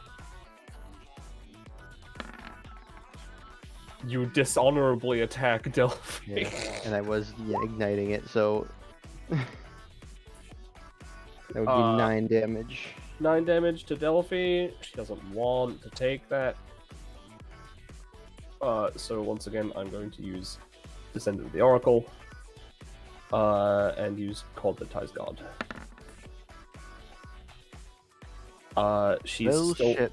You dishonorably attack Delphi. Yeah, and I was igniting it, so that would be 9 damage. 9 damage to Delphi. She doesn't want to take that. So once again, I'm going to use Descendant of the Oracle. And use Coldbaptized God. She's still...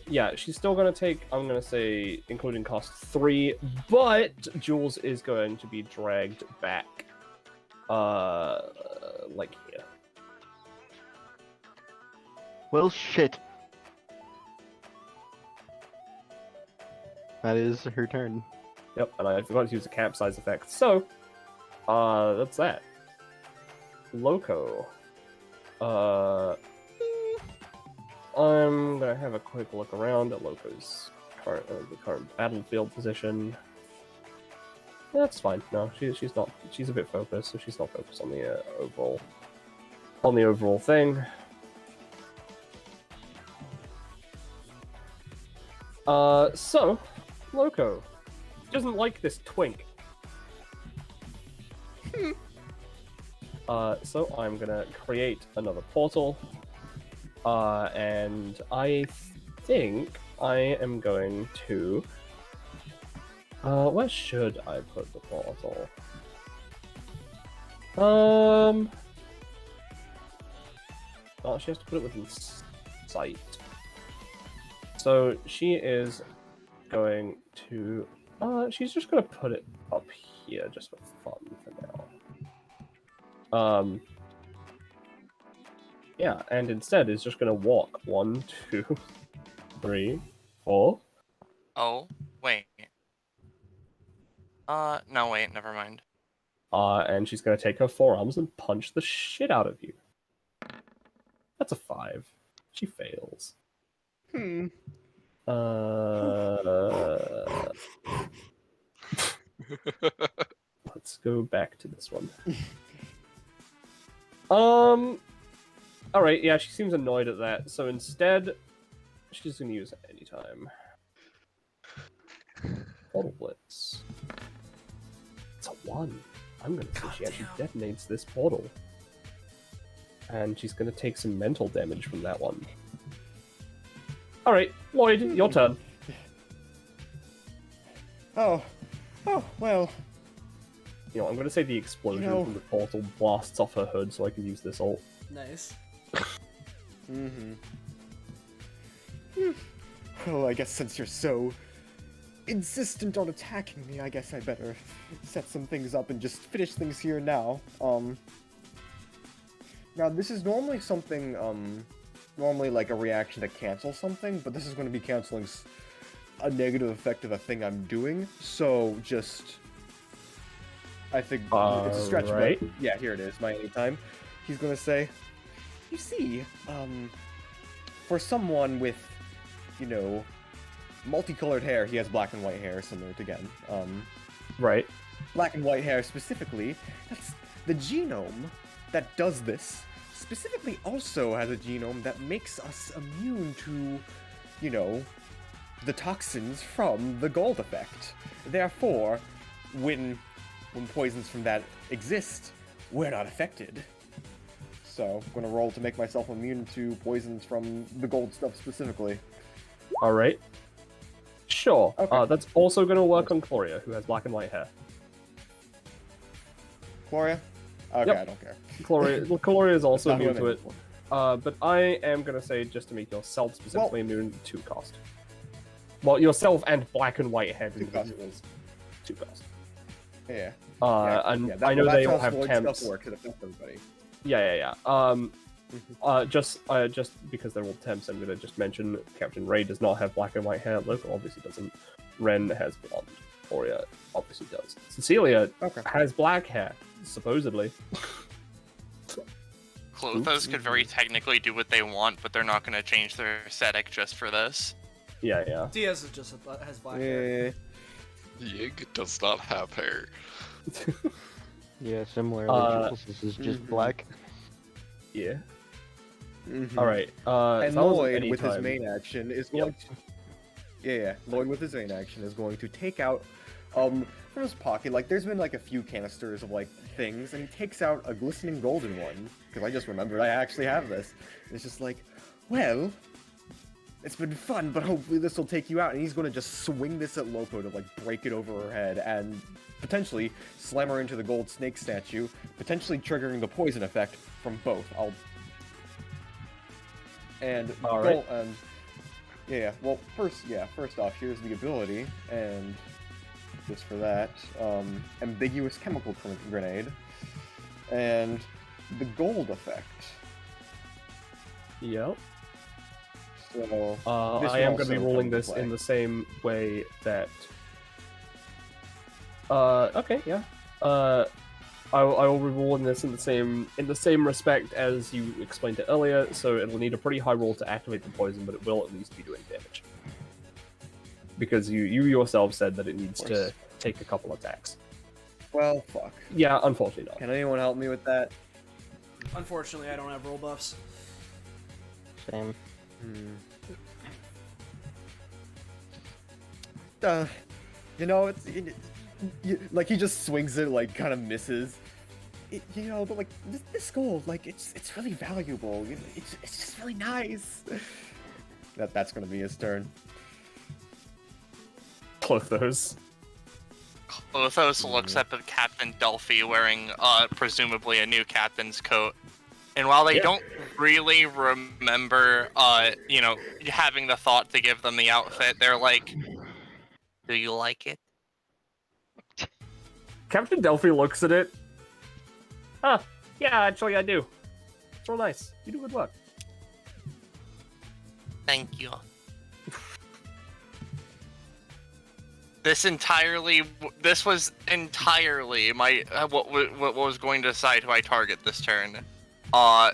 yeah, she's still gonna take, I'm gonna say, including cost 3, but Jules is going to be dragged back, like here. Well, shit. That is her turn. Yep, and I forgot to use the capsize effect, so, that's that. Loco. I'm gonna have a quick look around at Loco's current battlefield position. That's fine. No, she's not. She's a bit focused, so she's not focused on the overall thing. So Loco doesn't like this twink. So I'm gonna create another portal. And I think I am going to... where should I put the portal? Oh, she has to put it within sight. So she is going to... she's just going to put it up here, just for fun for now. Yeah, and instead is just gonna walk 1, 2, 3, 4. Oh, wait. No, wait, never mind. And she's gonna take her forearms and punch the shit out of you. That's a 5. She fails. Let's go back to this one. Alright, yeah, she seems annoyed at that, so instead, she's gonna use it anytime. Portal Blitz. It's a 1. I'm gonna say she actually detonates this portal. And she's gonna take some mental damage from that one. Alright, Lloyd, your turn. Oh, well. You know, I'm gonna say the explosion from the portal blasts off her hood so I can use this ult. Nice. Well, I guess since you're so insistent on attacking me, I guess I better set some things up and just finish things here now. Now this is normally something, normally like a reaction to cancel something, but this is going to be canceling a negative effect of a thing I'm doing, so just... I think it's a stretch, right. but yeah, here it is, my anytime. He's gonna say, you see, for someone with, you know, multicolored hair, he has black and white hair, similar to Gen. Right. Black and white hair specifically, that's the genome that does this specifically also has a genome that makes us immune to, you know, the toxins from the gold effect. Therefore, when poisons from that exist, we're not affected. So, I'm gonna roll to make myself immune to poisons from the gold stuff specifically. All right. Sure. Okay. That's also going to work on Gloria, who has black and white hair. Gloria? Okay, Yep. I don't care. Gloria is also That's not immune what I to meant it. But I am going to say, just to make yourself specifically immune, 2 cost. Well, yourself and black and white hair 2 cost. individuals. 2 cost. Yeah. And yeah, I know they all that's how have Floyd temps. stuff works. It affects everybody. Yeah. Just because they're all temps, I'm gonna just mention Captain Ray does not have black and white hair. Loco obviously doesn't. Ren has blonde. Gloria obviously does. Cecilia has black hair, supposedly. Clothos could very technically do what they want, but they're not going to change their aesthetic just for this. Yeah. Diaz is just has black hair. Yig does not have hair. Yeah, similarly, Jules is just black. Yeah. Mhm. All right. And so Lloyd, with his anytime- main action, is going to... Yeah. Lloyd, with his main action, is going to take out, from his pocket, like, there's been, like, a few canisters of, like, things, and he takes out a glistening golden one, because I just remembered I actually have this. And it's just like, well, it's been fun, but hopefully this will take you out, and he's going to just swing this at Loco to, like, break it over her head, and potentially slam her into the gold snake statue, potentially triggering the poison effect from both. All right. Well, first off, here's the ability, and just for that, ambiguous chemical grenade, and the gold effect. Yep. So, I am going to be ruling this in the same way that. Okay, yeah. I will be ruling this in the same respect as you explained it earlier. So it'll need a pretty high roll to activate the poison, but it will at least be doing damage. Because you yourself said that it needs to take a couple attacks. Well, fuck. Yeah, unfortunately not. Can anyone help me with that? Unfortunately, I don't have roll buffs. Same. You know, like he just swings it, like kind of misses. You know, but like this gold, like it's really valuable. You know, it's just really nice. That's gonna be his turn. Clothos. Clothos looks up at Captain Delphi wearing, presumably a new captain's coat. And while they don't really remember, having the thought to give them the outfit, they're like, do you like it? Captain Delphi looks at it. Huh. Yeah, actually I do. It's real nice. You do good work. Thank you. This was entirely my what was going to decide who I target this turn.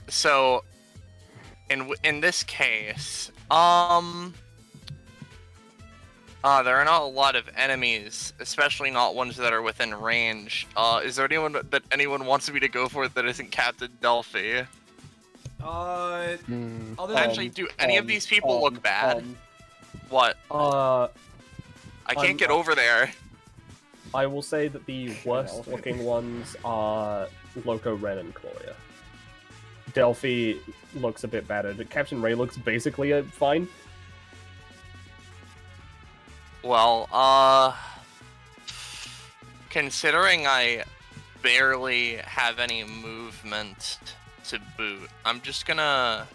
So in this case, there are not a lot of enemies, especially not ones that are within range. Is there anyone wants me to go for that isn't Captain Delphi? Other than Actually, do any of these people look bad? What? I can't get over there. I will say that the worst looking ones are Loco, Ren, and Gloria. Delphi looks a bit battered. Captain Ray looks basically fine. Well, considering I barely have any movement to boot, I'm just gonna...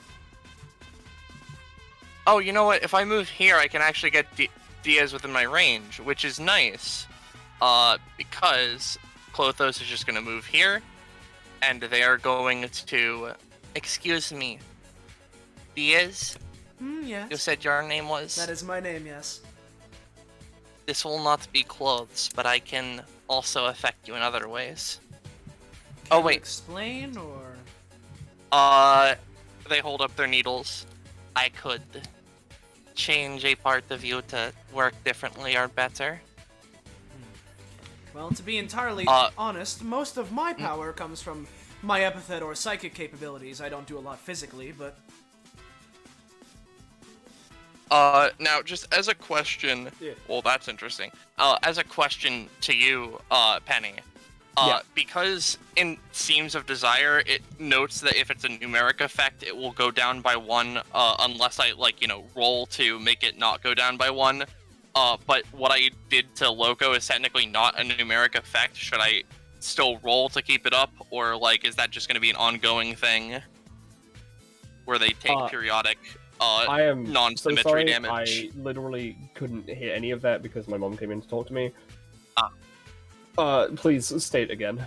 Oh, you know what? If I move here, I can actually get Diaz within my range, which is nice. Because Clothos is just gonna move here, and they are going to... Excuse me. Diaz? Yes. You said your name was? That is my name, yes. This will not be clothes, but I can also affect you in other ways. Can Oh, you wait. explain, or...? They hold up their needles. I could change a part of you to work differently or better. Well, to be entirely honest, most of my power comes from my epithet or psychic capabilities. I don't do a lot physically, but... Now, just as a question... Yeah. Well, that's interesting. As a question to you, Penny. Because in Seams of Desire, it notes that if it's a numeric effect, it will go down by 1, unless I, like, you know, roll to make it not go down by 1. But what I did to Loco is technically not a numeric effect. Should I still roll to keep it up, or, like, is that just going to be an ongoing thing? Where they take periodic, I am non-symmetry so sorry. damage? I literally couldn't hear any of that because my mom came in to talk to me. Please state again.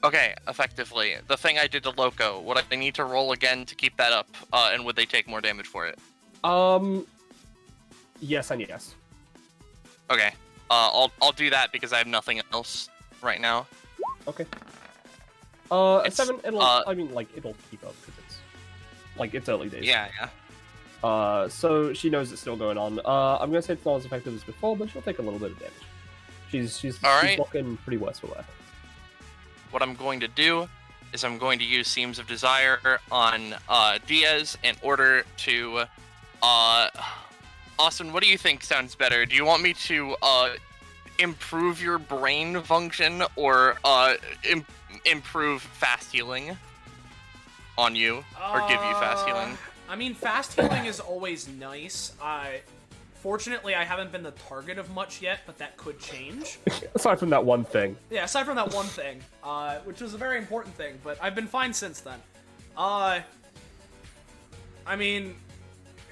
Okay, effectively. The thing I did to Loco, would I need to roll again to keep that up, and would they take more damage for it? Yes and yes. Okay, I'll do that because I have nothing else right now. Okay. A It's, 7, it'll, I mean, like, it'll keep up because it's, like, it's early days. Yeah. So she knows it's still going on. I'm gonna say it's not as effective as before, but she'll take a little bit of damage. She's Alright. looking pretty worse for wear. What I'm going to do is I'm going to use Seams of Desire on Diaz in order to... Austin, what do you think sounds better? Do you want me to improve your brain function or improve fast healing on you? Or give you fast healing? I mean, fast healing is always nice. Fortunately, I haven't been the target of much yet, but that could change. Aside from that one thing. Yeah, aside from that one thing, which was a very important thing, but I've been fine since then. I mean,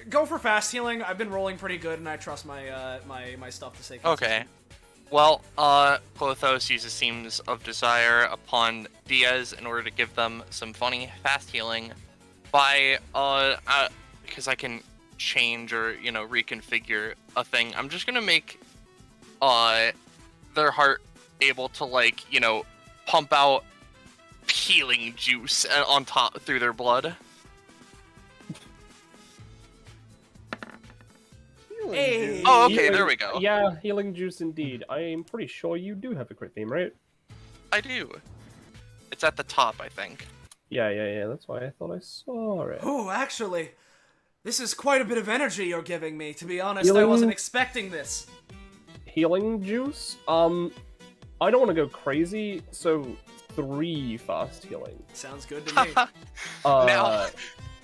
go for fast healing. I've been rolling pretty good, and I trust my my stuff to stay consistent. Okay. Well, Clothos uses Seams of Desire upon Diaz in order to give them some funny fast healing by, because I can change or, you know, reconfigure a thing. I'm just gonna make, their heart able to, like, you know, pump out healing juice on top through their blood. Hey. Oh, okay, there we go. Yeah, healing juice indeed. I am pretty sure you do have a crit theme, right? I do. It's at the top, I think. Yeah. That's why I thought I saw it. Oh, actually, this is quite a bit of energy you're giving me. To be honest, I Healing- wasn't expecting this. Healing juice? I don't want to go crazy, so 3 fast healing. Sounds good to me. Now...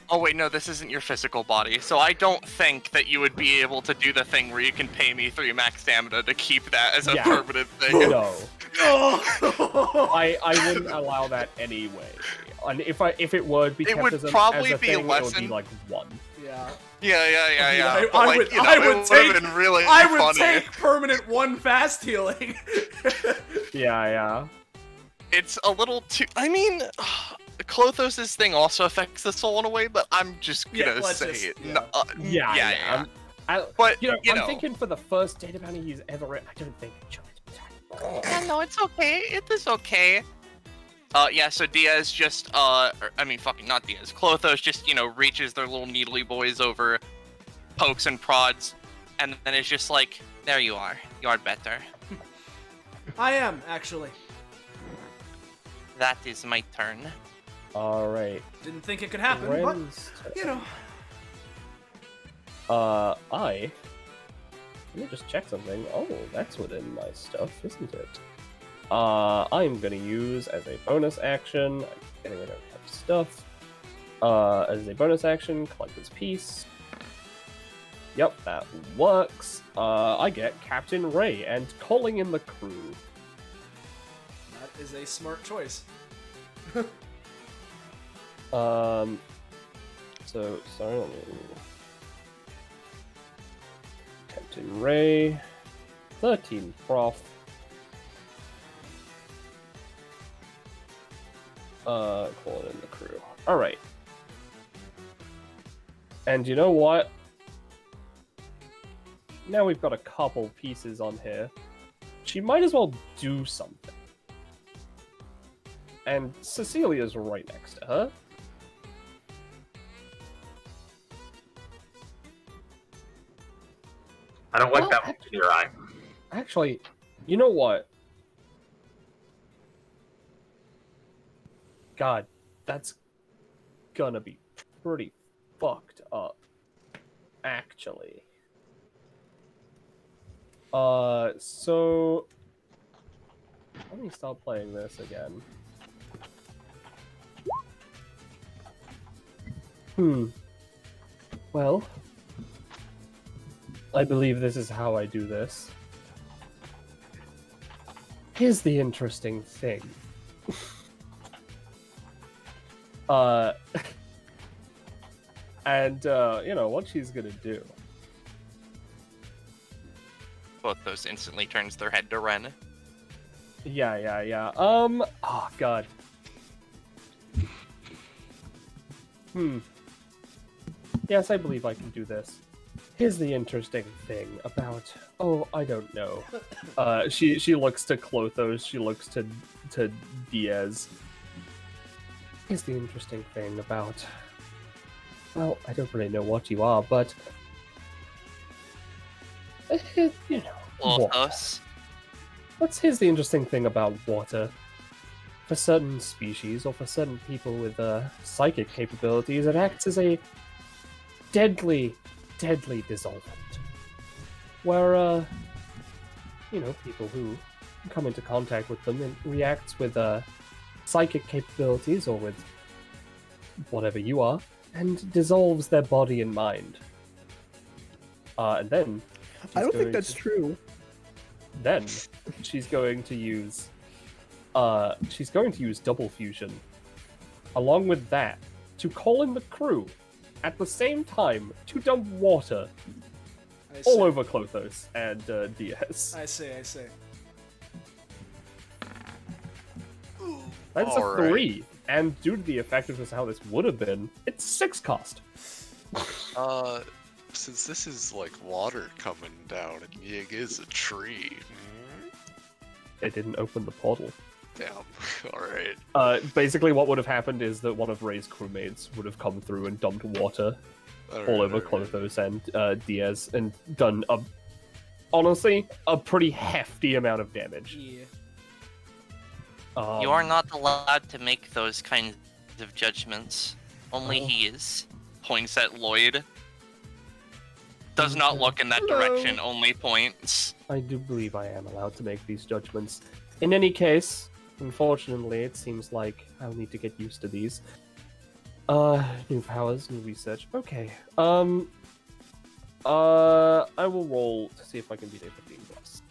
Oh wait, no, this isn't your physical body, so I don't think that you would be able to do the thing where you can pay me 3 max stamina to keep that as a Yeah. permanent thing. No. I wouldn't allow that anyway. And if it would be It kept would as a, probably as a be thing, a it would be lesson. like 1. Yeah. Yeah. I But, like, would- you know, I it would would take- have been really I would funny. take permanent 1 fast healing. Yeah. It's a little too... I mean... Clothos' thing also affects the soul in a way, but I'm just gonna let's say just- it. yeah. Yeah. But you I'm know. thinking for the first data bounty he's ever written, I don't think. Yeah, no, it's okay. It is okay. Yeah, so Diaz just, not Diaz. Clothos just, you know, reaches their little needly boys over, pokes and prods, and then is just like, there you are. You are better. I am, actually. That is my turn. Alright. Didn't think it could happen, but, you know. Let me just check something. Oh, that's within my stuff, isn't it? I'm gonna use as a bonus action. I'm getting rid of stuff. As a bonus action, collect this piece. Yep, that works. I get Captain Ray and calling in the crew. That is a smart choice. So, sorry, let me... Captain Ray, 13 prof. Calling in the crew. Alright. And you know what? Now we've got a couple pieces on here. She might as well do something. And Cecilia's right next to her. I don't like Well, that look in your eye. Actually, you know what? God, that's gonna be pretty fucked up, actually. So let me stop playing this again. Well, I believe this is how I do this. Here's the interesting thing. And, you know, what she's gonna do. Both those instantly turns their head to Ren. Yeah. Oh, God. Yes, I believe I can do this. Here's the interesting thing about... Oh, I don't know. She looks to Clothos, she looks to Diaz. Here's the interesting thing about... Well, I don't really know what you are, but... You know, water. Lothos. Here's the interesting thing about water. For certain species, or for certain people with psychic capabilities, it acts as a deadly dissolvent. Where, you know, people who come into contact with them and react with psychic capabilities, or with whatever you are, and dissolves their body and mind. And then... I don't think that's true. Then she's going to use double fusion. Along with that, to call in the crew at the same time to dump water all over Clothos and Diaz. I see. That's All a 3, and due to the effectiveness of how this would have been, it's 6 cost. Since this is like water coming down and Yig is a tree. It didn't open the portal. Damn. Alright. Basically what would have happened is that one of Ray's crewmates would have come through and dumped water all over Clothos and Diaz, and done honestly a pretty hefty amount of damage. Yeah. You are not allowed to make those kinds of judgments. Only he is. Points at Lloyd. Does not look in that direction, only points. I do believe I am allowed to make these judgments. In any case, unfortunately, it seems like I'll need to get used to these. New powers, new research. Okay. I will roll to see if I can beat a 15 plus.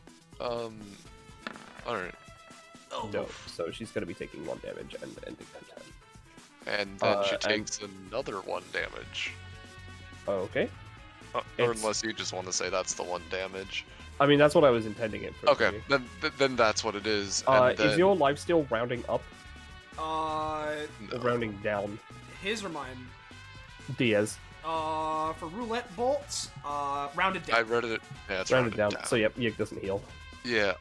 Alright. No, so she's gonna be taking 1 damage and ending her turn. And then she takes another 1 damage. Okay. Or unless you just want to say that's the 1 damage. I mean, that's what I was intending it for. Okay, then that's what it is. Is your lifesteal rounding up? No. Or rounding down? His or mine? Diaz. For roulette bolts, rounded down. I read it. Yeah, it's rounded down. So yep, Yig doesn't heal. Yeah.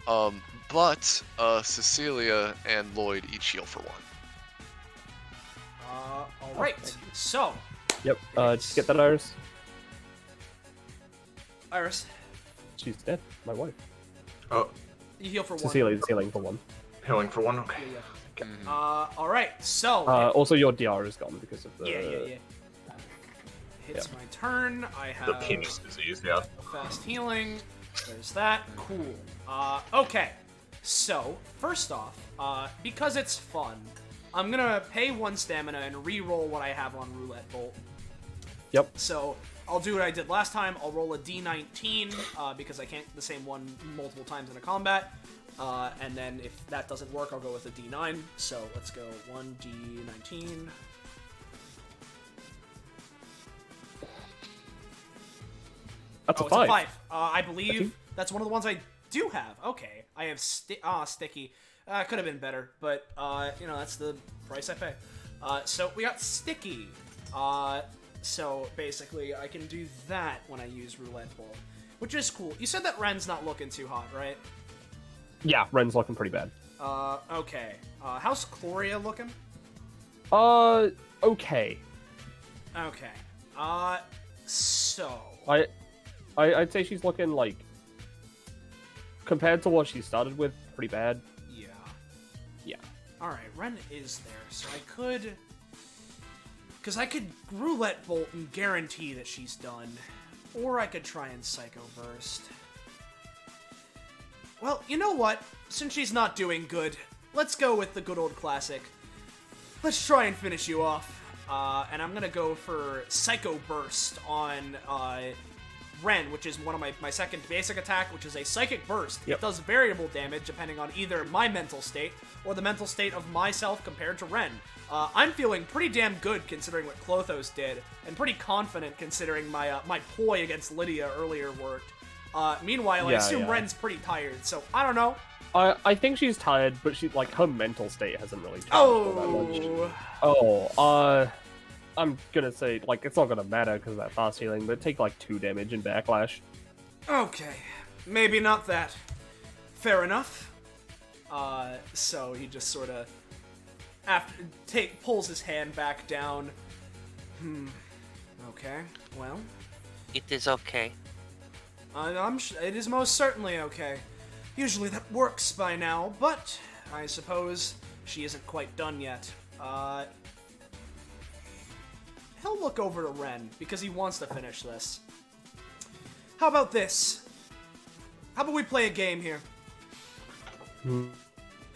But Cecilia and Lloyd each heal for 1. All right. So. Yep. Just get that, Iris. Iris. She's dead. My wife. Oh, You heal for 1. Cecilia's healing for 1. healing for 1. Okay. Yeah. All right. So. Also, your DR is gone because of the. Yeah. It's my turn. I have The penis disease, yeah. fast healing. There's that. Cool. Okay. So, first off, because it's fun, I'm gonna pay 1 stamina and re-roll what I have on Roulette Bolt. Yep. So, I'll do what I did last time. I'll roll a D19, because I can't the same one multiple times in a combat. And then if that doesn't work, I'll go with a D9. So, let's go 1D19. That's a It's 5. a 5. I believe that's one of the ones I do have. Okay. I have Sticky. Could have been better, but, you know, that's the price I pay. So we got Sticky. So basically, I can do that when I use Roulette Ball, which is cool. You said that Ren's not looking too hot, right? Yeah, Ren's looking pretty bad. Okay. How's Chloria looking? Okay. Okay. So... I'd say she's looking, like, compared to what she started with, pretty bad. Yeah. Yeah. Alright, Ren is there, so I could... Because I could Roulette Bolt and guarantee that she's done. Or I could try and Psycho Burst. Well, you know what? Since she's not doing good, let's go with the good old classic. Let's try and finish you off. And I'm gonna go for Psycho Burst on Ren, which is one of my second basic attack, which is a Psychic Burst. Yep. It does variable damage depending on either my mental state or the mental state of myself compared to Ren. I'm feeling pretty damn good considering what Klothos did, and pretty confident considering my my ploy against Lydia earlier worked. Meanwhile, I assume Ren's pretty tired, so I don't know. I think she's tired, but she like her mental state hasn't really changed all that much. I'm gonna say like it's not gonna matter because of that fast healing, but take like 2 damage in backlash. Okay, maybe not that. Fair enough. So he just sort of pulls his hand back down. Okay, well. It is okay. It is most certainly okay. Usually that works by now, but I suppose she isn't quite done yet. He'll look over to Ren, because he wants to finish this. How about this? How about we play a game here?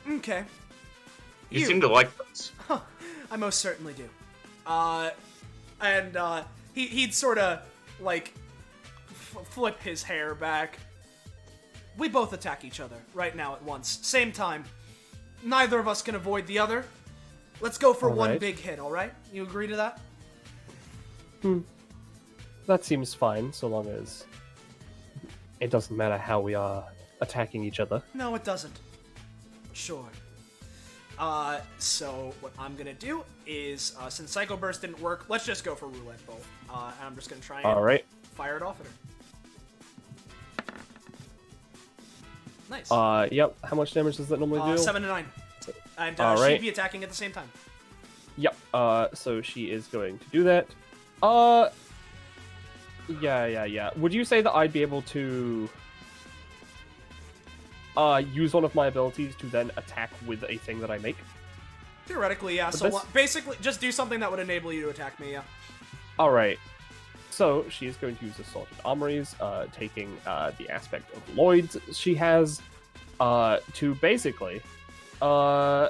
Okay. You seem to like those. Huh, I most certainly do. He'd sort of, like, flip his hair back. We both attack each other right now at once. Same time. Neither of us can avoid the other. Let's go for one big hit, alright? You agree to that? That seems fine, so long as it doesn't matter how we are attacking each other. No, it doesn't. Sure. So what I'm gonna do is, since Psycho Burst didn't work, let's just go for Roulette Bolt. And I'm just gonna try and fire it off at her. Nice. Yep. How much damage does that normally do? 7 to 9. And she'd be attacking at the same time. Yep. So she is going to do that. Yeah. Would you say that I'd be able to use one of my abilities to then attack with a thing that I make? Theoretically, yeah. But So basically, just do something that would enable you to attack me, yeah. Alright. So she is going to use Assaulted Armories, taking the aspect of Lloyd's she has, to basically, yeah,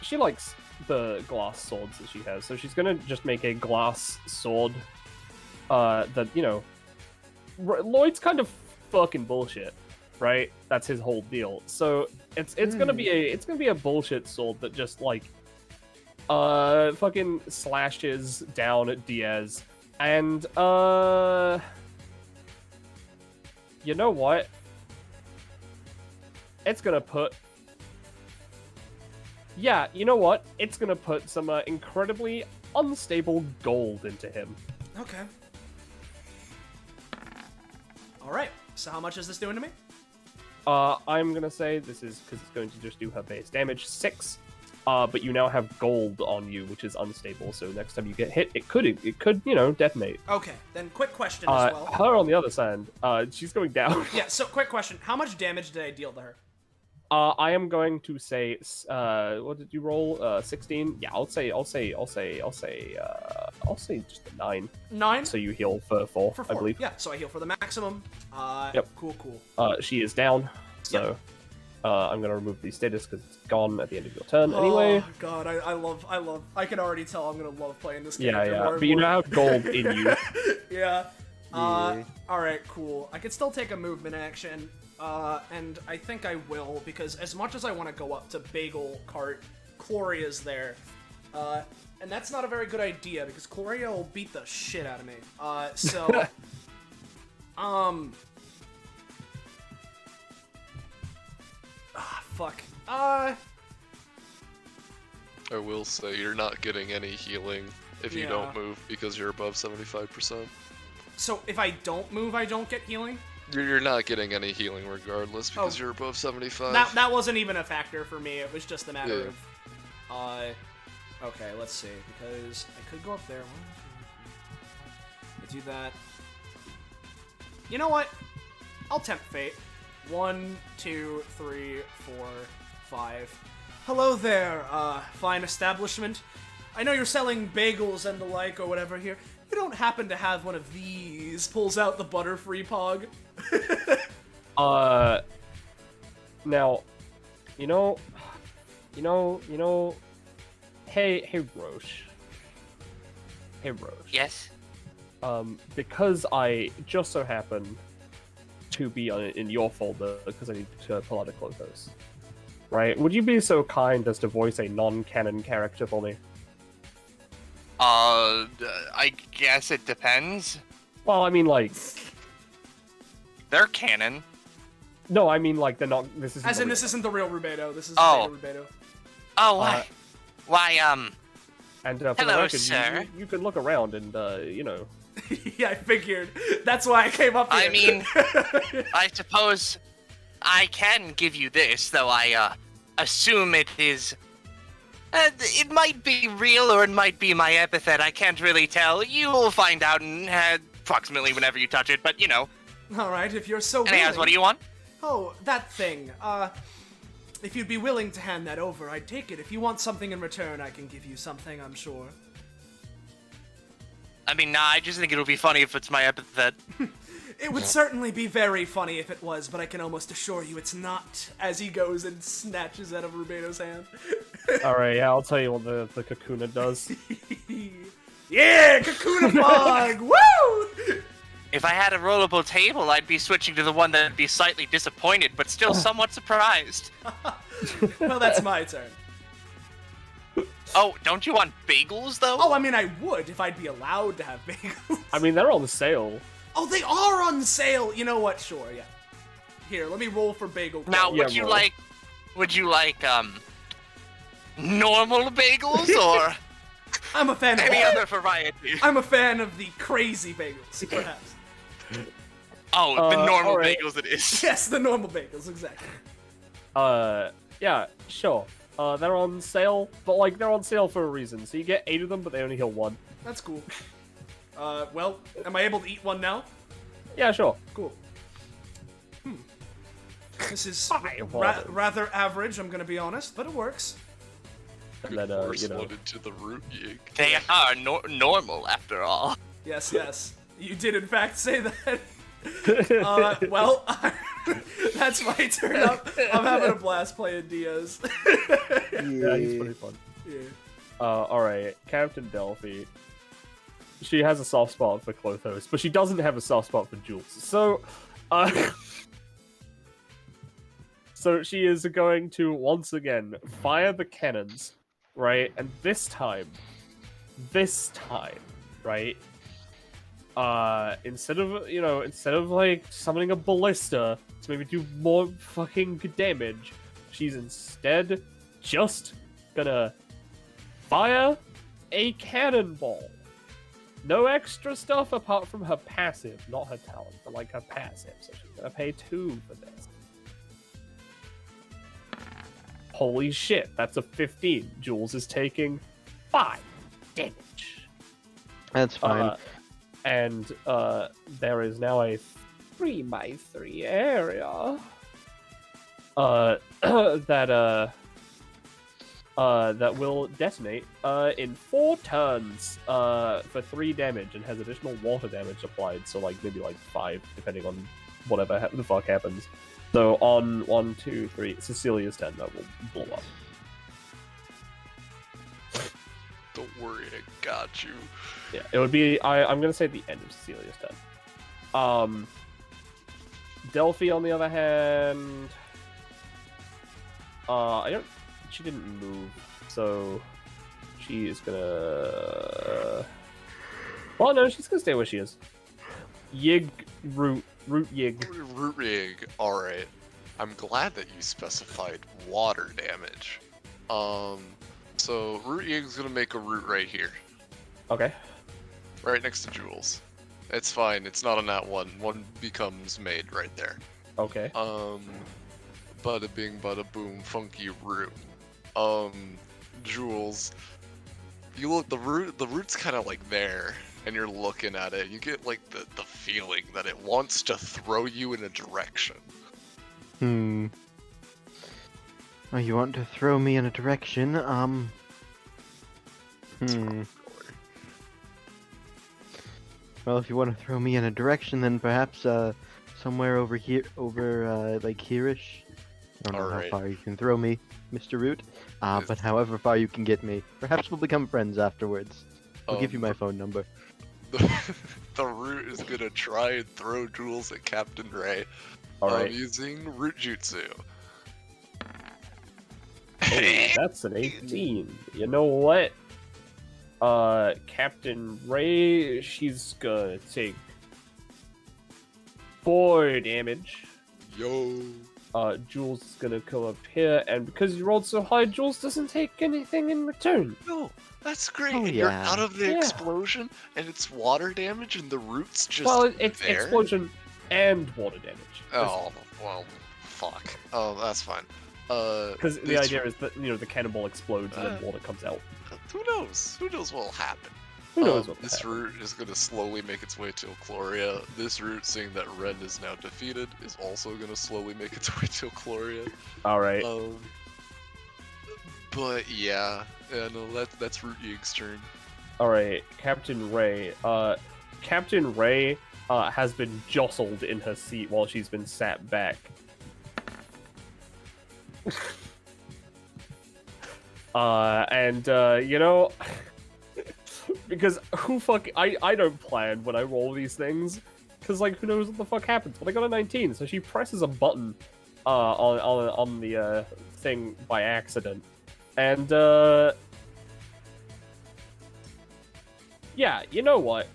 she likes the glass swords that she has, so she's gonna just make a glass sword, that, you know, Lloyd's kind of fucking bullshit, right? That's his whole deal. So it's gonna be a bullshit sword that just like, fucking slashes down at Diaz. And, you know what? It's gonna put... Yeah, you know what? It's gonna put some incredibly unstable gold into him. Okay. Alright, so how much is this doing to me? I'm gonna say this is because it's going to just do her base damage, 6. But you now have gold on you, which is unstable. So next time you get hit, it could, you know, detonate. Okay, then quick question as well. Her on the other side, she's going down. Yeah. So quick question: how much damage did I deal to her? I am going to say, what did you roll? 16. Yeah, I'll say just a 9. 9. So you heal for 4, For 4. I believe. Yeah. So I heal for the maximum. Yep. Cool. She is down. So. Yep. I'm gonna remove the status because it's gone at the end of your turn anyway. Oh god, I love. I can already tell I'm gonna love playing this game. Yeah. But you now have gold in you. Yeah. Alright, cool. I could still take a movement action, and I think I will, because as much as I want to go up to Bagel Cart, Chloria's there. And that's not a very good idea, because Chloria will beat the shit out of me. Fuck. I will say you're not getting any healing if you don't move because you're above 75%. So if I don't move, I don't get healing? You're not getting any healing regardless because you're above 75. That wasn't even a factor for me. It was just a matter of... Okay, let's see. Because I could go up there. I do that. You know what? I'll tempt fate. 1, 2, 3, 4, 5. hello there, fine establishment. I know you're selling bagels and the like or whatever here. You don't happen to have one of these? Pulls out the Butterfree Pog. Now, hey, Roche. Hey, Roche. Yes. Because I just so happen to be in your folder because I need to pull out a Clothos. Right? Would you be so kind as to voice a non-canon character for me? I guess it depends. Well, I mean, like... They're canon. No, I mean, like, they're not... This isn't As in, the this real isn't the real Rubedo. This is Oh. the fake Rubedo. Oh, why? And for Hello, the record, sir. you can look around and, Yeah, I figured. That's why I came up here. I mean, I suppose I can give you this, though I, assume it is... it might be real or it might be my epithet, I can't really tell. You'll find out in approximately whenever you touch it, but, Alright, if you're so willing. Anyways, what do you want? Oh, that thing. If you'd be willing to hand that over, I'd take it. If you want something in return, I can give you something, I'm sure. I mean, nah, I just think it'll be funny if it's my epithet. It would certainly be very funny if it was, but I can almost assure you it's not, as he goes and snatches out of Rubedo's hand. Alright, yeah, I'll tell you what the Kakuna does. Yeah, Kakuna Pog! Woo! If I had a rollable table, I'd be switching to the one that'd be slightly disappointed, but still somewhat surprised. Well, that's my turn. Oh, don't you want bagels, though? Oh, I mean, I would if I'd be allowed to have bagels. I mean, they're on sale. Oh, they are on sale! You know what? Sure, yeah. Here, let me roll for bagel. Now, Yeah, would you roll. like, normal bagels, or I'm a fan of any other variety? I'm a fan of the crazy bagels, perhaps. Oh, the normal alright. bagels it is. Yes, the normal bagels, exactly. Yeah, sure. They're on sale, but, like, they're on sale for a reason. So you get 8 of them, but they only heal 1. That's cool. Well, am I able to eat one now? Yeah, sure. Cool. This is Fine, rather average, I'm gonna be honest, but it works. And then, Force loaded to the root yig. They are normal, after all. Yes, yes. You did, in fact, say that. Well, that's my turn up. I'm having a blast playing Diaz. Yeah, he's pretty fun. Yeah. Alright, Captain Delphi. She has a soft spot for Clothos, but she doesn't have a soft spot for Jules. So, so she is going to, once again, fire the cannons, right? And this time, right? Instead of, like, summoning a ballista to maybe do more fucking damage, she's instead just gonna fire a cannonball. No extra stuff apart from her passive, not her talent, but like her passive. So she's gonna pay 2 for this. Holy shit, that's a 15. Jules is taking 5 damage. That's fine. And there is now a 3x3 area that will detonate in 4 turns for 3 damage and has additional water damage applied, so like maybe like 5 depending on whatever the fuck happens. So on 1, 2, 3, Cecilia's turn that will blow up. Don't worry, I got you. Yeah, it would be. I'm gonna say at the end of Cecilia's turn. Delphi, on the other hand, she didn't move, so she is gonna. Well, no, she's gonna stay where she is. Yig, root yig. Root yig. All right. I'm glad that you specified water damage. So root yig's gonna make a root right here, Okay. right next to Jules. It's fine. It's not on that one. One becomes made right there. Okay. Bada bing, bada boom, funky root. Jules, you look, the root's kind of like there, and you're looking at it. You get like the feeling that it wants to throw you in a direction. Oh, you want to throw me in a direction? Well, if you want to throw me in a direction, then perhaps somewhere over here, like here-ish. I don't know Alright. how far you can throw me, Mr. Root. Yes. But however far you can get me, perhaps we'll become friends afterwards. I'll give you my Um, phone number. The root is gonna try and throw Jules at Captain Ray. Alright. Using root jutsu. Oh, that's an 18. You know what? Captain Ray, she's gonna take 4 damage. Yo. Jules is gonna come up here, and because you rolled so high, Jules doesn't take anything in return. No, that's great. Oh, and you're yeah. out of the Yeah. explosion, and it's water damage, and the root's just Well, it's there? explosion and water damage. Oh, well, fuck. Oh, that's fine. Because the this- idea is that, you know, the cannonball explodes and then water comes out. Who knows? Who knows what'll happen? Who knows what This root is gonna slowly make its way to Chloria. This root, seeing that Ren is now defeated, is also gonna slowly make its way to Chloria. Alright. But yeah, no, that's Root Yig's turn. Alright, Captain Ray. Captain Ray has been jostled in her seat while she's been sat back. You know, because I don't plan when I roll these things, because, like, who knows what the fuck happens. But I got a 19, so she presses a button on the thing by accident. And, yeah, you know what?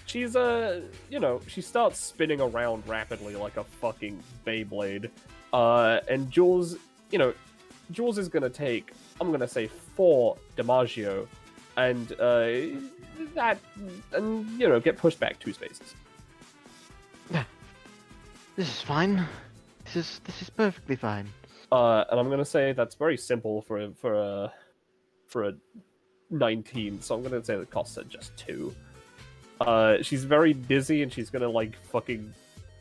She's, you know, she starts spinning around rapidly like a fucking Beyblade. And Jules, you know, Jules is gonna take, I'm gonna say 4 DiMaggio, and, you know, get pushed back 2 spaces. This is fine. This is perfectly fine. And I'm gonna say that's very simple for a 19, so I'm gonna say the costs are just 2. She's very dizzy, and she's gonna, like, fucking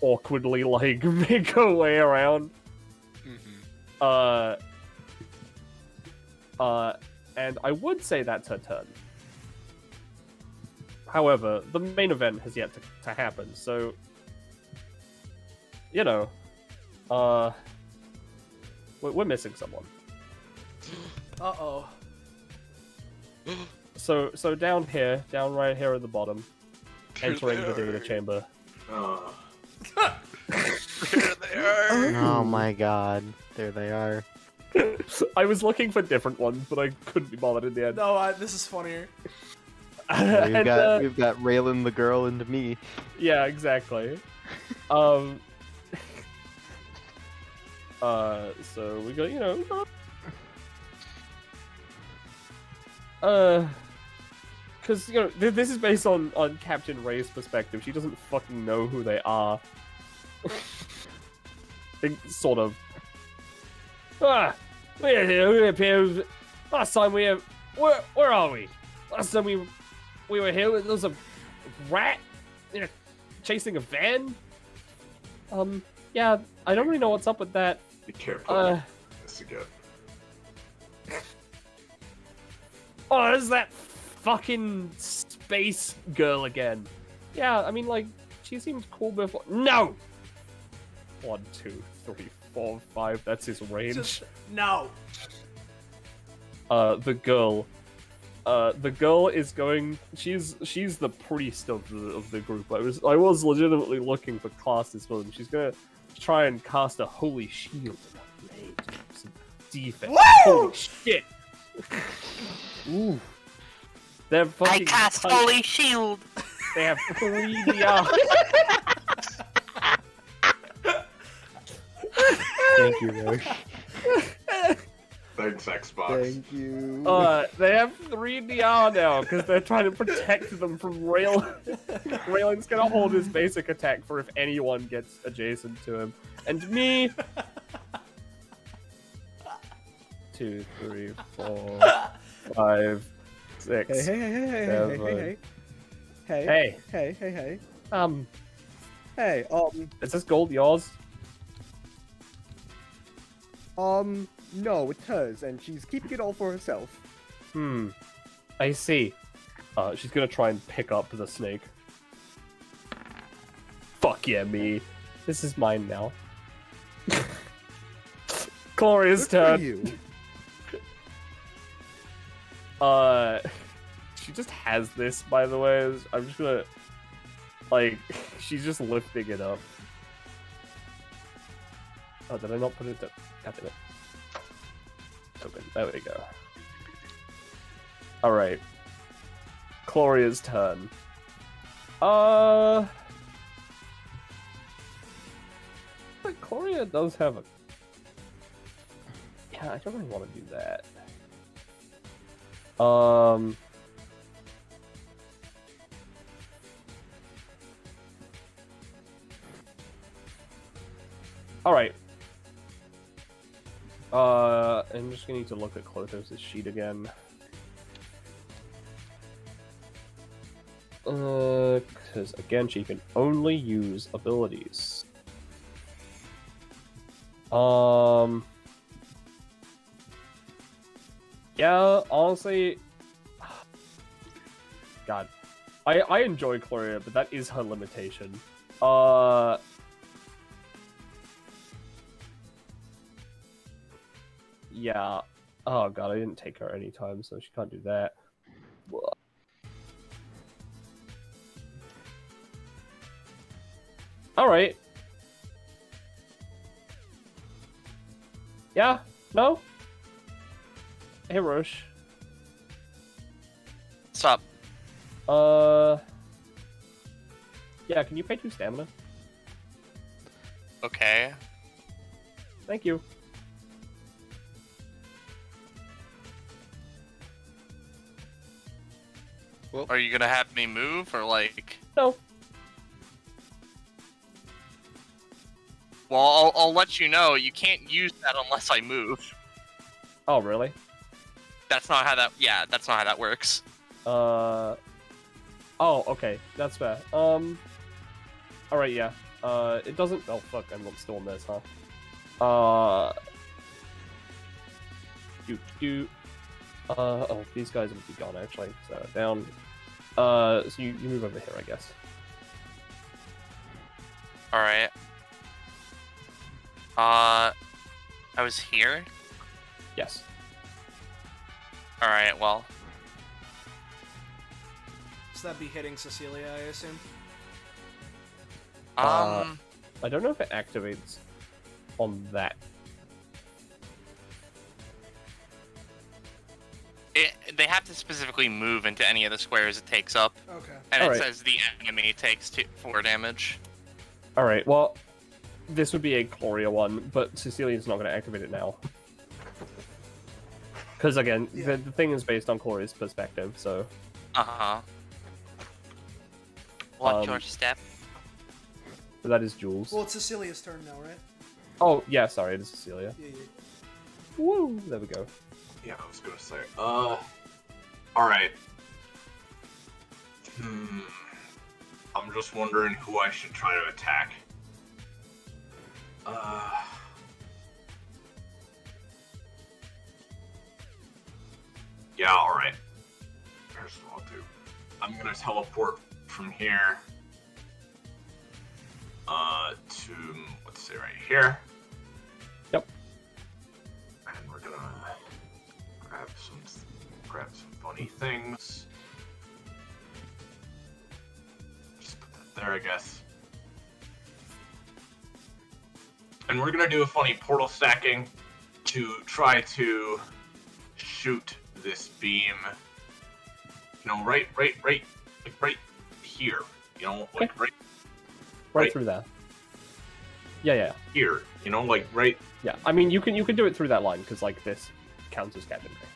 awkwardly, like, make her way around. And I would say that's her turn. However, the main event has yet to happen, so, you know, we're missing someone. Uh-oh. So down right here at the bottom, There entering the they data are. chamber. There they are. Oh my god. There they are. I was looking for different ones, but I couldn't be bothered in the end. No, this is funnier. We've And, got Raylan the girl and me. yeah, exactly. So we got, you know, because, you know, this is based on Captain Ray's perspective. She doesn't fucking know who they are. Sort of. We're here. Last time we have. Where are we? Last time we were here, there was a rat, you know, chasing a van. Yeah, I don't really know what's up with that. Be careful. This again. Oh, there's that fucking space girl again. Yeah, I mean, like, she seemed cool before. No! 1, 2, 3, 4, 5. That's his range. Just no. The girl. The girl is going. She's the priest of the group. I was legitimately looking for classes for them. She's gonna try and cast a holy shield and a blade. Some defense. Woo! Holy shit! Ooh. They're fucking. I cast tight. Holy Shield. They have 3 DR. Thank you, Roche. Thanks, Xbox. Thank you. They have 3 DR now because they're trying to protect them from Rail. Raylan's gonna hold his basic attack for if anyone gets adjacent to him. And me. 2, 3, 4, 5, 6. Hey. Hey, Hey, is this gold yours? No, it's hers, and she's keeping it all for herself. I see. She's gonna try and pick up the snake. Fuck yeah, me. This is mine now. Gloria's Good for turn. you. She just has this, by the way. I'm just gonna, like, she's just lifting it up. Oh, did I not put it down? God damn it. Open. There we go. Alright. Gloria's turn. But Gloria does have a... Yeah, I don't really want to do that. Alright. I'm just gonna need to look at Klothos' sheet again. Because again, she can only use abilities. Yeah, honestly, God, I enjoy Gloria, but that is her limitation. Yeah. Oh God, I didn't take her anytime, so she can't do that. All right. Yeah. No. Hey, Roche. Stop. Yeah, can you pay 2 stamina? Okay. Thank you. Are you gonna have me move or like? No. Well, I'll let you know. You can't use that unless I move. Oh, really? That's not how that. Yeah, that's not how that works. Oh, okay. That's fair. Alright, yeah. It doesn't... Oh, fuck. I'm still in this, huh? Oh, these guys would be gone, actually. So, down. So you move over here, I guess. Alright. I was here? Yes. Alright, well. So that'd be hitting Cecilia, I assume? I don't know if it activates on that. They have to specifically move into any of the squares it takes up. Okay. And Alright. it says the enemy takes 4 damage. Alright, well, this would be a Gloria one, but Cecilia's not going to activate it now. Because, again, Yeah. the thing is based on Gloria's perspective, so... Uh-huh. Watch Um, your step. So that is Jules. Well, it's Cecilia's turn now, right? Oh, yeah, sorry, it is Cecilia. Yeah, yeah. Woo! There we go. Yeah, I was gonna say. Alright. I'm just wondering who I should try to attack. Yeah, alright. Here's what I'll do. I'm gonna teleport from here to, let's say, right here. Yep. And we're gonna grab some funny things. Just put that there, I guess. And we're gonna do a funny portal stacking to try to shoot this beam. You know, right here. You know, like right Right through there. Yeah. here. You know, like right Yeah, I mean, you can do it through that line, because, like, this counts as Captain Ray.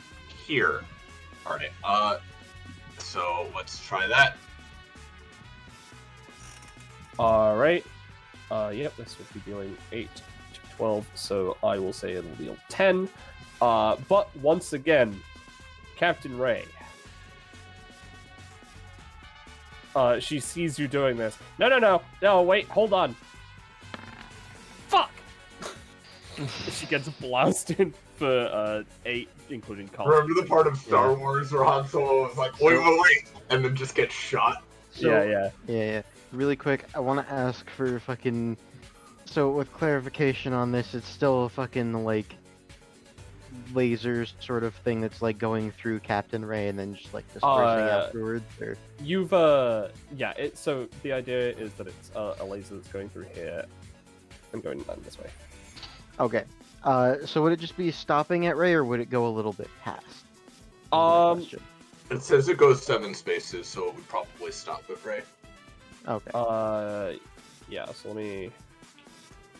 here. Alright, so let's try that. Alright. Yep, this would be dealing 8 to 12, so I will say it'll deal 10. But, once again, Captain Ray. She sees you doing this. No, wait, hold on. Fuck! She gets blasted for 8, including cost. Remember the part of Star Wars where Han Solo was like, wait, and then just gets shot? Yeah. Really quick, I want to ask for fucking. So with clarification on this, it's still a fucking like lasers sort of thing that's like going through Captain Ray and then just like dispersing afterwards. Or... You've so the idea is that it's a laser that's going through here. I'm going this way. Okay. So would it just be stopping at Ray, or would it go a little bit past? It says it goes 7 spaces, so it would probably stop at Ray. Okay. Yeah. So let me.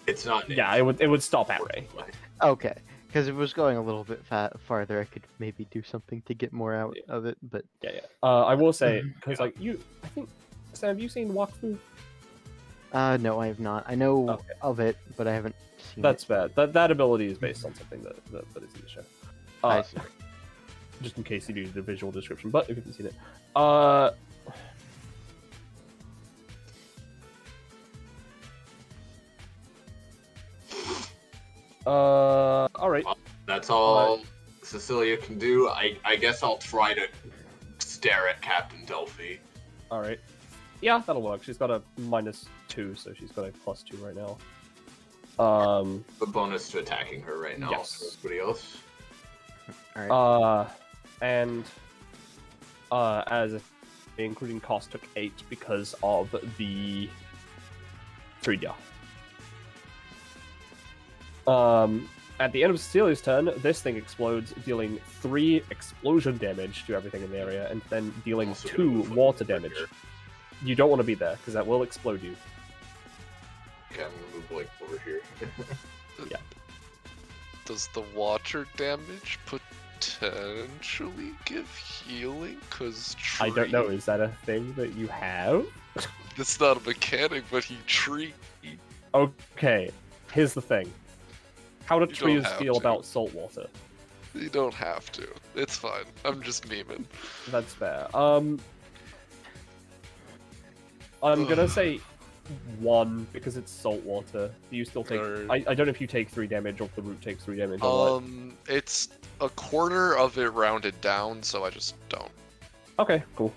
It's not. Yeah, it would stop at Ray. Okay. Because if it was going a little bit farther, I could maybe do something to get more out of it. But yeah. I will say because like I think Sam, have you seen Wakfu? No, I have not. I know of it, but I haven't seen That's it. bad. That ability is based on something that is in the show. I see. Just in case you need the visual description, but if you haven't seen it. Alright. That's all Cecilia can do. I guess I'll try to stare at Captain Delphi. Alright. Yeah, that'll work. She's got a -2, so she's got a +2 right now. The bonus to attacking her right now. Yes. For everybody else. Alright. And as including cost took 8 because of the 3D. At the end of Cecilia's turn, this thing explodes, dealing 3 explosion damage to everything in the area, and then dealing Also 2 water damage. Here. You don't want to be there, because that will explode you. Okay, I'm gonna move like over here. Yeah. Does the water damage potentially give healing? Cause I don't know, is that a thing that you have? It's not a mechanic, but he tree. Okay, here's the thing. How do You trees don't have feel to. about salt water? You don't have to. It's fine. I'm just memeing. That's fair. I'm gonna say 1 because it's salt water. Do you still take? Alright. I don't know if you take 3 damage or if the root takes 3 damage or what. It's a quarter of it rounded down, so I just don't. Okay, cool.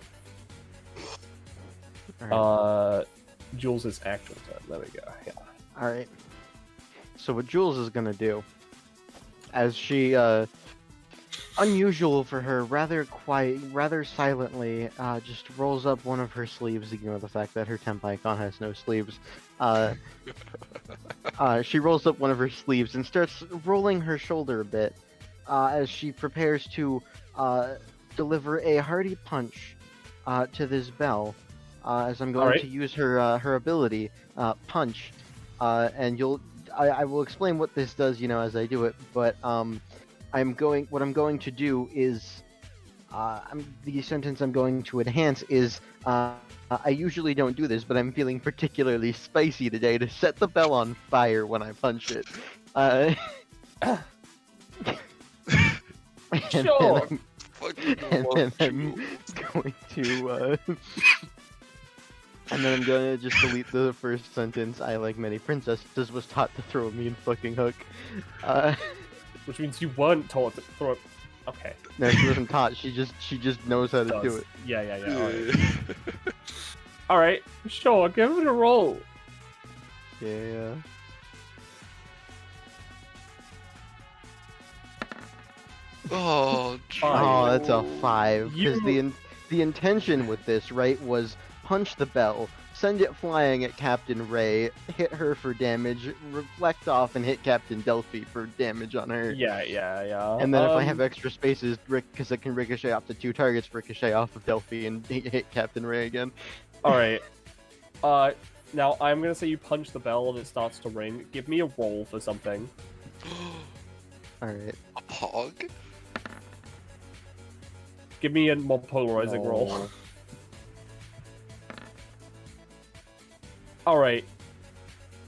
Alright. Jules' actual turn. There we go. Yeah. Alright. So what Jules is gonna do, as she, unusual for her, rather quiet, rather silently, just rolls up one of her sleeves, ignore the fact that her temp icon has no sleeves. She rolls up one of her sleeves and starts rolling her shoulder a bit, as she prepares to, deliver a hearty punch, to this bell, as I'm going to use her, her ability, punch, and I will explain what this does, as I do it, but, what I'm going to do is, the sentence I'm going to enhance is, I usually don't do this, but I'm feeling particularly spicy today to set the bell on fire when I punch it. And Sure. then I'm going to, and then I'm gonna just delete the first sentence. I, like many princesses, was taught to throw a mean fucking hook. Which means you weren't taught to throw it. Okay. No, she wasn't taught. She just knows how to do it. Yeah. Alright. Alright, sure, give it a roll. Yeah. Oh, Oh, that's a 5. Because You- the intention with this, right, was punch the bell, send it flying at Captain Ray, hit her for damage, reflect off and hit Captain Delphi for damage on her. Yeah. And then if I have extra spaces, because it can ricochet off to 2 targets, ricochet off of Delphi and hit Captain Ray again. Alright. Now I'm gonna say you punch the bell and it starts to ring. Give me a roll for something. Alright. a pog? Give me a more polarizing roll. Alright.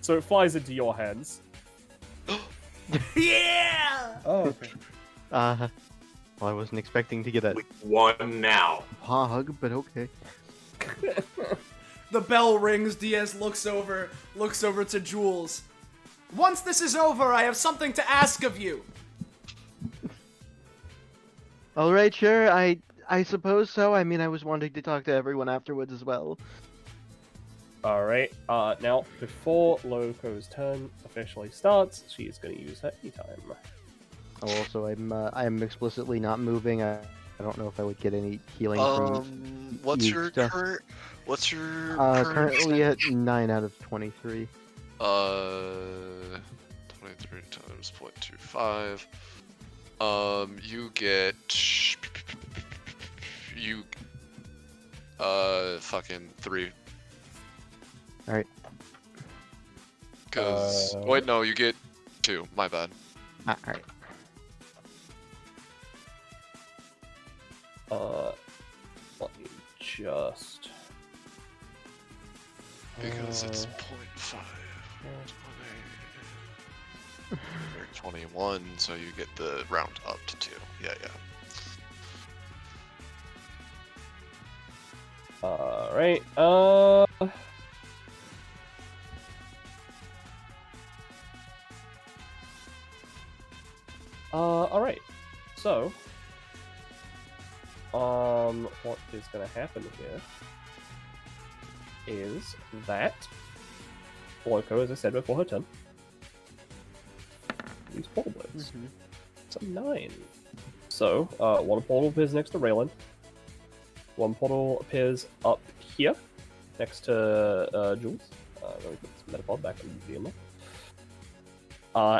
So it flies into your hands. Yeah! Oh, okay. Well, I wasn't expecting to get a We won now. hog, but okay. The bell rings. Diaz looks over to Jules. Once this is over, I have something to ask of you. All right, sure. I suppose so. I mean, I was wanting to talk to everyone afterwards as well. Alright, now, before Loco's turn officially starts, she is going to use her anytime. Oh, also, I'm explicitly not moving. I don't know if I would get any healing from. What's you your stuff. current? What's your Currently at 9 out of 23. 23 times 0.25. You get fucking 3. All right. Cause wait, no, you get 2. My bad. All right. Let me just... Because it's 0.5. 21, so you get the round up to 2. Yeah. Alright, alright. So, what is gonna happen here is that Loco, as I said before her turn, these portal blades. It's a 9. So, one portal appears next to Raylan. One portal appears up here, next to Jules. Let me put this metaphor back in the DM.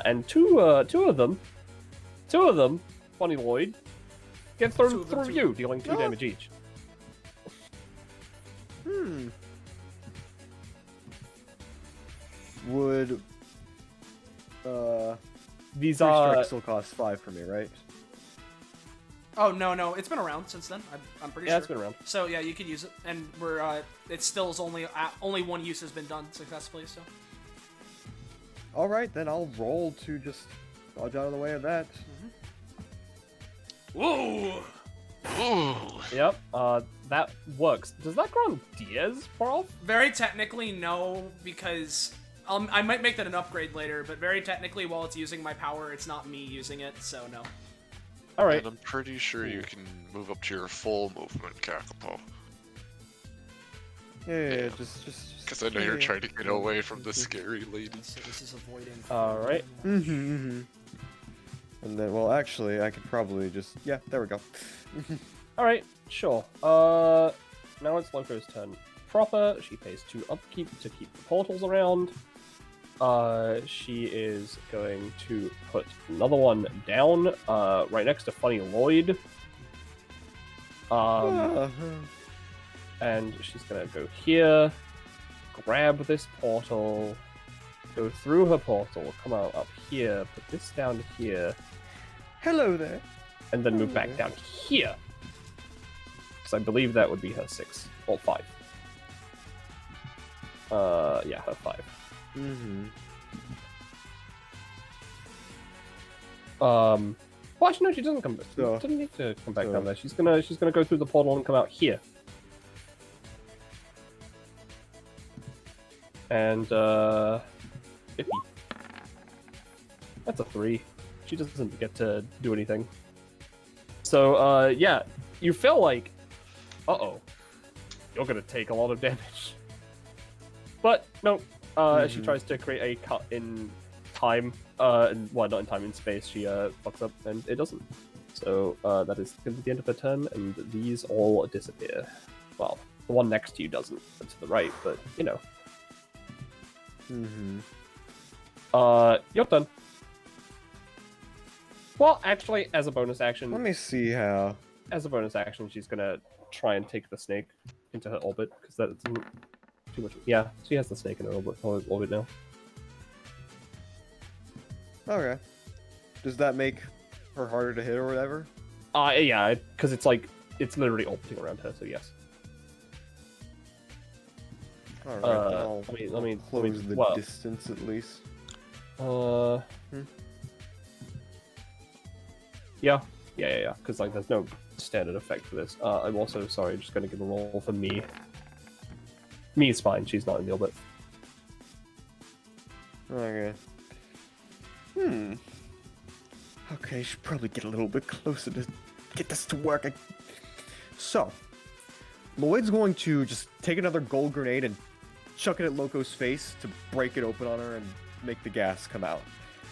And two of them, Funny Lloyd, get thrown through you, dealing 2 damage each. Would These strike still cost 5 for me, right? Oh no, it's been around since then. I'm pretty sure. Yeah, it's been around. So yeah, you can use it, and we're it still is only one use has been done successfully. So. All right, then I'll roll to just dodge out of the way of that. Ooh. Yep. That works. Does that grant Diaz Brawl? Very technically, no, because I might make that an upgrade later. But very technically, while it's using my power, it's not me using it, so no. All right. And I'm pretty sure you can move up to your full movement, Kakapo. Yeah, just. Because I know you're trying to get away from the scary lady. So this is avoiding. All right. And then, well, actually, I could probably just. Yeah, there we go. All right. Sure. Now it's Loco's turn. Proper. She pays 2 upkeep to keep the portals around. She is going to put another one down, right next to Funny Lloyd. And she's gonna go here, grab this portal, go through her portal, come out up here, put this down here. Hello there. And then move back down here. Because I believe that would be her 6, or 5. Yeah, her 5. Well, actually, no, she doesn't come back. She doesn't need to come back down there. She's gonna go through the portal and come out here. And 50. That's a 3. She doesn't get to do anything. So, yeah, you feel like, you're gonna take a lot of damage. But no, as she tries to create a cut in time, well, not in time, in space, she fucks up and it doesn't. So that is going to be the end of her turn, and these all disappear. Well, the one next to you doesn't, but to the right, but you know. Your turn. Well, actually, as a bonus action, Let me see how. as a bonus action, she's gonna try and take the snake into her orbit because that's too much. Yeah, she has the snake in her orbit now. Okay. Does that make her harder to hit or whatever? Yeah, because it's like it's literally orbiting around her. So yes. All right. Let me close the well, distance at least. Yeah, because like there's no standard effect for this. I'm also just gonna give a roll for me. Me is fine. She's not in the orbit. Okay. Okay, I should probably get a little bit closer to get this to work. So, Lloyd's going to just take another gold grenade and chuck it at Loco's face to break it open on her and make the gas come out.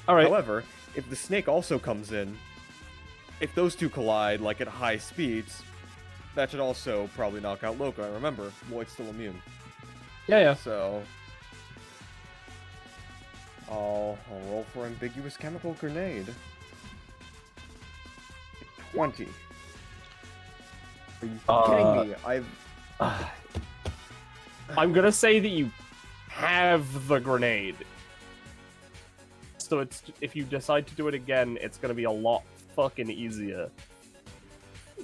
Alright. However, if the snake also comes in, if those two collide, like at high speeds, that should also probably knock out Loco. And remember, Lloyd's still immune. Yeah. So, I'll roll for ambiguous chemical grenade. 20. Are you kidding me? I'm gonna say that you have the grenade. So it's if you decide to do it again, it's gonna be a lot fucking easier.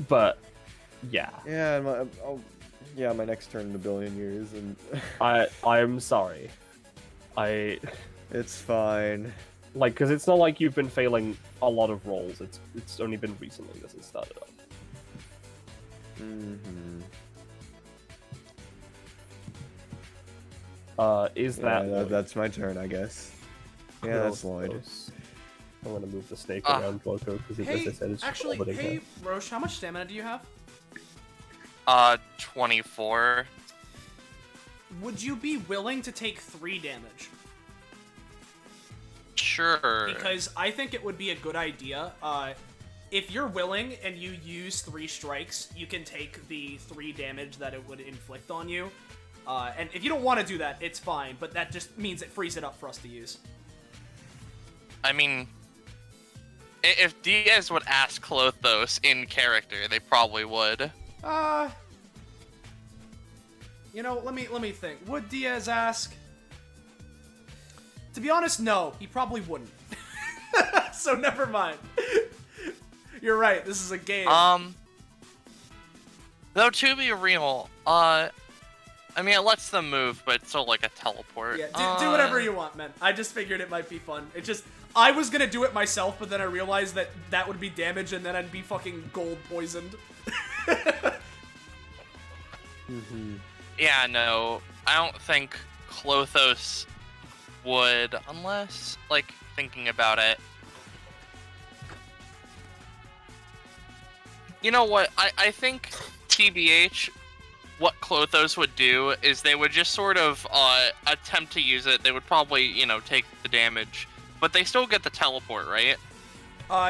But yeah. Yeah, my next turn in a billion years, and I'm sorry. it's fine. Like, because it's not like you've been failing a lot of rolls. It's only been recently this has started up. Is that Lloyd? That's my turn, I guess. Yeah, that's Lloyd. Close. I'm gonna move the snake around Loco because as I said, it's vomiting hey, down. Roche, how much stamina do you have? 24. Would you be willing to take 3 damage? Sure. Because I think it would be a good idea. If you're willing and you use 3 strikes, you can take the 3 damage that it would inflict on you. And if you don't want to do that, it's fine, but that just means it frees it up for us to use. I mean, if Diaz would ask Clothos in character, they probably would. You know, let me think. Would Diaz ask? To be honest, no. He probably wouldn't. So never mind. You're right. This is a game. Though to be real, I mean, it lets them move, but it's still like a teleport. Yeah, do whatever you want, man. I just figured it might be fun. It just, I was gonna do it myself, but then I realized that that would be damage, and then I'd be fucking gold poisoned. Yeah, no, I don't think Clothos would, unless, like, thinking about it. You know what, I think TBH, what Clothos would do is they would just sort of attempt to use it. They would probably, you know, take the damage, but they still get the teleport, right?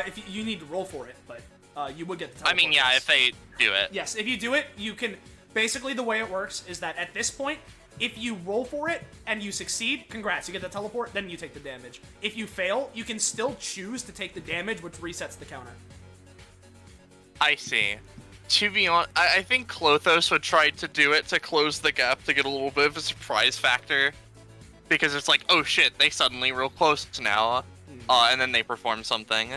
If you need to roll for it, but you would get the teleport. I mean, yeah, yes. if they do it. Yes, if you do it, you can... Basically, the way it works is that at this point, if you roll for it and you succeed, congrats, you get the teleport, then you take the damage. If you fail, you can still choose to take the damage, which resets the counter. I see. To be honest, I think Clothos would try to do it to close the gap to get a little bit of a surprise factor. Because it's like, oh shit, they suddenly real close now. And then they perform something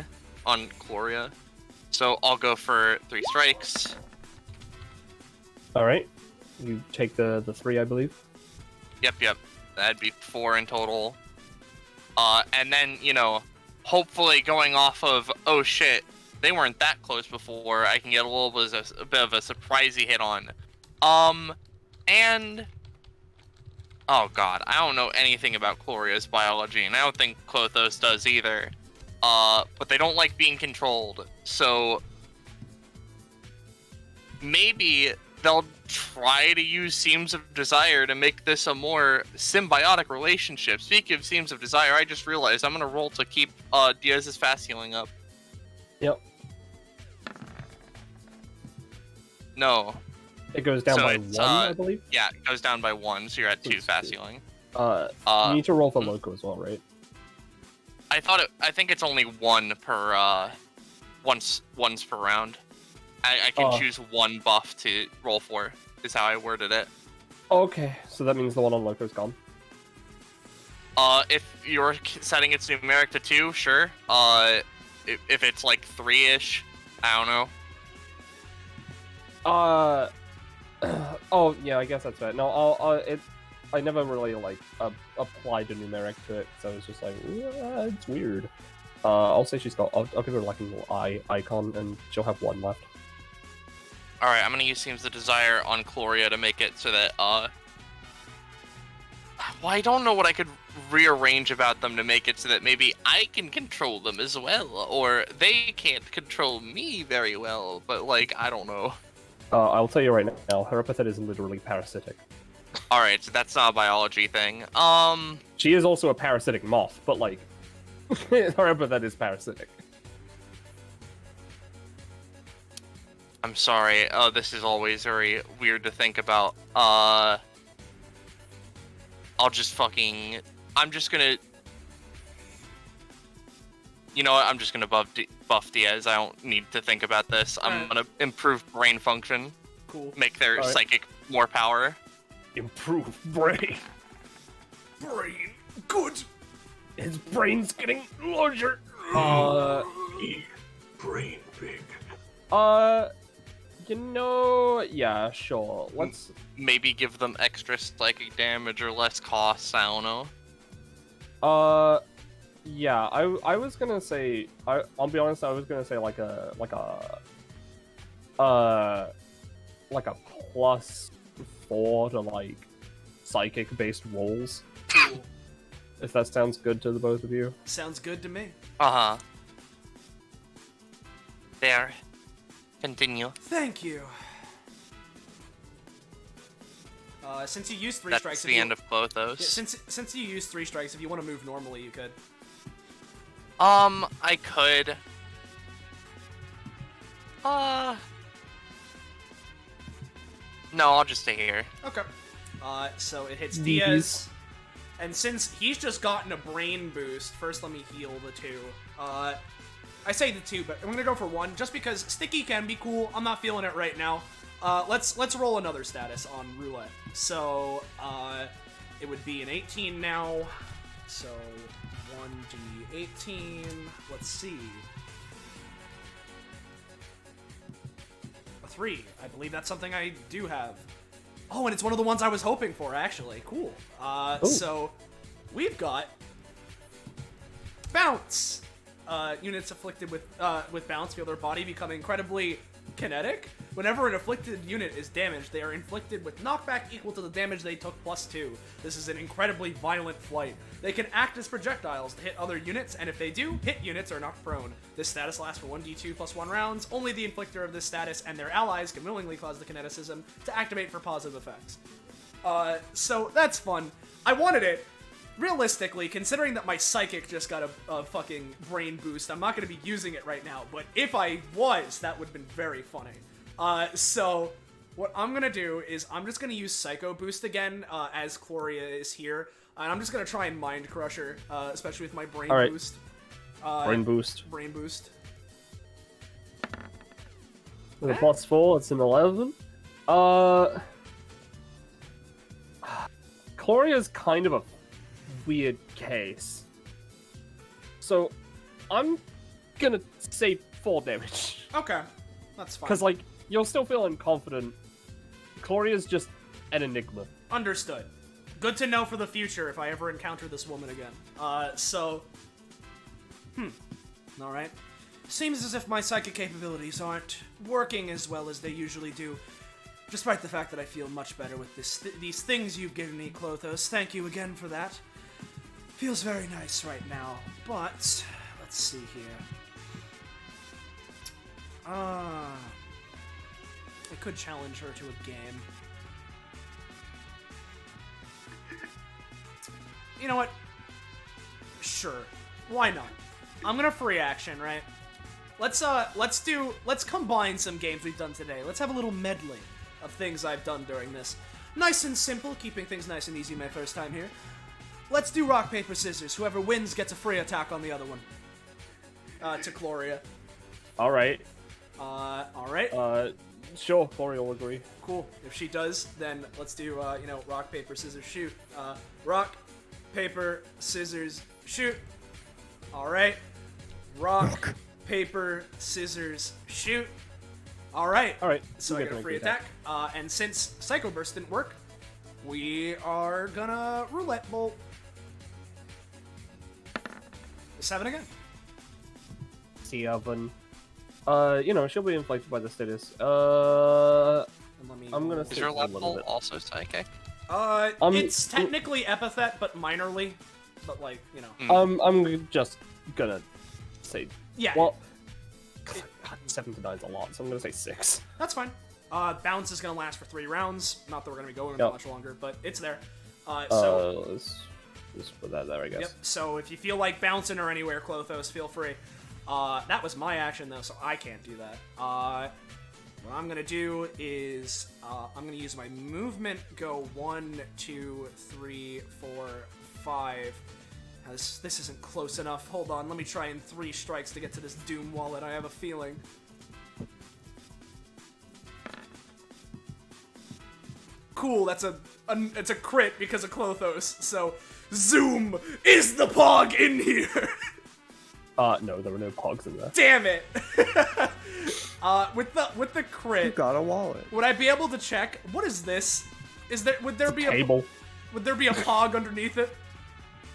on Gloria. So I'll go for 3 strikes. Alright. You take the 3, I believe. Yep. That'd be 4 in total. And then, you know, hopefully going off of, oh shit, they weren't that close before, I can get a little bit of a surprisey hit on. And... Oh god, I don't know anything about Gloria's biology, and I don't think Clothos does either. But they don't like being controlled, so... Maybe they'll try to use Seams of Desire to make this a more symbiotic relationship. Speaking of Seams of Desire, I just realized I'm gonna roll to keep Diaz's fast healing up. Yep. No. It goes down So by it's, 1, I believe? Yeah, it goes down by 1, so you're at 2 fast healing. You need to roll for Loco as well, right? I think it's only 1 per, once per round. I can choose 1 buff to roll for, is how I worded it. Okay, so that means the one on Loco's gone. If you're setting its numeric to 2, sure. If it's like 3-ish, I don't know. Oh, yeah, I guess that's right. No, I never really, like, applied a numeric to it, so it's just like, it's weird. I'll say I'll give her, like, a little eye icon, and she'll have 1 left. Alright, I'm gonna use Seems of Desire on Gloria to make it so that, Well, I don't know what I could rearrange about them to make it so that maybe I can control them as well, or they can't control me very well, but, like, I don't know. I'll tell you right now, her epithet is literally parasitic. Alright, so that's not a biology thing. She is also a parasitic moth, but, like, her epithet is parasitic. I'm sorry. Oh, this is always very weird to think about. I'll just fucking... I'm just gonna... You know what? I'm just gonna buff Diaz. I don't need to think about this. I'm gonna improve brain function. Cool. Make their psychic more power. Improve brain. Brain. Good. His brain's getting larger. Brain big. You know, yeah, sure. Let's maybe give them extra psychic damage or less costs. I don't know. Yeah, I was gonna say, I'll be honest, I was gonna say like a +4 to like psychic based rolls. Cool. If that sounds good to the both of you. Sounds good to me. Uh-huh. There. Continue. Thank you. Since you used 3 That's strikes, the end of both those. Yeah, since you used 3 strikes, if you want to move normally, you could. I could. No, I'll just stay here. Okay. So it hits Deepies. Diaz. And since he's just gotten a brain boost, first let me heal the 2. I say the 2, but I'm gonna go for 1, just because Sticky can be cool. I'm not feeling it right now. Let's roll another status on roulette. So, it would be an 18 now. So, 1d18. Let's see. A 3. I believe that's something I do have. Oh, and it's one of the ones I was hoping for, actually. Cool. So, we've got Bounce. Units afflicted with Bounce feel their body become incredibly kinetic. Whenever an afflicted unit is damaged, they are inflicted with knockback equal to the damage they took +2. This is an incredibly violent flight. They can act as projectiles to hit other units, and if they do, hit units are knocked prone. This status lasts for 1d2 + 1 rounds. Only the inflictor of this status and their allies can willingly cause the kineticism to activate for positive effects. So that's fun. I wanted it. Realistically, considering that my psychic just got a fucking brain boost, I'm not going to be using it right now, but if I was, that would have been very funny. So what I'm going to do is I'm just going to use Psycho Boost again, as Gloria is here, and I'm just going to try and Mind Crush her, especially with my brain boost. Brain boost. Brain boost. With a +4, it's an 11. Gloria's kind of a weird case. So, I'm gonna say 4 damage. Okay, that's fine. Because, like, you're still feeling confident. Gloria's just an enigma. Understood. Good to know for the future if I ever encounter this woman again. Alright. Seems as if my psychic capabilities aren't working as well as they usually do. Despite the fact that I feel much better with these things you've given me, Clothos. Thank you again for that. Feels very nice right now, but let's see here. I could challenge her to a game. You know what? Sure. Why not? I'm gonna free action, right? Let's combine some games we've done today. Let's have a little medley of things I've done during this. Nice and simple, keeping things nice and easy my first time here. Let's do rock, paper, scissors. Whoever wins gets a free attack on the other one. To Gloria. Alright. Alright. Sure, Gloria will agree. Cool. If she does, then let's do, rock, paper, scissors, shoot. Rock, paper, scissors, shoot. Alright. Rock, paper, scissors, shoot. Alright. Alright. So I get a free attack. And since Psycho Burst didn't work, we are gonna roulette bolt. 7 again. 7. She'll be inflicted by the status. And let me I'm gonna Is say your a little level bit. also psychic? It's technically epithet, but minorly. But like, you know. I'm just gonna say. Yeah. Well, 7 to 9 is a lot, so I'm gonna say 6. That's fine. Bounce is gonna last for 3 rounds. Not that we're gonna be going much longer, but it's there. Let's put that there, I guess. Yep. So if you feel like bouncing or anywhere, Clothos, feel free. That was my action though, so I can't do that. What I'm gonna do is I'm gonna use my movement. Go 1, 2, 3, 4, 5. This isn't close enough. Hold on, let me try in 3 strikes to get to this Doom wallet. I have a feeling. Cool, it's a crit because of Clothos. So, zoom! Is the pog in here? No, there were no pogs in there. Damn it! With the crit, You got a wallet. would I be able to check? What is this? Would there be Table. Would there be a pog underneath it?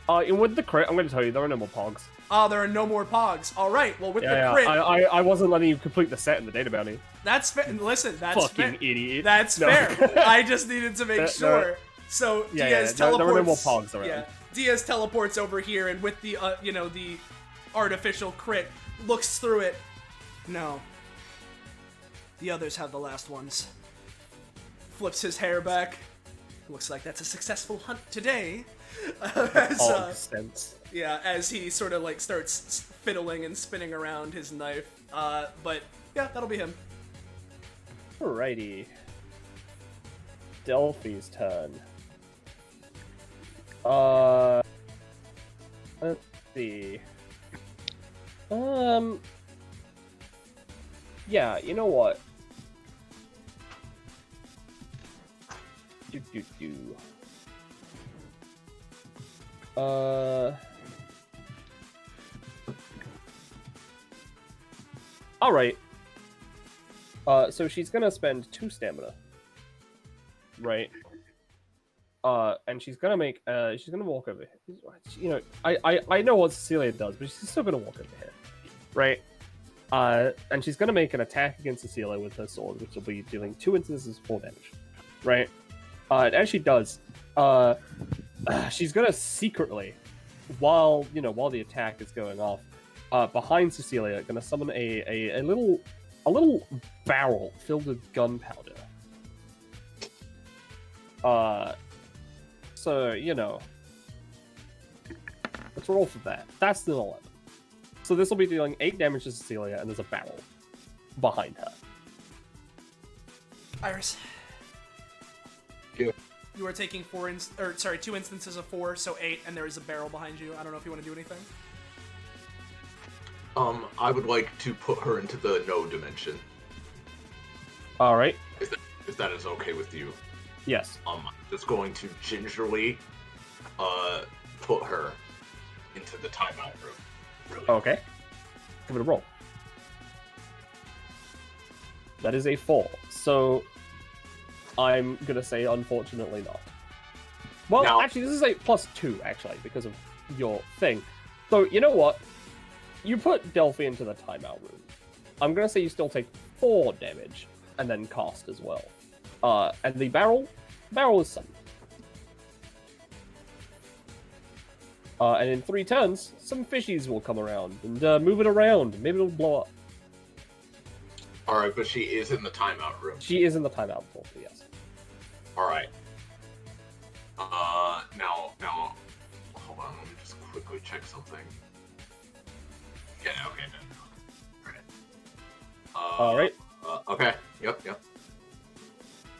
With the crit, I'm gonna tell you, there are no more pogs. There are no more pogs. All right. Well, with the Yeah, crit, I wasn't letting you complete the set in the data bounty. that's fair. Listen, that's Fucking fair. idiot. That's No. fair. I just needed to make sure. So Diaz there teleports. were no more pogs around. Yeah, Diaz teleports over here, and with the the artificial crit, looks through it. No. The others have the last ones. Flips his hair back. Looks like that's a successful hunt today. Sense. Yeah, as he sort of like starts fiddling and spinning around his knife. But yeah, that'll be him. Alrighty. Delphi's turn. Let's see. Yeah, you know what? Alright. So she's gonna spend 2 stamina. Right? And she's gonna make, she's gonna walk over here. You know, I know what Cecilia does, but she's still gonna walk over here. Right? And she's gonna make an attack against Cecilia with her sword, which will be dealing 2 instances of 4 damage. Right? And as she does, she's gonna secretly, while the attack is going off, behind Cecilia, gonna summon a little barrel filled with gunpowder. So let's roll for that. That's the 11. So this will be dealing 8 damage to Cecilia, and there's a barrel behind her. Iris. Yeah. You are taking 2 instances of 4, so 8, and there is a barrel behind you. I don't know if you want to do anything. I would like to put her into the no dimension. All right. If that is okay with you. Yes. I'm just going to gingerly, put her into the timeout room. Really. Okay. Give it a roll. That is a 4. So I'm gonna say unfortunately not. Well, Now, actually, this is a +2 actually because of your thing. So you know what? You put Delphi into the timeout room. I'm gonna say you still take 4 damage and then cast as well. And the barrel is summoned. And in 3 turns, some fishies will come around and move it around. Maybe it'll blow up. Alright, but she is in the timeout room. She is in the timeout room, yes. Alright. Now, hold on, let me just quickly check something. Yeah, okay, no. Alright. Okay, yep.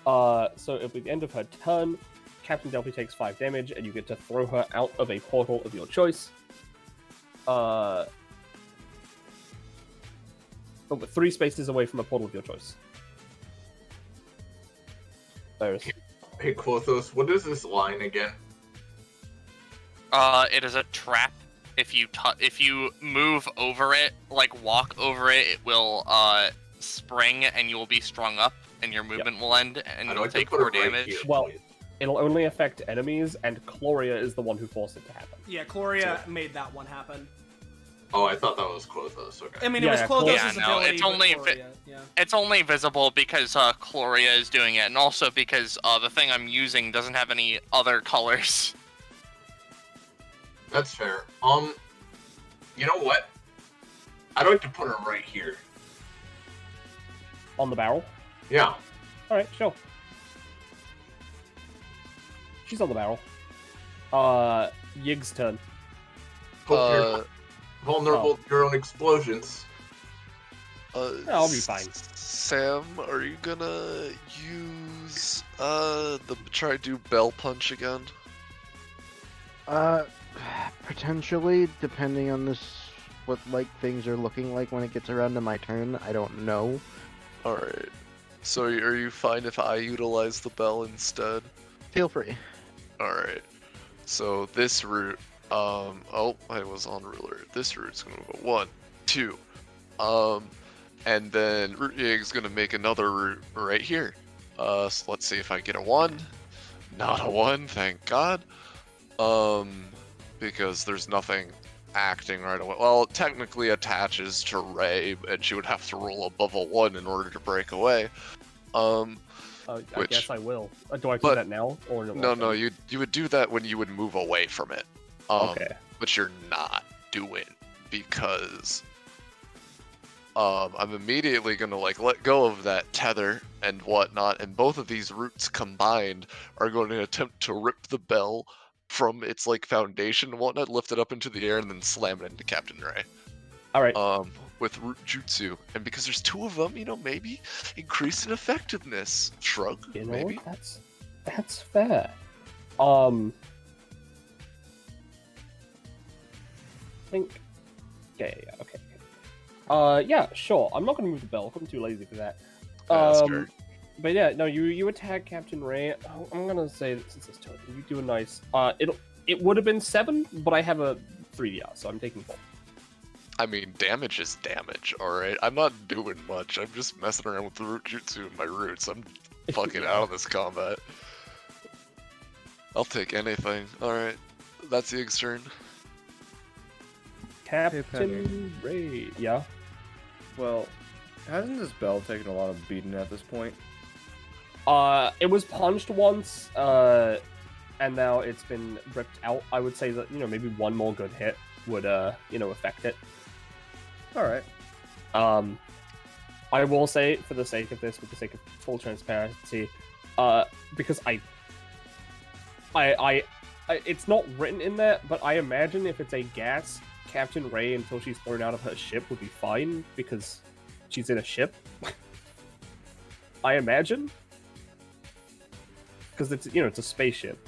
So at the end of her turn, Captain Delphi takes 5 damage, and you get to throw her out of a portal of your choice. But 3 spaces away from a portal of your choice. There's... Hey, Clothos, what is this line again? It is a trap. If you move over it, like walk over it, it will spring, and you will be strung up, and your movement will end, and I'd you'll like to take put 4 it right damage. here, Well, please. it'll only affect enemies, and Chloria is the one who forced it to happen. Yeah, Chloria made that one happen. Oh, I thought that was Clotho's. Okay. I mean, it was Clotho's Yeah, no, ability, it's but only Gloria, yeah. It's only visible because Chloria is doing it, and also because the thing I'm using doesn't have any other colors. That's fair. You know what? I'd like to put her right here. On the barrel? Yeah. Alright, sure. She's on the barrel. Yig's turn. Hope you're not vulnerable to your own explosions. I'll be fine. Sam, are you gonna use try to do bell punch again? Potentially, depending on what things are looking like when it gets around to my turn. I don't know. All right. So are you fine if I utilize the bell instead? Feel free. All right. So this route, oh, I was on ruler. This route's gonna go 1, 2, and then Root Yig's gonna make another route right here. So let's see if I get a 1. Not a 1, thank God. Because there's nothing acting right away. Well, it technically attaches to Ray, and she would have to roll above a 1 in order to break away. I guess I will. Do I do that now? Or no, you would do that when you would move away from it. Okay. But you're not doing, because I'm immediately gonna let go of that tether and whatnot, and both of these routes combined are going to attempt to rip the bell from its foundation and whatnot, lift it up into the air, and then slam it into Captain Ray. All right. With root jutsu, and because there's 2 of them, maybe increase in effectiveness. Shrug. Maybe. That's fair. Think. Okay. Yeah, sure. I'm not gonna move the bell. I'm too lazy for that. That's fair. But yeah, no, you attack Captain Ray. Oh, I'm gonna say that since it's turn, you do a nice. It would have been 7, but I have a 3DR, so I'm taking 4. I mean, damage is damage, alright? I'm not doing much. I'm just messing around with the root jutsu and my roots. I'm fucking out of this combat. I'll take anything. Alright, that's Yig's turn. Captain Ray. Yeah. Well, hasn't this bell taken a lot of beating at this point? It was punched once, and now it's been ripped out. I would say that, maybe one more good hit would, affect it. Alright. I will say, for the sake of this, with the sake of full transparency, because I it's not written in there, but I imagine if it's a gas, Captain Ray, until she's thrown out of her ship, would be fine, because she's in a ship. I imagine. Because it's a spaceship.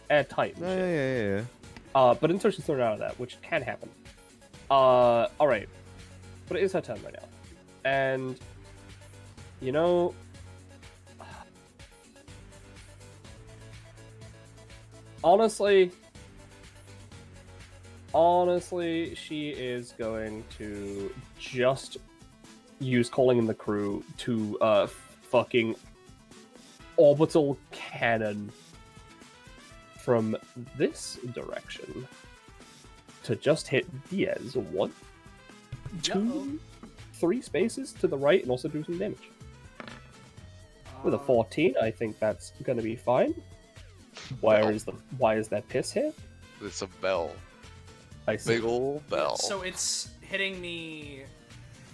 Airtight. Yeah. But until she's thrown out of that, which can happen. Alright. But it is her turn right now. And, honestly, she is going to just use calling in the crew to, fucking orbital cannon from this direction to just hit Diaz 1, 2, 3 spaces to the right and also do some damage. With a 14, I think that's gonna be fine. Why is that piss here? It's a bell. I see. Big ol' bell. So it's hitting me.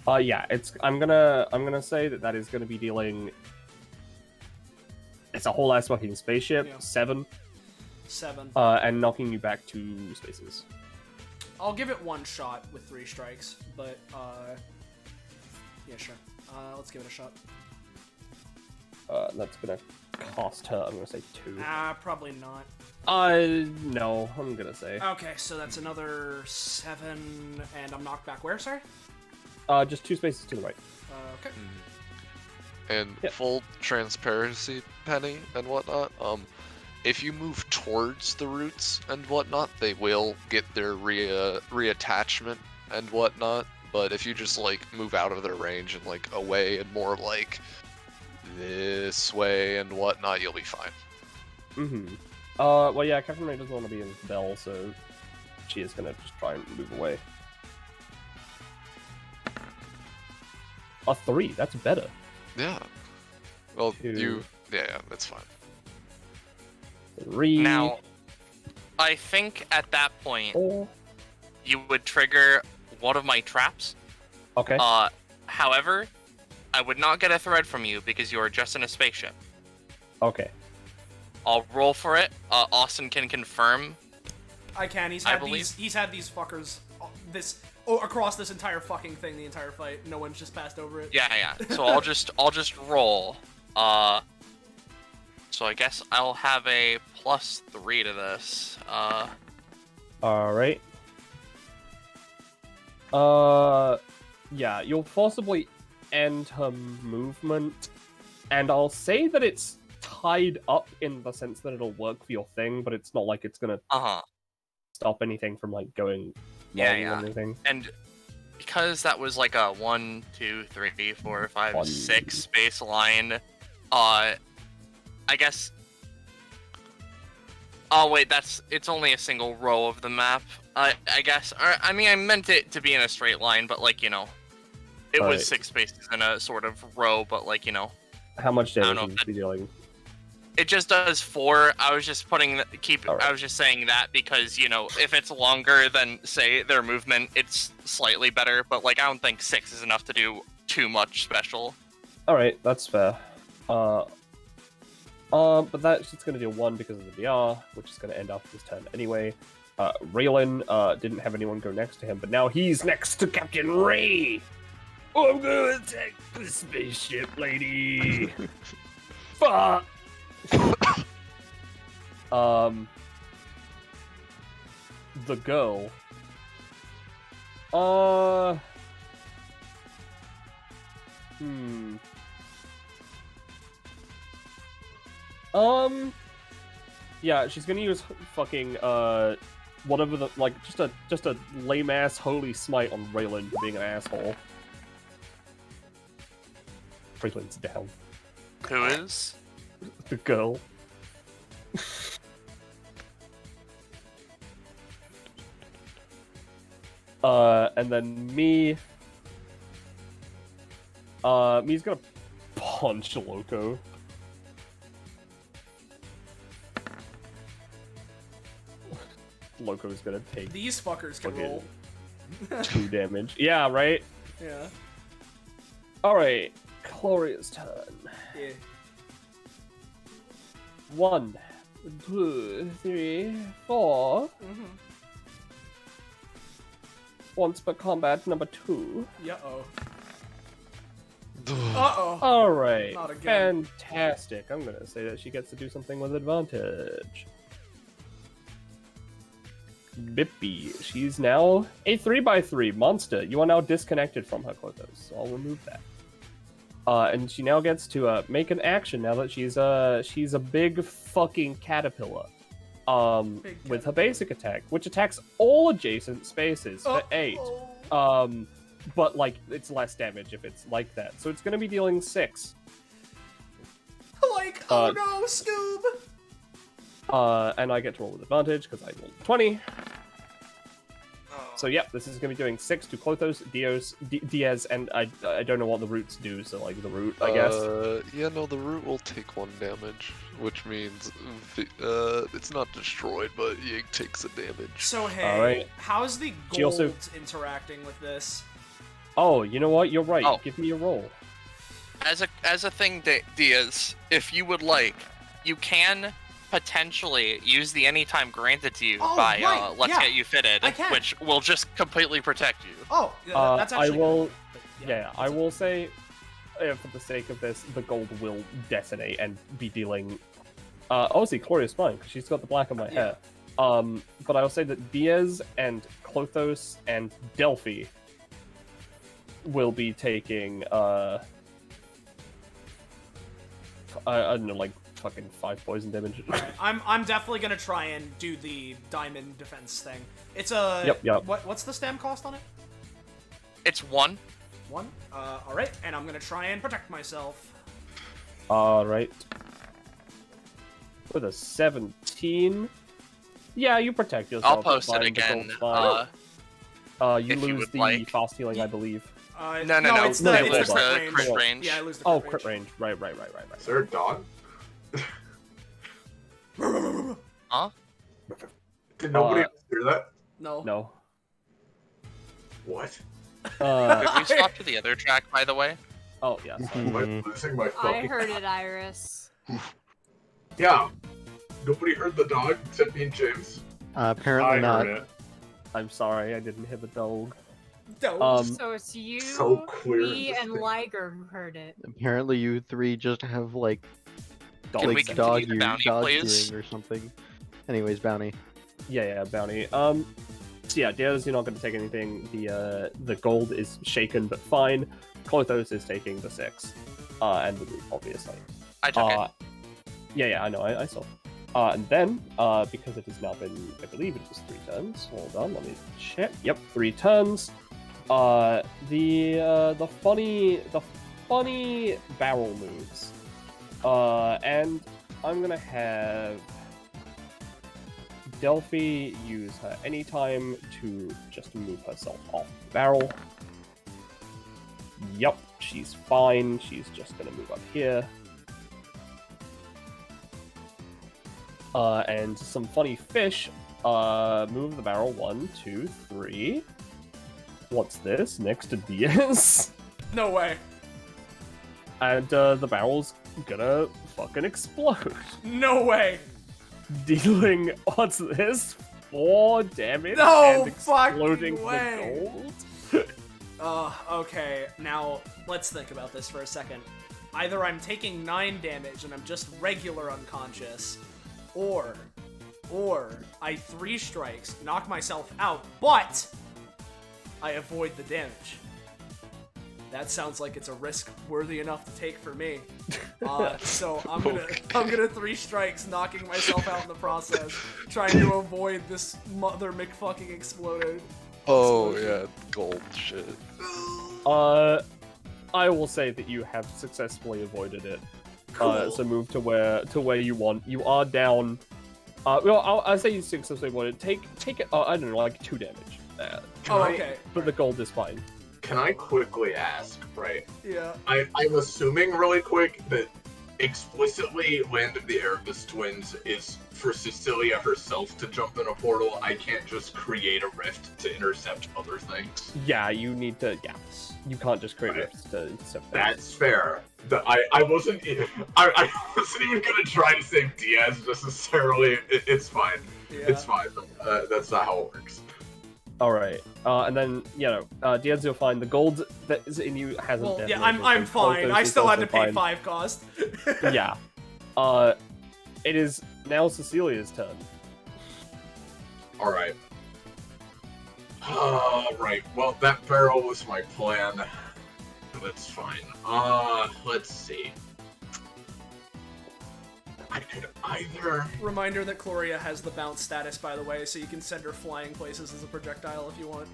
Yeah, I'm gonna say that is gonna be dealing. It's a whole ass fucking spaceship. Yeah. 7. 7. And knocking you back 2 spaces. I'll give it 1 shot with 3 strikes, but yeah, sure. Let's give it a shot. That's gonna cost her. I'm gonna say 2. Probably not. No, I'm gonna say. Okay, so that's another 7, and I'm knocked back where, sorry? Just 2 spaces to the right. Okay. And Yep. full transparency, Penny, and whatnot, if you move towards the roots and whatnot, they will get their reattachment and whatnot, but if you just, move out of their range and, away and more, this way and whatnot, you'll be fine. Well, yeah, Captain Ray doesn't want to be in Bell, so she is gonna just try and move away. A 3. That's better. Yeah. Well, Two. yeah, that's fine. 3. Now, I think at that point 4. you would trigger one of my traps. Okay. However, I would not get a thread from you because you are just in a spaceship. Okay. I'll roll for it. Austin can confirm. I can. He's had these fuckers across this entire fucking thing the entire fight. No one's just passed over it. Yeah. So I'll just roll. So I guess I'll have a +3 to this. All right. Yeah, you'll forcibly end her movement, and I'll say that it's tied up in the sense that it'll work for your thing, but it's not like it's gonna stop anything from like going wrong or anything. And because that was like a 1, 2, 3, 4, 5, 6 baseline, I guess. Oh wait, it's only a single row of the map. I guess. Or, I mean, I meant it to be in a straight line, but like, you know, it was 6 spaces in a sort of row, but like, you know. How much damage is it dealing? It just does 4. I was just putting Right. I was just saying that because, you know, if it's longer than say their movement, it's slightly better. But like, I don't think 6 is enough to do too much special. All right, that's fair. But that's just gonna do 1 because of the VR, which is gonna end after this turn anyway. Raylan didn't have anyone go next to him, but now he's next to Captain Ray. Oh, I'm gonna attack the spaceship lady. Fuck. The girl. Yeah, she's gonna use fucking whatever the like just a lame ass holy smite on Raylan for being an asshole. Raylan's down. Who is? The girl. And then me. Me's gonna punch Loco. Loco's gonna take These fuckers can roll. 2 damage. Yeah, right? Yeah. Alright, Gloria's turn. Yeah. 1, 2, 3, 4. Once per combat, number 2. Uh-oh. Uh-oh. Alright, Not again. fantastic. I'm gonna say that she gets to do something with advantage. Bippy, she's now a 3x3 monster. You are now disconnected from her Klothos, so I'll remove that. And she now gets to make an action now that she's a big fucking caterpillar. With her basic attack, which attacks all adjacent spaces for 8. But like it's less damage if it's like that. So it's gonna be dealing 6. Like, oh no, Scoob! And I get to roll with advantage because I rolled 20. So yep, this is gonna be doing 6 to Klothos, Diaz, and I don't know what the roots do. So like the root, I guess. Yeah, no, the root will take 1 damage, which means it's not destroyed, but Yig takes a damage. So hey, Alright. how's the She gold also- interacting with this? Oh, you know what? You're right. Oh. Give me a roll. As a thing, Diaz, if you would like, you can potentially use the anytime granted to you by right, Let's yeah. Get You Fitted, I can. which will just completely protect you. Oh, yeah, that's actually I will. good. Yeah, I will say, for the sake of this, the gold will detonate and be dealing. Obviously, Gloria's fine because she's got the black in my hair. But I will say that Diaz and Klothos and Delphi will be taking I don't know, like fucking 5 poison damage. I'm definitely gonna try and do the diamond defense thing. It's a Yep. What's the stam cost on it? It's 1. 1. All right, and I'm gonna try and protect myself. All right. With a 17. Yeah, you protect yourself. I'll post it fine, the again. gold's fine. You if you lose would the like. fast healing, I believe. No. It's the You lose crit the range. crit range. Yeah, I lose the Oh, crit crit range. Right. Is there a dog? Huh? Did nobody Uh, else hear that? No. No. What? Could we swap to the other track, by the way? Oh, yeah. Sorry. Am I losing my fucking... I heard it, Iris. Yeah. Nobody heard the dog except me and James. Apparently not. I'm sorry, I didn't hear the dog. Don't. So it's you, So clear me, and and distinct. Liger who heard it. Apparently you three just have like Dog we like continue dog the hearing, bounty, dog please? hearing or something. Anyways, bounty. Yeah, bounty. So yeah, Diaz, you're not going to take anything. The gold is shaken but fine. Clothos is taking the 6, and the loot, obviously. I took it. Yeah, I know, I saw. And then, because it has now been, I believe it was 3 turns. Hold on, let me check. Yep, 3 turns. The funny barrel moves. And I'm gonna have Delphi use her anytime to just move herself off the barrel. Yup, she's fine. She's just gonna move up here. And some funny fish. Move the barrel 1, 2, 3. What's this? Next to Diaz. No way. And the barrel's gonna fucking explode. No way. Dealing, what's this? 4 damage No and exploding fucking way. the gold? Okay. Now, let's think about this for a second. Either I'm taking 9 damage and I'm just regular unconscious, or I 3 strikes, knock myself out, but I avoid the damage. That sounds like it's a risk worthy enough to take for me. So I'm gonna 3 strikes, knocking myself out in the process, trying to avoid this mother McFucking exploded. Oh yeah, gold shit. I will say that you have successfully avoided it. Cool. So move to where you want. You are down. Well, I'll say you successfully avoided. Take it. I don't know, like 2 damage. Okay. But the gold is fine. Can I quickly ask, right? Yeah. I'm assuming really quick that explicitly Land of the Erebus Twins is for Cecilia herself to jump in a portal. I can't just create a rift to intercept other things. Yeah, you need to. Yeah, you can't just create Right. rifts to intercept things. That's fair. I wasn't even gonna try to save Diaz necessarily. It's fine. Yeah. It's fine. That's not how it works. All right. And then Diaz, you'll find the gold that is in you hasn't. Well, yeah, detonated, I'm and fine. Clothos I is still had also to pay fine. 5 cost. Yeah. It is now Cecilia's turn. All right. Right. Well, that barrel was my plan. That's fine. Let's see. I could either. Reminder that Chloria has the bounce status, by the way, so you can send her flying places as a projectile if you want.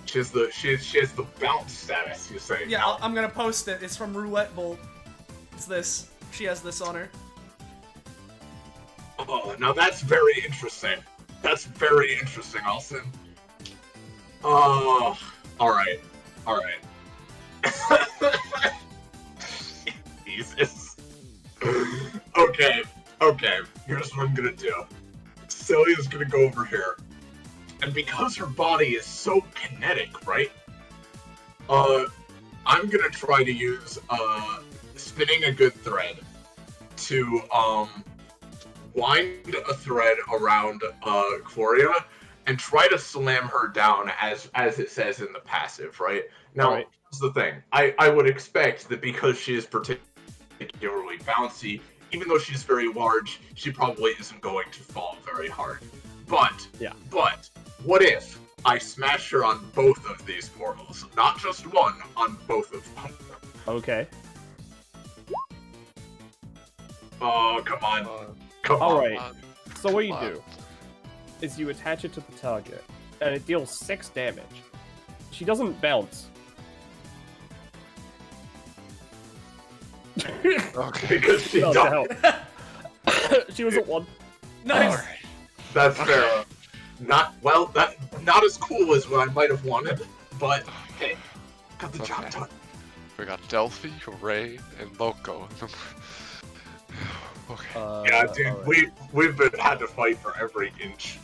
She has the bounce status. You say? Yeah, I'm gonna post it. It's from Roulette Bolt. It's this. She has this on her. Oh, now that's very interesting. That's very interesting, Alson. Oh, all right. Jesus. Okay. Here's what I'm gonna do. Celia's gonna go over here, and because her body is so kinetic, right? I'm gonna try to use spinning a good thread to wind a thread around Chloria and try to slam her down as it says in the passive, right? Now, Right. here's the thing. I would expect that because she is particularly bouncy, even though she's very large, she probably isn't going to fall very hard. But what if I smash her on both of these portals? Not just one, on both of them. Okay. Oh, come on. Come All on. right. So what you do is you attach it to the target, and it deals 6 damage. She doesn't bounce. Okay. Because she No, don't. to help. She was at 1. Nice. That's fair. Not as cool as what I might have wanted, but Hey, got the job Okay. done. We got Delphi, Ray, and Loco. Okay. Yeah, dude, alright. we've had to fight for every inch.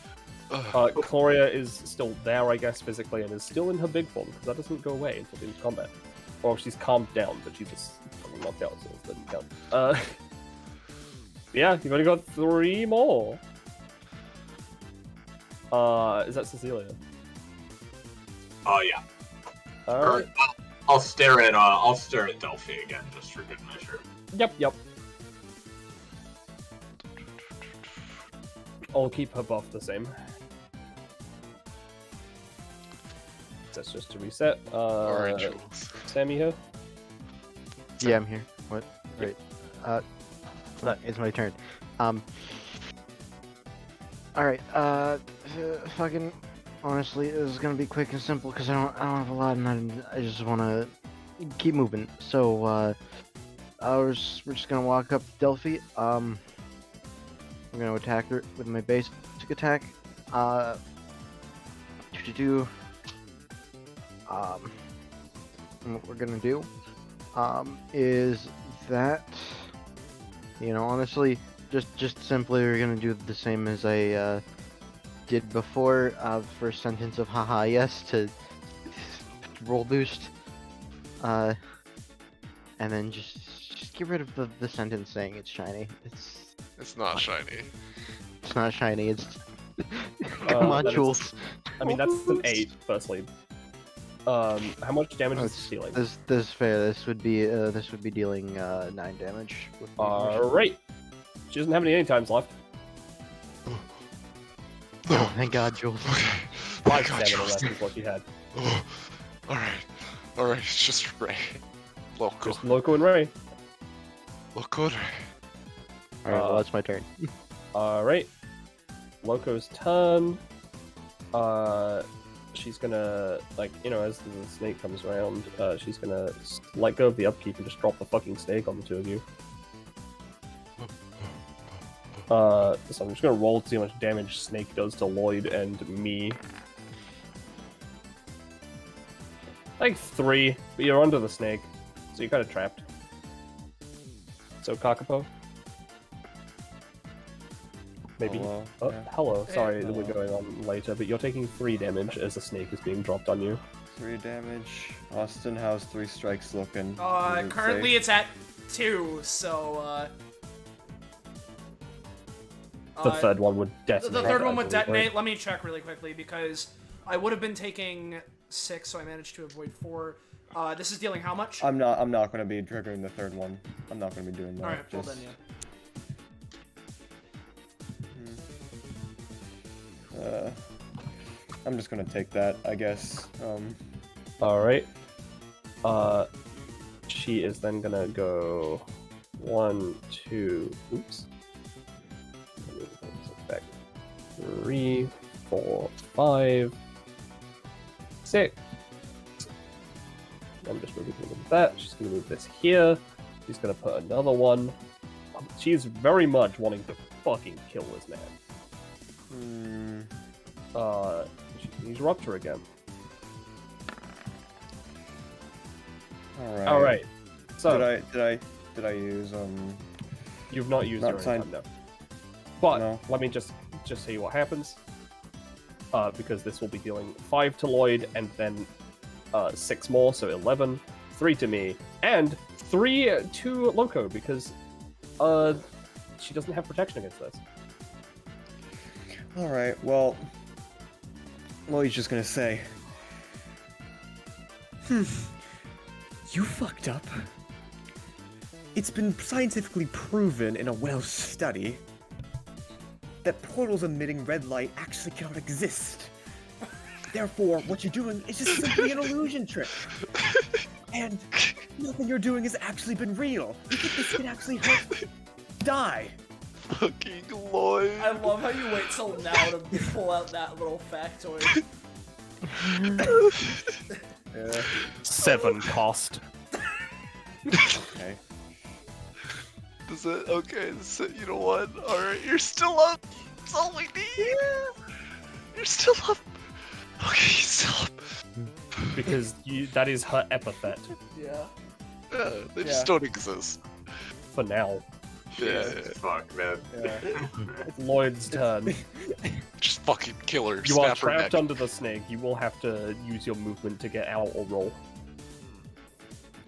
Gloria is still there, I guess, physically, and is still in her big form, because that doesn't go away until the end of combat. Or she's calmed down, but she's just fucking knocked out, so it doesn't count. Yeah, you've only got 3 more. Is that Cecilia? Oh yeah. Alright. I'll stare at Delphi again just for good measure. Yep. I'll keep her buff the same. That's just to reset. Alright, Jules. Sammy here? Yeah, I'm here. What? Great. It's my turn. Alright, fucking, honestly, this is gonna be quick and simple because I don't have a lot and I just wanna keep moving. So, we're just gonna walk up to Delphi. I'm gonna attack her with my basic attack. And what we're gonna do, is that, honestly, just simply we're gonna do the same as I did before. First sentence of haha yes to roll boost, and then just get rid of the sentence saying it's shiny. It's not shiny. It's not shiny. It's come on, that is a- Jules. I mean, that's an 8, firstly. How much damage is this dealing? This is fair. This would be dealing 9 damage. With the motion. Alright. She doesn't have any times left. Oh, thank God, Jules. 5 stamina left is what she had. Alright, it's just Ray. Loco. Just Loco and Ray. Loco and Ray. Alright, well, that's my turn. Alright. Loco's turn. She's gonna, as the snake comes around, she's gonna let go of the upkeep and just drop the fucking snake on the 2 of you. So I'm just gonna roll to see how much damage Snake does to Lloyd and me. Like 3, but you're under the snake, so you're kind of trapped. So Kakapo? Maybe. Hello. Oh, Yeah. hello. Sorry that Hello. we're going on later, but you're taking 3 damage as the snake is being dropped on you. 3 damage. Austin, how's 3 strikes looking? Is it Currently safe? it's at 2, so, The third one would The detonate. third one I would believe, right? detonate. Let me check really quickly because I would have been taking 6, so I managed to avoid 4. This is dealing how much? I'm not gonna be triggering the third one. I'm not gonna be doing that. Alright, well then, yeah. I'm just gonna take that, I guess. Alright. She is then gonna go 1, 2, oops. Back. 3, 4, 5, 6. I'm just moving that. She's gonna move this here. She's gonna put another one. She's very much wanting to fucking kill this man. She can use Rupture again. Alright. Alright. So Did I use you've not used not your signed- time, no. But No. let me just see what happens. Because this will be dealing 5 to Lloyd and then 6 more, so 11, 3 to me, and 3 to Loco because she doesn't have protection against this. Alright, well he's just gonna say, you fucked up. It's been scientifically proven in a Welsh study that portals emitting red light actually cannot exist. Therefore, what you're doing is just simply an illusion trick. And nothing you're doing has actually been real. You think this can actually hurt? Die. Fucking Lloyd. I love how you wait till now to pull out that little factoid. Yeah. 7 cost. Okay. Is it okay? You know what? Alright, you're still up. That's all we need. You're still up. Okay, he's still up. because that is her epithet Yeah. They just don't exist. for now. Yeah. Fuck, man. It's Lloyd's turn. Just fucking kill her. You are snap her neck. trapped under the snake. You will have to use your movement to get out or roll.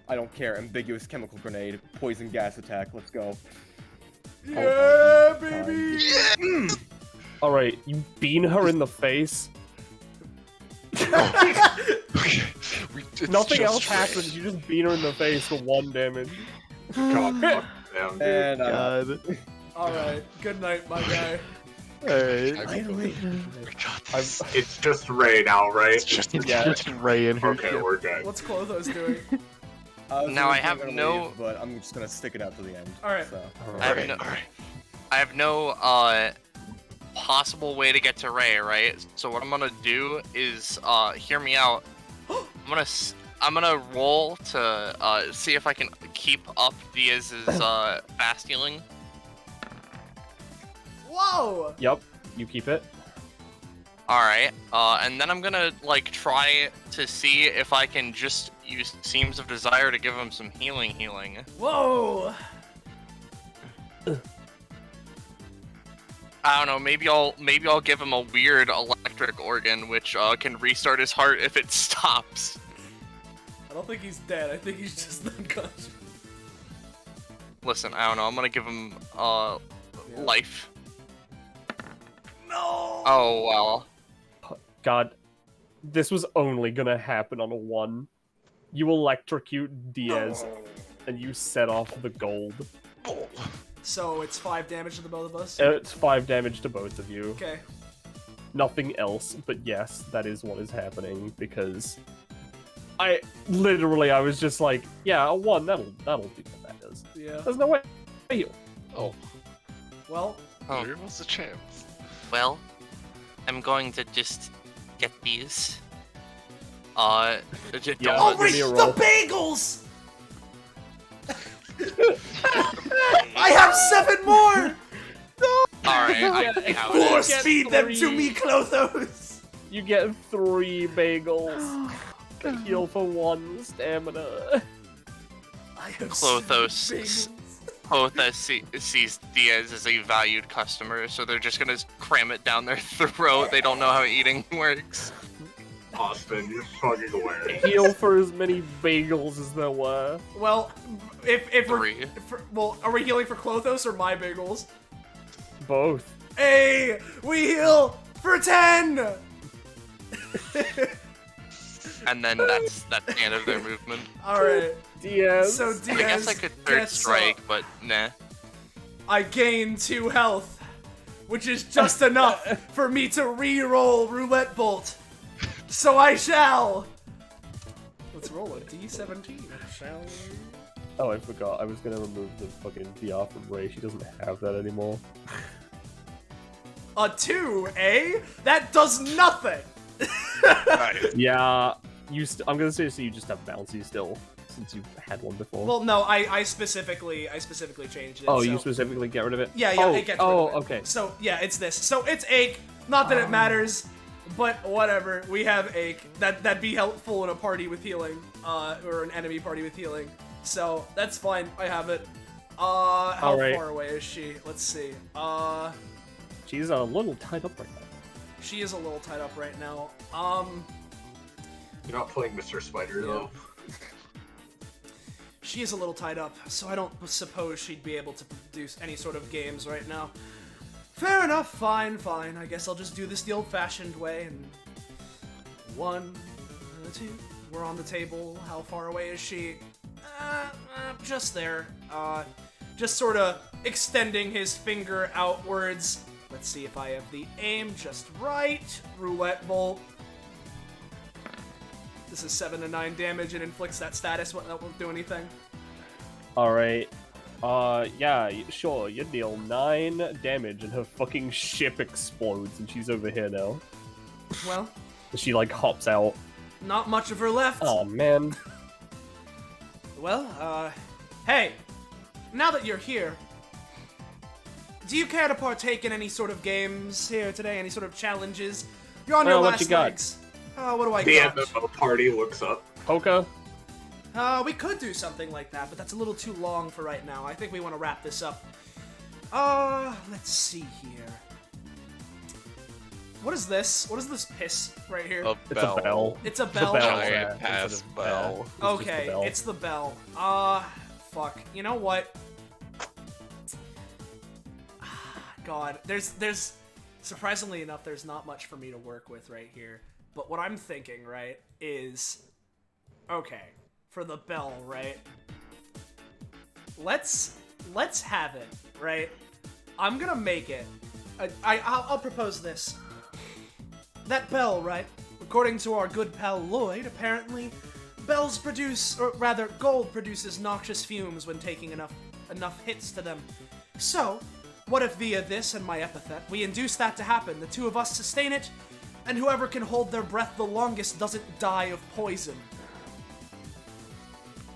I don't care. Ambiguous chemical grenade, poison gas attack. Let's go. Yeah, baby! Alright, you bean her in the face. It's Nothing just else Ray. happens. You just bean her in the face for 1 damage. God, fuck them, dude. And God. Alright, good night, my guy. Alright. We got this. It's just Ray now, right? It's just Yeah. Just Ray and her Okay, shit. we're good. What's Clothos doing? Now I have no- but I'm just gonna stick it out to the end. Alright. So. I have Alright, no- alright. I have no possible way to get to Ray, right? So what I'm gonna do is hear me out. I'm gonna roll to see if I can keep up Diaz's fast healing. Whoa! Yep, you keep it. Alright, and then I'm gonna like try to see if I can just use Seams of Desire to give him some healing. Whoa! I don't know, maybe I'll give him a weird electric organ which can restart his heart if it stops. I don't think he's dead. I think he's just unconscious. Listen, I don't know, I'm gonna give him life. No! Oh well. God, this was only gonna happen on a 1. You electrocute Diaz, and you set off the gold. So it's 5 damage to the both of us? It's 5 damage to both of you. Okay. Nothing else, but yes, that is what is happening, because I was just like, yeah, a 1, that'll do what that does. Yeah. There's no way. Oh, Well, Oh. there was a chance. Well, I'm going to just get these. Yeah. Don't- oh give wait, me a the roll. bagels! I have 7 more! Alright, I can have it. Force get feed them to 3. me, Clothos! You get 3 bagels. Heal for 1 stamina. I have Clothos 7 bagels. Clotha sees Diaz as a valued customer, so they're just gonna cram it down their throat. They don't know how eating works. Austin, you're fucking hilarious. Heal for as many bagels as there were. Well, if we're... 3. Well, are we healing for Clothos or my bagels? Both. Hey, we heal for 10! And then that's the end of their movement. Alright, Diaz. so I Diaz guess I could third gets, strike, but nah. I gain 2 health, which is just enough for me to re-roll Roulette Bolt. So I shall. Let's roll a D17, shall we? Oh, I forgot. I was gonna remove the fucking VR from Ray. She doesn't have that anymore. A 2, eh? That does nothing! Nice. Yeah, I'm gonna say so you just have bouncy still, since you had one before. Well, no, I specifically changed it. oh, so... you specifically get rid of it? Yeah, oh, it gets rid oh, of it. okay. So, yeah, it's this. So, it's Ache. Not that it matters, but whatever. We have Ache. That'd be helpful in a party with healing, or an enemy party with healing. So, that's fine. I have it. How Alright. far away is she? Let's see. She's a little tied up right now. She is a little tied up right now. You're not playing Mr. Spider, though. She is a little tied up, so I don't suppose she'd be able to produce any sort of games right now. Fair enough, fine. I guess I'll just do this the old-fashioned way, and... 1, 2, we're on the table. How far away is she? Just there. Just sort of extending his finger outwards. Let's see if I have the aim just right. Roulette Bolt. This is 7 to 9 damage and inflicts that status. That won't do anything. Alright. Yeah, sure, you deal 9 damage and her fucking ship explodes and she's over here now. Well, She, like, hops out. not much of her left. Oh, man. Well, hey, now that you're here, do you care to partake in any sort of games here today? Any sort of challenges? You're on your What last you got? legs. What do I The got? MMO party looks up. Poka. We could do something like that, but that's a little too long for right now. I think we want to wrap this up. Let's see here. What is this? What is this piss right here? A It's a bell. It's a It's a bell. bell. Giant Yeah, ass bell. It's just Okay, the bell. it's the bell. Fuck. You know what? God, there's surprisingly enough, there's not much for me to work with right here. But what I'm thinking, right, is okay, for the bell, right? Let's have it, right? I'm gonna make it. I'll propose this. That bell, right? According to our good pal Lloyd, apparently, bells produce, or rather, gold produces noxious fumes when taking enough hits to them. So, what if via this and my epithet, we induce that to happen, the two of us sustain it, and whoever can hold their breath the longest doesn't die of poison.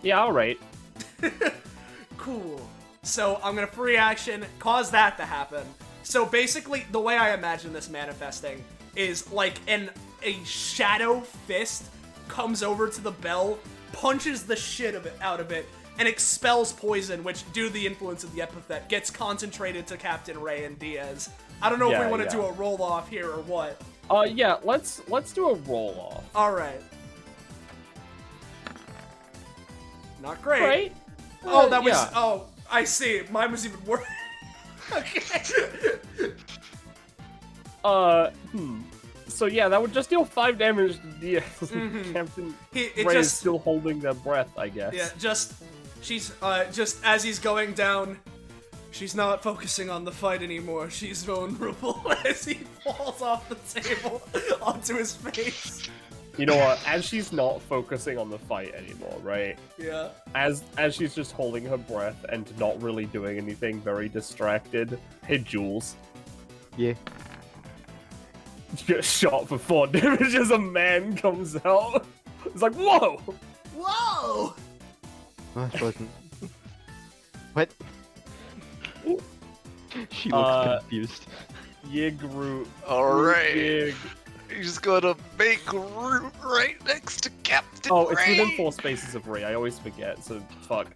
Yeah, alright. Cool. So I'm gonna free action, cause that to happen. So basically, the way I imagine this manifesting is like a shadow fist comes over to the bell, punches the shit out of it, and expels poison, which, due to the influence of the epithet, gets concentrated to Captain Ray and Diaz. I don't know if we want to do a roll-off here or what. Yeah, let's do a roll-off. Alright. Not great. Right? Oh, that was... yeah. Oh, I see. Mine was even worse. Okay. So yeah, that would just deal 5 damage to Diaz. Captain It Ray is just... still holding their breath, I guess. Yeah, she's, just as he's going down, she's not focusing on the fight anymore. She's vulnerable as he falls off the table onto his face. You know what? As she's not focusing on the fight anymore, right? Yeah. As she's just holding her breath and not really doing anything, very distracted. Hey, Jules. Yeah. You get shot for 4 damage as a man comes out. It's like, whoa! Whoa! Oh, that wasn't... What? She looks confused. Yig root. Alright. Yig. He's gonna make root right next to Captain Oh, it's Ray. within 4 spaces of Ray. I always forget, so fuck.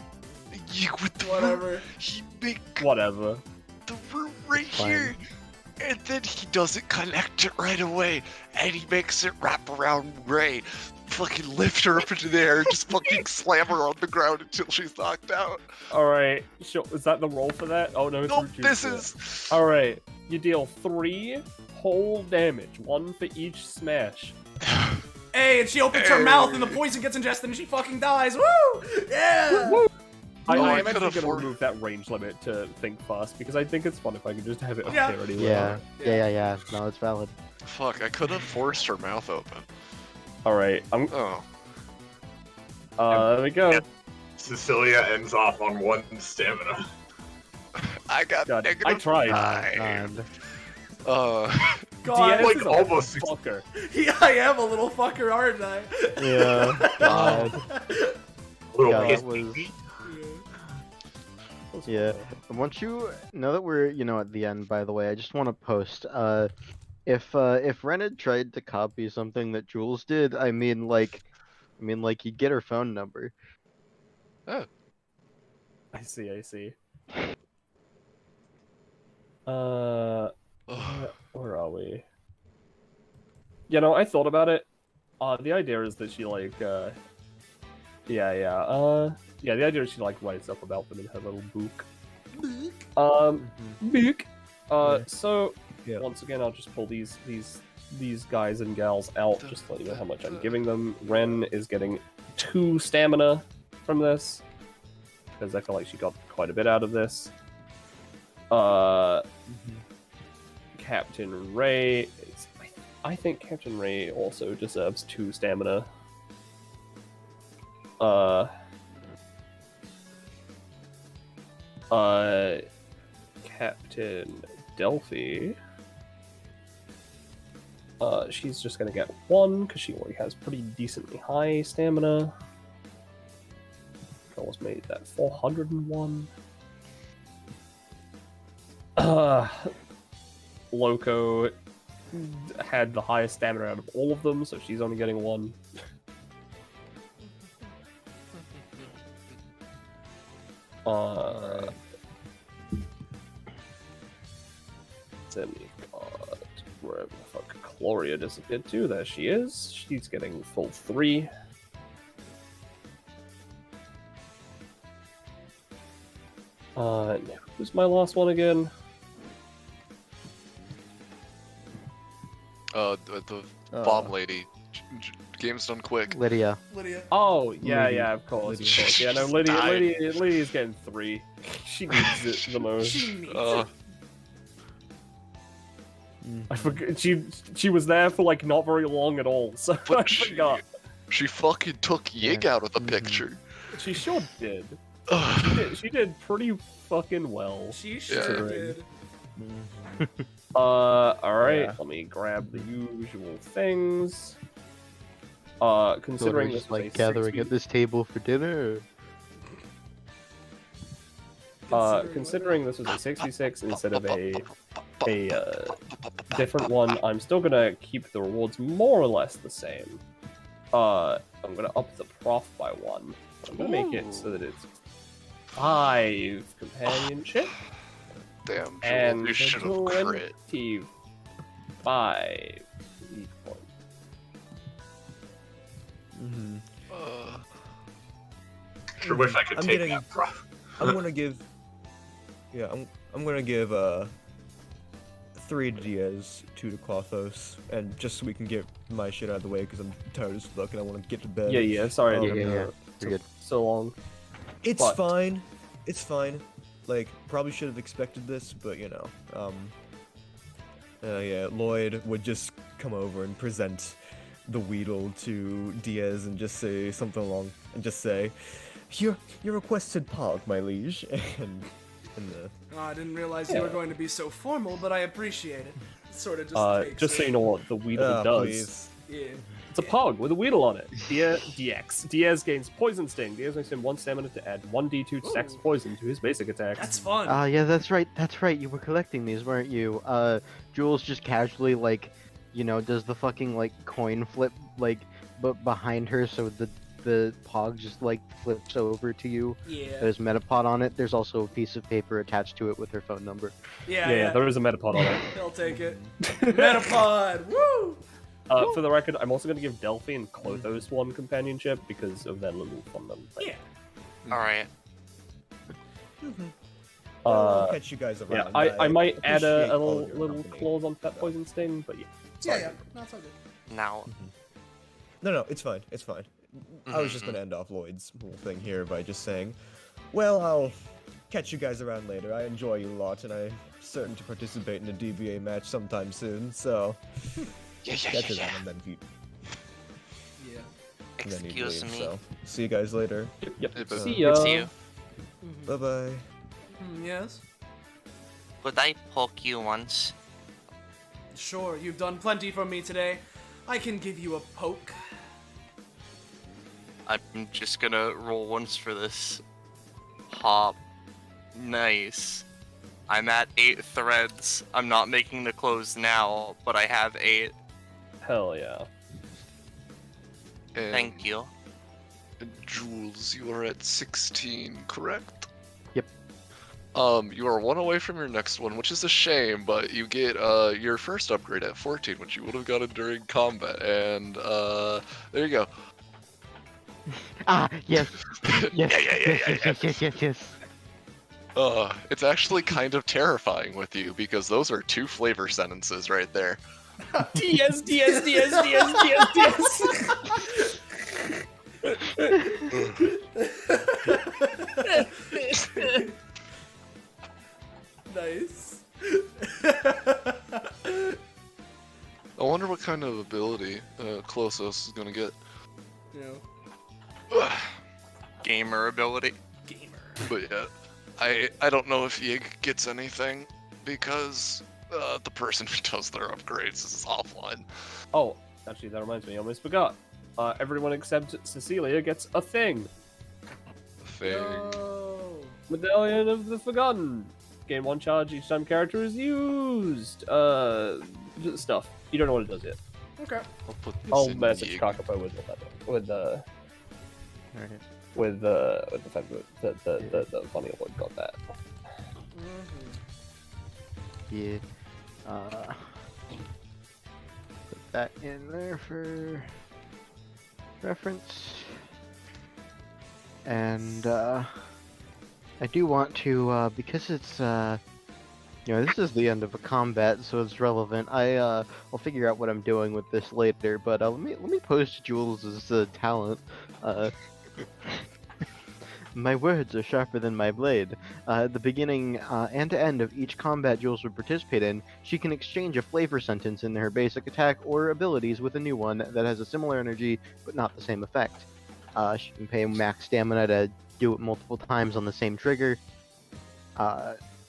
You with the Whatever. root. He make Whatever. the root right Fine. here. And then he doesn't connect it right away. And he makes it wrap around Ray. Fucking lift her up into the air, just fucking slam her on the ground until she's knocked out. Alright, sure. Is that the roll for that? Oh no, it's Nope, reduced this to it. is... Alright, you deal 3 whole damage, 1 for each smash. Hey, and she opens her mouth and the poison gets ingested and she fucking dies. Woo! Yeah! Woo! I I am could actually gonna afford- remove that range limit to think fast, because I think it's fun if I can just have it Yeah. appear anywhere. Yeah. No, it's valid. Fuck, I could have forced her mouth open. Alright, Oh. there we go. Yeah. Cecilia ends off on 1 stamina. I got God, negative I tried. 9. God. God, DS like, is a almost- fucker. yeah, I am a little fucker, aren't I? Yeah. God. Little Yeah, piss that was- baby. Yeah. And once you know that we're, at the end, by the way, I just want to post, if Ren had tried to copy something that Jules did, I mean like you'd get her phone number. Oh. I see. Where are we? I thought about it. The idea is that she the idea is she writes up about them in her little book. Book. So Yeah. once again, I'll just pull these guys and gals out just to let you know how much I'm giving them. Ren is getting 2 stamina from this because I feel like she got quite a bit out of this. Captain Ray is, I think Captain Ray also deserves 2 stamina. Captain Delphi. She's just gonna get 1 because she already has pretty decently high stamina. Almost made that 401. Loco had the highest stamina out of all of them, so she's only getting 1. Demigod, wherever the fuck Gloria disappeared to, there she is. She's getting full 3. Who's my last one again? The bomb lady. Game's done quick. Lydia. Lydia. Oh, yeah, Lydia. yeah, of course, Lydia. of course. Yeah, no, Lydia's getting 3. She needs it the most. She needs it. I forgot, she was there for, like, not very long at all, so But I forgot. She fucking took Yig out of the picture. She sure did. Ugh. She did pretty fucking well. She sure Yeah. did. Alright, Yeah. let me grab the usual things. Considering Considering this was like a gathering 60 at this table for dinner. considering this was a 66 instead of a different one, I'm still gonna keep the rewards more or less the same. I'm gonna up the prof by 1. I'm gonna make it so that it's 5 companionship Damn, and Jewel, you should have crit. 25 weak point. Mm-hmm. Sure wish I could I'm take getting- that, bro. I'm gonna give. Yeah, I'm gonna give 3 to Diaz, 2 to Clothos, and just so we can get my shit out of the way because I'm tired as fuck and I want to get to bed. Yeah, sorry. Yeah, it yeah. took You're good. So long. It's But- fine. It's fine. Like, probably should have expected this, but you know. Yeah, Lloyd would just come over and present the Weedle to Diaz and just say something along, and just say, "Your requested pog, my liege," and the. Oh, I didn't realize you were going to be so formal, but I appreciate it. Sort of just takes Just so you know what the Weedle does. Please. Yeah. It's a pug with a Weedle on it. DX. Diaz gains Poison Sting. Diaz makes him 1 stamina to add 1d2 stacks Ooh. poison to his basic attacks. That's fun. Yeah, that's right. That's right. You were collecting these, weren't you? Jules just casually like, does the fucking like coin flip like, but behind her, so the pog just like flips over to you. Yeah. There's Metapod on it. There's also a piece of paper attached to it with her phone number. Yeah, there is a Metapod on it. He'll take it. Metapod! Woo! For the record, I'm also going to give Delphi and Clothos 1 companionship because of their little fun little thing. Yeah. Alright. I'll catch you guys around. Yeah, I might add appreciate a all of your little company. clause on that Poison Sting, but yeah. Yeah. No, it's all good. Now, No, it's fine. It's fine. I was just gonna end off Lloyd's whole thing here by just saying, well, I'll catch you guys around later. I enjoy you a lot, and I'm certain to participate in a DBA match sometime soon. So catch you then, and then you Yeah. and then you excuse leave. me. So see you guys later. Yep. but- See ya. See you. Bye bye. Yes? Could I poke you once? Sure, you've done plenty for me today. I can give you a poke. I'm just gonna roll once for this. Hop. Nice. I'm at 8 threads. I'm not making the close now, but I have 8. Hell yeah. And Thank you. Jules, you are at 16, correct? Yep. You are 1 away from your next one, which is a shame, but you get your first upgrade at 14, which you would have gotten during combat, and there you go. Yes. Yes. Yeah. Yes. It's actually kind of terrifying with you because those are 2 flavor sentences right there. DS. Nice. I wonder what kind of ability Klosos is gonna get. You know, Gamer ability. gamer. But yeah, I don't know if Yig gets anything because the person who does their upgrades is offline. Oh, actually, that reminds me. I almost forgot. Everyone except Cecilia gets a thing. Thing. Oh. Medallion of the Forgotten. Gain 1 charge each time character is used. Stuff. You don't know what it does yet. Okay. I'll put this I'll in message Yig. Kakapo with the Alright. with the funny one got that. Yeah. Put that in there for reference. And I do want to, because it's this is the end of a combat, so it's relevant. I'll figure out what I'm doing with this later. But let me post Jules' talent. My words are sharper than my blade. At the beginning and end of each combat Jules would participate in, she can exchange a flavor sentence in her basic attack or abilities with a new one that has a similar energy but not the same effect. She can pay max stamina to do it multiple times on the same trigger,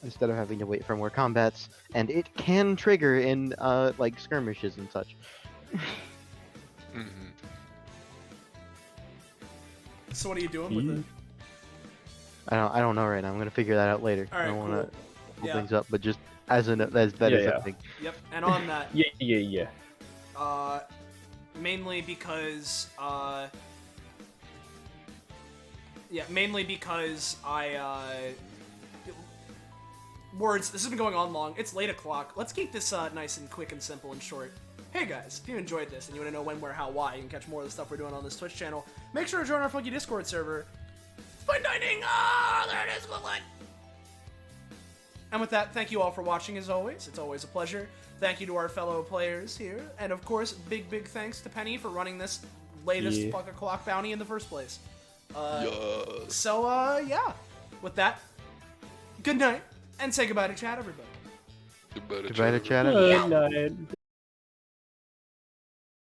instead of having to wait for more combats, and it can trigger in like skirmishes and such. So what are you doing with it? I don't know right now. I'm gonna figure that out later. All right, I don't want to cool. hold Yeah. things up, but just as that is a thing. Yep. And on that, Yeah. mainly because I words. This has been going on long. It's late o'clock. Let's keep this nice and quick and simple and short. Hey guys, if you enjoyed this and you want to know when, where, how, why, you can catch more of the stuff we're doing on this Twitch channel. Make sure to join our funky Discord server. Fine dining! Ah, there it is, good luck! And with that, thank you all for watching as always. It's always a pleasure. Thank you to our fellow players here. And of course, big thanks to Penny for running this latest fuck o'clock bounty in the first place. Yeah. With that, good night, and say goodbye to chat, everybody. Goodbye to Goodbye to Trevor. chat. Good night.